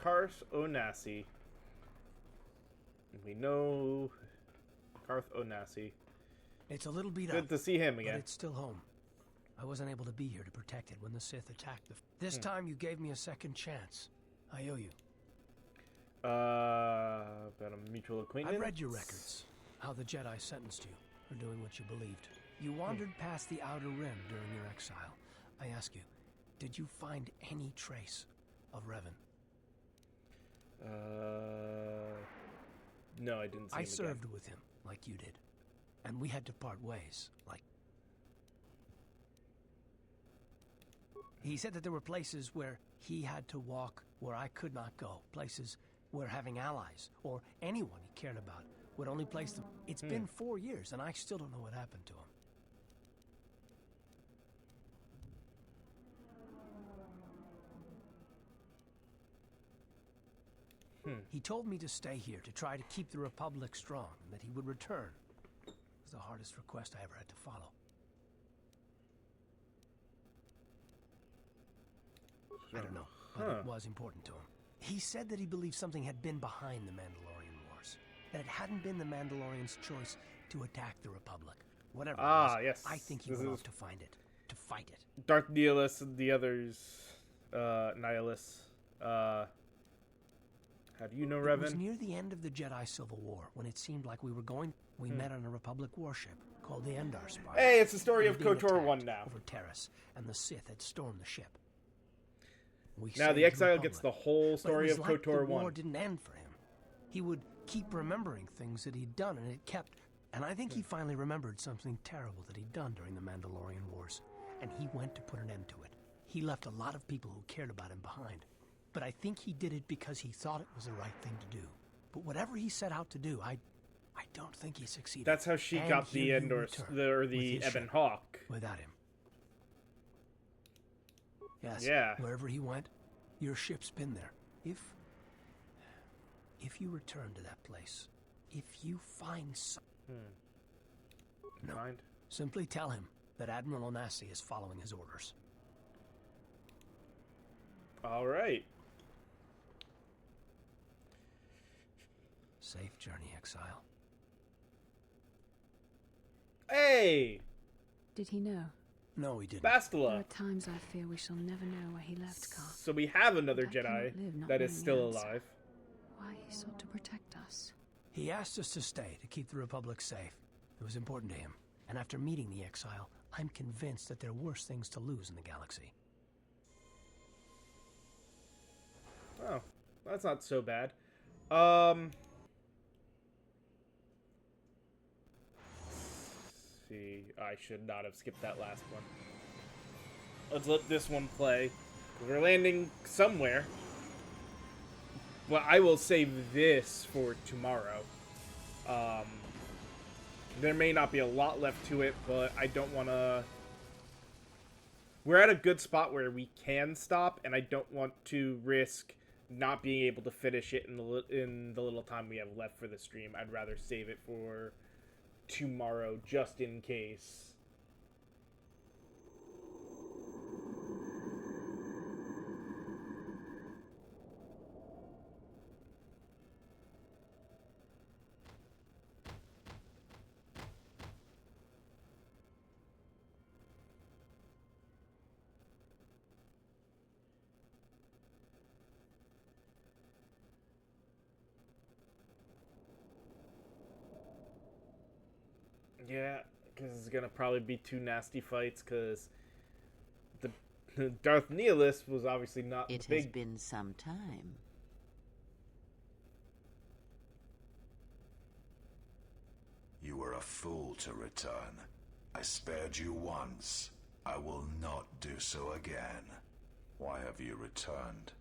Karth Onasi. We know Karth Onasi. It's a little beat up. Good to see him again. But it's still home. I wasn't able to be here to protect it when the Sith attacked the... This time you gave me a second chance. I owe you. About a mutual acquaintance? I read your records. How the Jedi sentenced you for doing what you believed. You wandered past the Outer Rim during your exile. I ask you, did you find any trace of Revan? No, I didn't see him I again. served with him, like you did. And we had to part ways, like... He said that there were places where he had to walk where I could not go. Places where having allies, or anyone he cared about, would only place them. It's been 4 years, and I still don't know what happened to him. He told me to stay here to try to keep the Republic strong, and that he would return. It was the hardest request I ever had to follow. I don't know, but it was important to him. He said that he believed something had been behind the Mandalorian Wars. That it hadn't been the Mandalorians' choice to attack the Republic. Whatever it was, yes. I think he went off to find it. To fight it. Darth Nihilus and the others, Nihilus, how do you know Revan? It was near the end of the Jedi Civil War, when it seemed like we were going... We met on a Republic warship called the Endar Spire. Hey, it's the story of Being KOTOR attacked 1 now. Over Terrace, and the Sith had stormed the ship. Now the Exile gets the whole story of KOTOR 1. The war didn't end for him. He would keep remembering things that he'd done, and it kept... And I think he finally remembered something terrible that he'd done during the Mandalorian Wars, and he went to put an end to it. He left a lot of people who cared about him behind. But I think he did it because he thought it was the right thing to do. But whatever he set out to do, I don't think he succeeded. That's how she got the Endor, the Ebon Hawk. Without him. Yes. Yeah. Wherever he went, your ship's been there. If you return to that place, if you find some... No. Simply tell him that Admiral Onasi is following his orders. All right. Safe journey, Exile. Hey! Did he know? No, he didn't. There Bastila. are times I fear we shall never know where he left Karth. So we have another But I Jedi cannot live not that is knowing still the answer. alive. Why he sought to protect us. He asked us to stay, to keep the Republic safe. It was important to him. And after meeting the Exile, I'm convinced that there are worse things to lose in the galaxy. Oh, that's not so bad. See, I should not have skipped that last one. Let's let this one play. We're landing somewhere. Well, I will save this for tomorrow. There may not be a lot left to it, but I don't want to... We're at a good spot where we can stop, and I don't want to risk not being able to finish it in the little time we have left for the stream. I'd rather save it for tomorrow, just in case. Yeah, because it's gonna probably be 2 nasty fights, because the Darth Nihilus was obviously not It big. has been some time. You were a fool to return. I spared you once. I will not do so again. Why have you returned?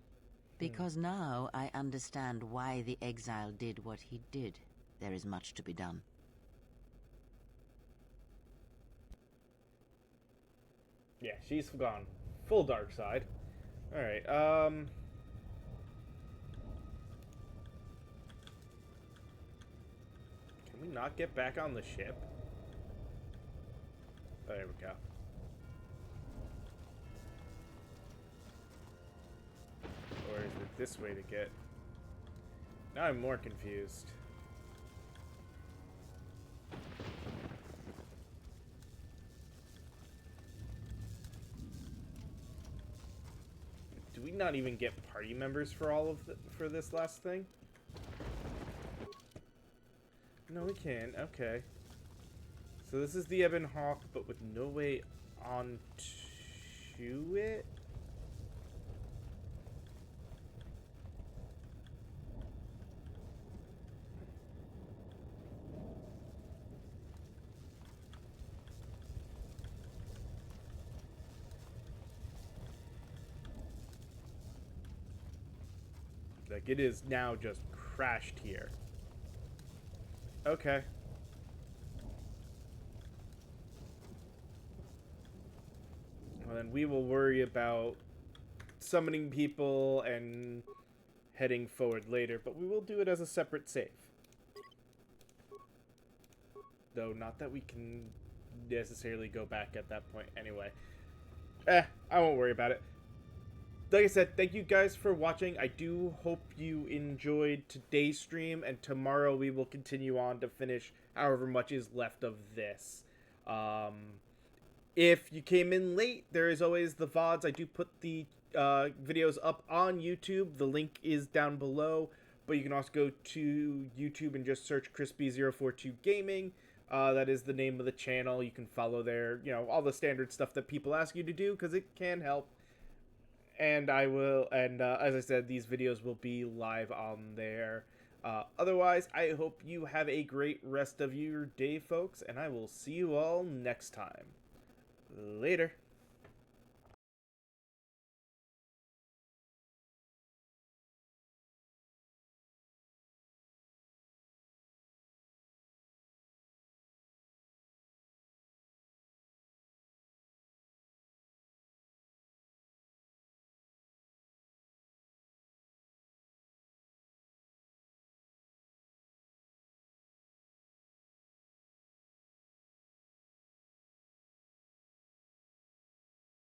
Because now I understand why the exile did what he did. There is much to be done. Yeah, she's gone full dark side. Alright, can we not get back on the ship? Oh, there we go. Or is it this way to get? Now I'm more confused. Do we not even get party members for all of for this last thing? No, we can. Okay. So this is the Ebon Hawk, but with no way on to it. Like, it is now just crashed here. Okay. Well, then we will worry about summoning people and heading forward later, but we will do it as a separate save. Though, not that we can necessarily go back at that point anyway. I won't worry about it. Like I said, thank you guys for watching. I do hope you enjoyed today's stream, and tomorrow we will continue on to finish however much is left of this. If you came in late, there is always the VODs. I do put the videos up on YouTube. The link is down below, but you can also go to YouTube and just search Crispy042 Gaming. That is the name of the channel. You can follow there, you know, all the standard stuff that people ask you to do, because it can help. And I will, and as I said, these videos will be live on there. Otherwise, I hope you have a great rest of your day, folks, and I will see you all next time. Later.